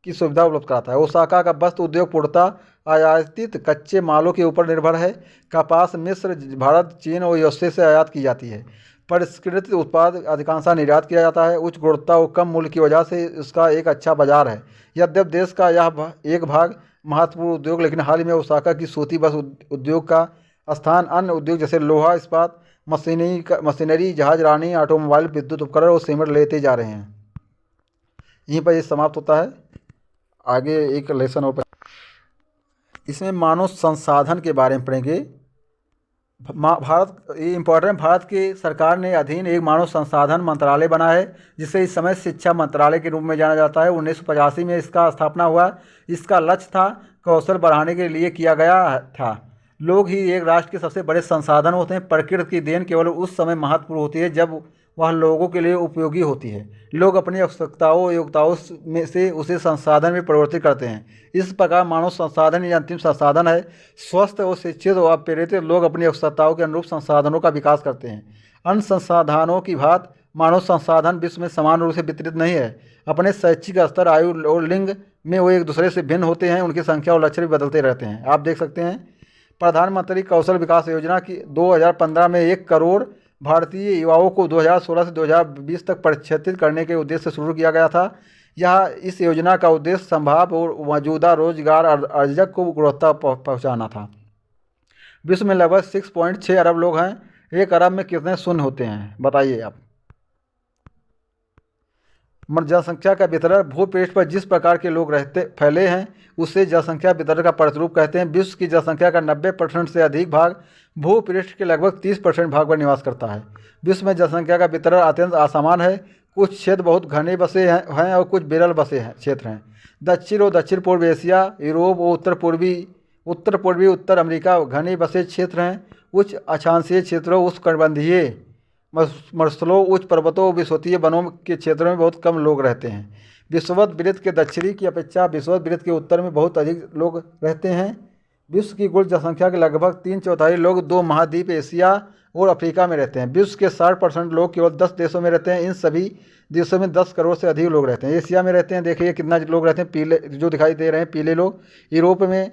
S1: की सुविधा उपलब्ध कराता है। ओसाका का वस्त्र उद्योग पूर्णतः आयातित कच्चे मालों के ऊपर निर्भर है। कपास मिस्र, भारत, चीन और यूएसए से आयात की जाती है। परिष्कृत उत्पाद अधिकांशतः निर्यात किया जाता है। उच्च गुणवत्ता और कम मूल्य की वजह से इसका एक अच्छा बाजार है। यद्यपि देश का यह एक भाग महत्वपूर्ण उद्योग, लेकिन हाल ही में ओसाका की सूती वस्त्र उद्योग का स्थान अन्य उद्योग जैसे लोहा इस्पात, मशीनरी, जहाज रानी, ऑटोमोबाइल, विद्युत उपकरण और सीमेंट लेते जा रहे हैं। यहीं पर ये समाप्त होता है। आगे एक लेसन और इसमें मानव संसाधन के बारे में पढ़ेंगे। भारत के सरकार ने अधीन एक मानव संसाधन मंत्रालय बना है, जिसे इस समय शिक्षा मंत्रालय के रूप में जाना जाता है। 1985 में इसका स्थापना हुआ। इसका लक्ष्य था कौशल बढ़ाने के लिए किया गया था। लोग ही एक राष्ट्र के सबसे बड़े संसाधन होते हैं। प्रकृति की देन केवल उस समय महत्वपूर्ण होती है जब वह लोगों के लिए उपयोगी होती है। लोग अपनी आवश्यकताओं और योग्यताओं में से उसे संसाधन में परिवर्तित करते हैं। इस प्रकार मानव संसाधन या अंतिम संसाधन है। स्वस्थ और शिक्षित और प्रेरित लोग अपनी आवश्यकताओं के अनुरूप संसाधनों का विकास करते हैं। अन्य संसाधनों की भांति मानव संसाधन विश्व में समान रूप से वितरित नहीं है। अपने शैक्षिक स्तर, आयु और लिंग में वो एक दूसरे से भिन्न होते हैं। उनकी संख्या और लक्ष्य भी बदलते रहते हैं। आप देख सकते हैं प्रधानमंत्री कौशल विकास योजना की 2015 में 1 करोड़ भारतीय युवाओं को 2016 से 2020 तक प्रशिक्षित करने के उद्देश्य से शुरू किया गया था। इस योजना का उद्देश्य संभाव्य और मौजूदा रोजगार अर्जक को गुणवत्ता पहुंचाना था। विश्व में लगभग 6.6 अरब लोग हैं। 1 अरब में कितने शून्य होते हैं बताइए आप। जनसंख्या का वितरण भूपृष्ठ पर जिस प्रकार के लोग रहते फैले हैं उसे जनसंख्या वितरण का प्रतिरूप कहते हैं। विश्व की जनसंख्या का 90% से अधिक भाग भूपृष्ठ के लगभग 30% भाग पर निवास करता है। विश्व में जनसंख्या का वितरण अत्यंत असमान है। कुछ क्षेत्र बहुत घने बसे हैं और कुछ विरल बसे हैं क्षेत्र हैं। दक्षिण और दक्षिण पूर्व एशिया, यूरोप और उत्तर पूर्वी उत्तर अमेरिका घने बसे क्षेत्र हैं। उच्च अक्षांशीय क्षेत्रों, उष्णकटिबंधीय मरुस्थलों, उच्च पर्वतों और विषुवतीय वनों के क्षेत्रों में बहुत कम लोग रहते हैं। विषुवत वृत्त के दक्षिणी की अपेक्षा विषुवत वृत्त के उत्तर में बहुत अधिक लोग रहते हैं। विश्व की कुल जनसंख्या के लगभग 3/4 लोग 2 महाद्वीप एशिया और अफ्रीका में रहते हैं। विश्व के 60% लोग केवल 10 देशों में रहते हैं। इन सभी देशों में 10 करोड़ से अधिक लोग रहते हैं। एशिया में रहते हैं, देखिए कितना लोग रहते हैं, पीले जो दिखाई दे रहे हैं पीले लोग। यूरोप में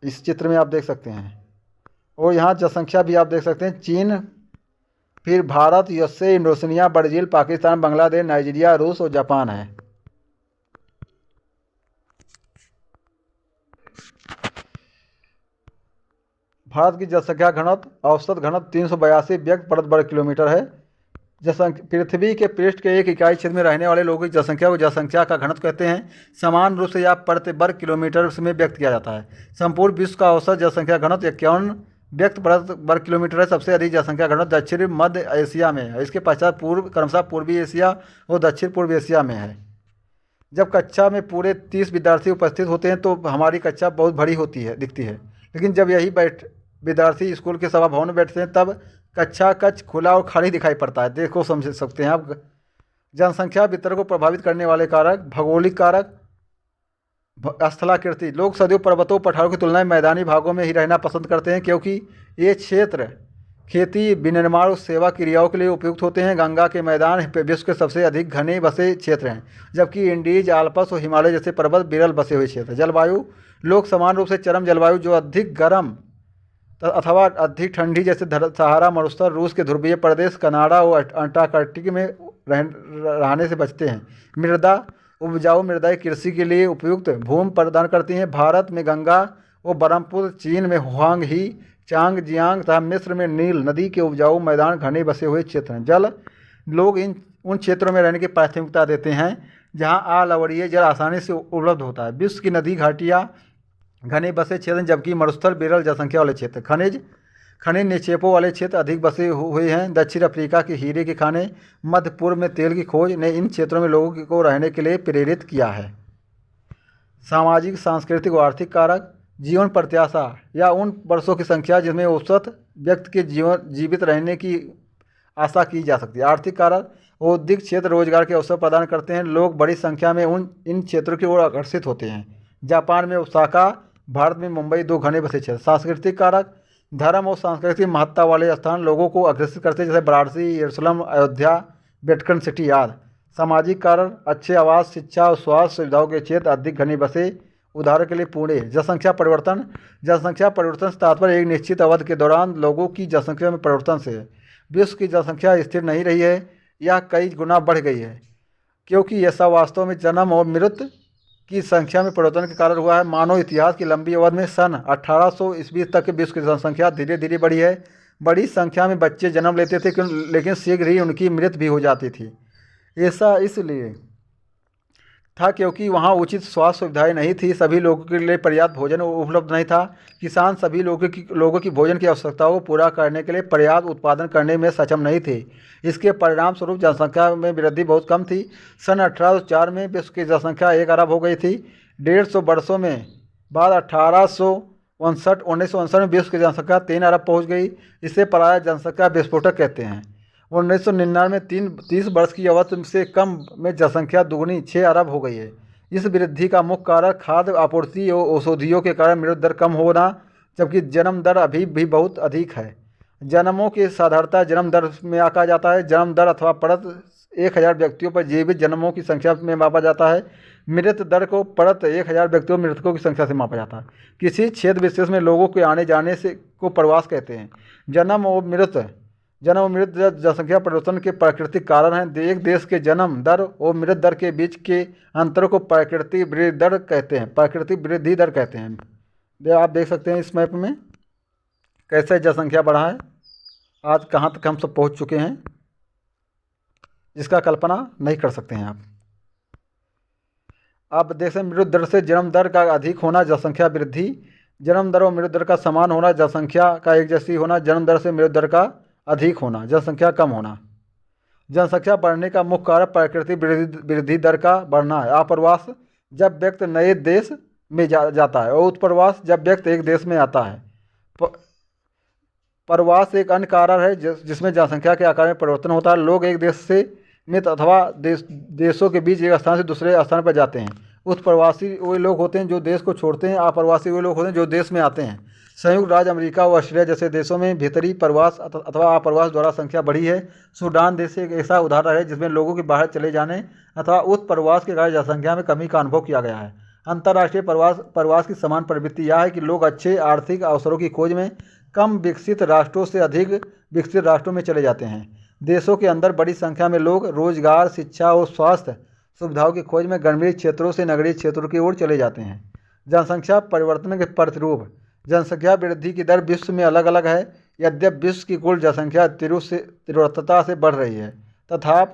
S1: इस चित्र में आप देख सकते हैं। और यहाँ जनसंख्या भी आप देख सकते हैं। चीन, फिर Bharat, USA, Indonesia, Brazil, Pakistan, Bangladesh, Nigeria, रूस और जापान है। भारत की जनसंख्या घनत्व, औसत घनत्व 382 व्यक्ति प्रति वर्ग किलोमीटर है। पृथ्वी के पृष्ठ के एक इकाई क्षेत्र में रहने वाले लोगों की जनसंख्या को जनसंख्या का घनत्व कहते हैं। समान रूप से यह प्रति वर्ग किलोमीटर में व्यक्त किया जाता है। संपूर्ण विश्व का औसत जनसंख्या घनत्व 51 व्यक्ति प्रति वर्ग किलोमीटर है। सबसे अधिक जनसंख्या घनत्व दक्षिण मध्य एशिया में है। इसके पश्चात क्रमशः पूर्वी एशिया और दक्षिण पूर्व एशिया में है। जब कक्षा में पूरे 30 विद्यार्थी उपस्थित होते हैं तो हमारी कक्षा बहुत बड़ी दिखती है। लेकिन जब यही विद्यार्थी स्कूल के सभा भवन में बैठते हैं तब कक्ष खुला और खाली दिखाई पड़ता है। देखो, समझ सकते हैं आप। जनसंख्या वितरण को प्रभावित करने वाले कारक, भौगोलिक कारक, स्थलाकृति। लोग सदियों पर्वतों पठारों की तुलना में मैदानी भागों में ही रहना पसंद करते हैं क्योंकि ये क्षेत्र खेती, विनिर्माण और सेवा क्रियाओं के लिए उपयुक्त होते हैं। गंगा के मैदान विश्व के सबसे अधिक घने बसे क्षेत्र हैं, जबकि इंडीज, आल्प्स और हिमालय जैसे पर्वत विरल बसे हुए क्षेत्र। जलवायु, लोग समान रूप से चरम जलवायु जो अधिक गर्म अथवा अधिक ठंडी जैसे सहारा मरुस्थल, रूस के ध्रुवीय प्रदेश, कनाडा और अंटार्कटिक में रहने से बचते हैं। मृदा, उपजाऊ मृदाएं कृषि के लिए उपयुक्त भूमि प्रदान करती हैं। भारत में गंगा और ब्रह्मपुत्र, चीन में हुआंग ही, चांगजियांग तथा मिस्र में नील नदी के उपजाऊ मैदान घने बसे हुए क्षेत्र हैं। जल, लोग उन क्षेत्रों में रहने की प्राथमिकता देते हैं जहाँ अलवणीय जल आसानी से उपलब्ध होता है। विश्व की नदी घाटियाँ घने बसे क्षेत्र, जबकि मरुस्थल विरल जनसंख्या वाले क्षेत्र। खनिज निक्षेपों वाले क्षेत्र अधिक बसे हुए हैं। दक्षिण अफ्रीका के हीरे के खाने, मध्य पूर्व में तेल की खोज ने इन क्षेत्रों में लोगों को रहने के लिए प्रेरित किया है। सामाजिक, सांस्कृतिक और आर्थिक कारक, जीवन प्रत्याशा या उन वर्षों की संख्या जिसमें औसत व्यक्ति के जीवित रहने की आशा की जा सकती है। आर्थिक कारक, औद्योगिक क्षेत्र रोजगार के अवसर प्रदान करते हैं। लोग बड़ी संख्या में इन क्षेत्रों की ओर आकर्षित होते हैं। जापान में ओसाका, भारत में मुंबई 2 घने बसे क्षेत्र। सांस्कृतिक कारक, धर्म और सांस्कृतिक महत्ता वाले स्थान लोगों को आकर्षित करते हैं, जैसे वाराणसी, यरूशलेम, अयोध्या, वेटिकन सिटी आदि। सामाजिक कारण, अच्छे आवास, शिक्षा और स्वास्थ्य सुविधाओं के क्षेत्र अधिक घने बसे, उदाहरण के लिए पुणे। जनसंख्या परिवर्तन से तात्पर्य एक निश्चित अवधि के दौरान लोगों की जनसंख्या में परिवर्तन से है। विश्व की जनसंख्या स्थिर नहीं रही है, यह कई गुना बढ़ गई है, क्योंकि ऐसा वास्तव में जन्म और मृत्यु की संख्या में परिवर्तन के कारण हुआ है। मानव इतिहास की लंबी अवधि में सन 1800 ईस्वी तक विश्व की जनसंख्या धीरे धीरे बढ़ी है। बड़ी संख्या में बच्चे जन्म लेते थे, लेकिन शीघ्र ही उनकी मृत्यु भी हो जाती थी। ऐसा इसलिए था क्योंकि वहाँ उचित स्वास्थ्य सुविधाएं नहीं थी, सभी लोगों के लिए पर्याप्त भोजन उपलब्ध नहीं था। किसान सभी लोगों की भोजन की आवश्यकताओं को पूरा करने के लिए पर्याप्त उत्पादन करने में सक्षम नहीं थे। इसके परिणाम स्वरूप जनसंख्या में वृद्धि बहुत कम थी। सन 1804 में विश्व की जनसंख्या 1 अरब हो गई थी। 150 वर्षों में बाद 1959 में विश्व की जनसंख्या 3 अरब पहुँच गई। इसे पराया जनसंख्या विस्फोटक कहते हैं। 1999 में 30 वर्ष की अवधि से कम में जनसंख्या दुगुनी 6 अरब हो गई है। इस वृद्धि का मुख्य कारण खाद्य आपूर्ति और औषधियों के कारण मृत्यु दर कम होना, जबकि जन्म दर अभी भी बहुत अधिक है। जन्मों की साधारणता जन्म दर में आंका जाता है। जन्म दर अथवा प्रति 1000 व्यक्तियों पर जीवित जन्मों की संख्या में मापा जाता है। मृत्यु दर को प्रति 1000 व्यक्तियों मृतकों की संख्या से मापा जाता है। किसी क्षेत्र विशेष में लोगों के आने जाने से को प्रवास कहते हैं। जन्म और मृत्यु जनसंख्या परिवर्तन के प्राकृतिक कारण हैं। एक देश के जन्म दर और मृत्यु दर के बीच के अंतर को प्राकृतिक वृद्धि दर कहते हैं। आप देख सकते हैं इस मैप में कैसे जनसंख्या बढ़ा है, आज कहाँ तक हम सब पहुँच चुके हैं। जिसका कल्पना नहीं कर सकते हैं आप। आप देख सकते हैं मृत्यु दर से जन्म दर का अधिक होना, जनसंख्या वृद्धि। जन्म दर और मृत्यु दर का समान होना, जनसंख्या का एक जैसी होना। जन्म दर से मृत्यु दर का अधिक होना, जनसंख्या कम होना। जनसंख्या बढ़ने का मुख्य कारण प्राकृतिक वृद्धि दर का बढ़ना है। आप्रवास जब व्यक्ति नए देश में जाता है, और उत्प्रवास जब व्यक्ति एक देश में आता है। प्रवास एक अन्य कारण है जिसमें जनसंख्या के आकार में परिवर्तन होता है। लोग एक देश से में अथवा देशों के बीच एक स्थान से दूसरे स्थान पर जाते हैं। उत्प्रवासी वे लोग होते हैं जो देश को छोड़ते हैं। आप्रवासी वे लोग होते हैं जो देश में आते हैं। संयुक्त राज्य अमेरिका और ऑस्ट्रेलिया जैसे देशों में भीतरी प्रवास अथवा आप्रवास द्वारा संख्या बढ़ी है। सूडान देश एक ऐसा उदाहरण है जिसमें लोगों के बाहर चले जाने अथवा उत्प्रवास के कारण जनसंख्या में कमी का अनुभव किया गया है। अंतर्राष्ट्रीय प्रवास की समान प्रवृत्ति यह है कि लोग अच्छे आर्थिक अवसरों की खोज में कम विकसित राष्ट्रों से अधिक विकसित राष्ट्रों में चले जाते हैं। देशों के अंदर बड़ी संख्या में लोग रोजगार, शिक्षा और स्वास्थ्य सुविधाओं की खोज में ग्रामीण क्षेत्रों से नगरीय क्षेत्रों की ओर चले जाते हैं। जनसंख्या परिवर्तन के प्रतिरूप। जनसंख्या वृद्धि की दर विश्व में अलग अलग है। यद्यपि विश्व की कुल जनसंख्या तीव्रता से बढ़ रही है, तथा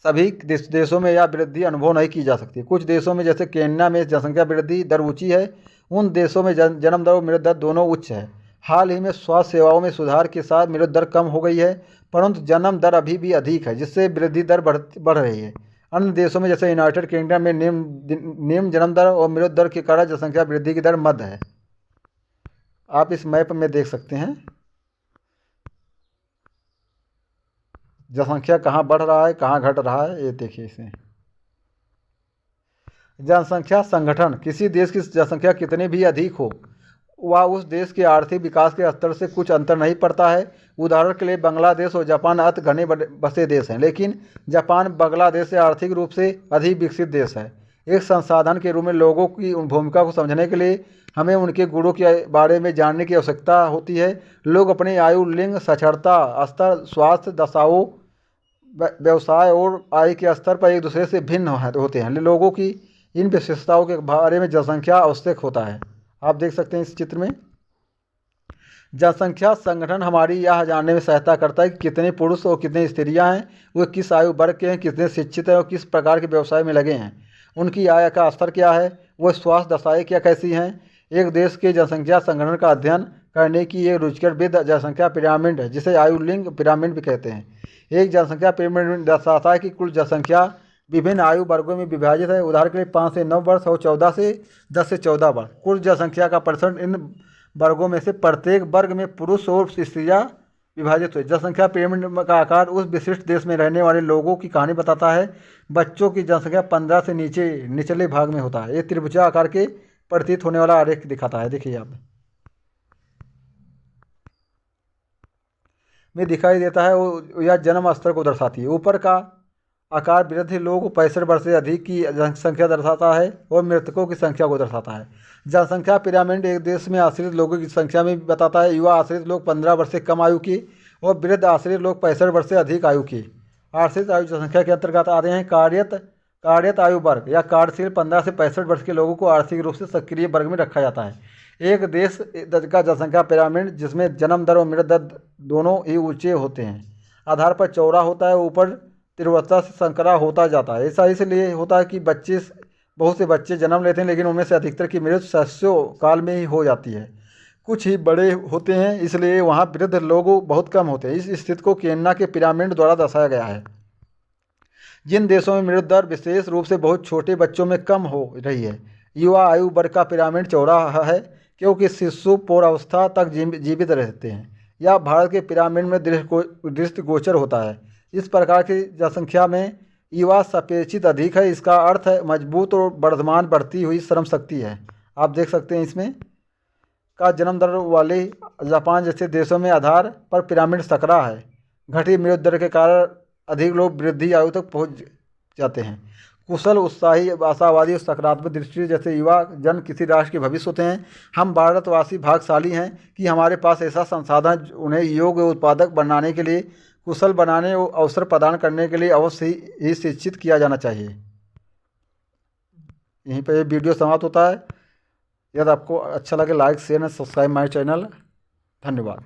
S1: सभी देशों में यह वृद्धि अनुभव नहीं की जा सकती। कुछ देशों में जैसे केन्या में जनसंख्या वृद्धि दर ऊंची है। उन देशों में जन्म दर और मृत्यु दर दोनों उच्च है। हाल ही में स्वास्थ्य सेवाओं में सुधार के साथ मृत्यु दर कम हो गई है, परंतु जन्म दर अभी भी अधिक है, जिससे वृद्धि दर बढ़ रही है। अन्य देशों में जैसे यूनाइटेड किंगडम में निम्न जन्म दर और मृत्यु दर के कारण जनसंख्या वृद्धि की दर मध्य है। आप इस मैप में देख सकते हैं जनसंख्या कहाँ बढ़ रहा है, कहाँ घट रहा है। ये देखिए इसे। जनसंख्या संगठन। किसी देश की जनसंख्या कितनी भी अधिक हो, वह उस देश के आर्थिक विकास के स्तर से कुछ अंतर नहीं पड़ता है। उदाहरण के लिए बांग्लादेश और जापान अति घने बसे देश हैं, लेकिन जापान बांग्लादेश से आर्थिक रूप से अधिक विकसित देश है। एक संसाधन के रूप में लोगों की भूमिका को समझने के लिए हमें उनके गुणों के बारे में जानने की आवश्यकता होती है। लोग अपनी आयु, लिंग, साक्षरता स्तर, स्वास्थ्य दशाओं, व्यवसाय और आय के स्तर पर एक दूसरे से भिन्न होते हैं। लोगों की इन विशेषताओं के बारे में जनसंख्या आवश्यक होता है। आप देख सकते हैं इस चित्र में। जनसंख्या संगठन हमारी यह जानने में सहायता करता है कि कितने पुरुष और कितनी स्त्रियां हैं, वे किस आयु वर्ग के हैं, कितने शिक्षित हैं और किस प्रकार के व्यवसाय में लगे हैं, उनकी आय का स्तर क्या है, वह स्वास्थ्य दशाएँ क्या कैसी हैं। एक देश के जनसंख्या संगठन का अध्ययन करने की एक रुचिकर विधि जनसंख्या पिरामिड है, जिसे आयु लिंग पिरामिड भी कहते हैं। एक जनसंख्या पिरामिड दर्शाता है कि कुल जनसंख्या विभिन्न आयु वर्गों में विभाजित है। उदाहरण के लिए 5 से 9 वर्ष और 14 से 10 से 14 वर्ष। कुल जनसंख्या का परसेंट इन वर्गों में से प्रत्येक वर्ग में पुरुष और स्त्रियां विभाजित हुए। जनसंख्या पिरामिड का आकार उस विशिष्ट देश में रहने वाले लोगों की कहानी बताता है। बच्चों की जनसंख्या 15 से निचले भाग में होता है। ये त्रिभुजा आकार के प्रतीत होने वाला आरेख दिखाता है। देखिए आप में दिखाई देता है, वो यह जन्म स्तर को दर्शाती है। ऊपर का आकार वृद्ध लोगों 65 वर्ष से अधिक की जनसंख्या दर्शाता है और मृतकों की संख्या को दर्शाता है। जनसंख्या पिरामिड एक देश में आश्रित लोगों की संख्या में बताता है। युवा आश्रित लोग 15 वर्ष से कम आयु की और वृद्ध आश्रित लोग 65 वर्ष से अधिक आयु की। आश्रित आयु जनसंख्या के अंतर्गत आते हैं कार्यरत आयु वर्ग या कार्यशील 15 से 65 वर्ष के लोगों को आर्थिक रूप से सक्रिय वर्ग में रखा जाता है। एक देश का जनसंख्या पिरामिड जिसमें जन्म दर और मृत्यु दर दोनों ही ऊंचे होते हैं, आधार पर चौड़ा होता है, ऊपर तीव्रता से संकरा होता जाता है। ऐसा इसलिए होता है कि बहुत से बच्चे जन्म लेते हैं, लेकिन उनमें से अधिकतर की मृत्यु शैशव काल में ही हो जाती है। कुछ ही बड़े होते हैं, इसलिए वहाँ वृद्ध लोग बहुत कम होते हैं। इस स्थिति को केन्या के पिरामिड द्वारा दर्शाया गया है। जिन देशों में मृत्यु दर विशेष रूप से बहुत छोटे बच्चों में कम हो रही है, युवा आयु वर्ग का पिरामिड चौड़ा है, क्योंकि शिशु पौरावस्था तक जीवित रहते हैं। यह भारत के पिरामिड में दृष्टिगोचर होता है। इस प्रकार की जनसंख्या में युवा सापेक्षित अधिक है। इसका अर्थ है मजबूत और वर्धमान बढ़ती हुई श्रम शक्ति है। आप देख सकते हैं इसमें का जन्म दर वाले जापान जैसे देशों में आधार पर पिरामिड सकरा है। घटी मृत्यु दर के कारण अधिक लोग वृद्धि आयु तक पहुंच जाते हैं। कुशल, उत्साही, आशावादी और सकारात्मक दृष्टि जैसे युवा जन किसी राष्ट्र के भविष्य होते हैं। हम भारतवासी भाग्यशाली हैं कि हमारे पास ऐसा संसाधन उन्हें योग्य उत्पादक बनाने के लिए, कुशल बनाने और अवसर प्रदान करने के लिए अवश्य ही शिक्षित किया जाना चाहिए। यहीं पर ये वीडियो समाप्त होता है। यदि आपको अच्छा लगे like share and subscribe my channel. धन्यवाद।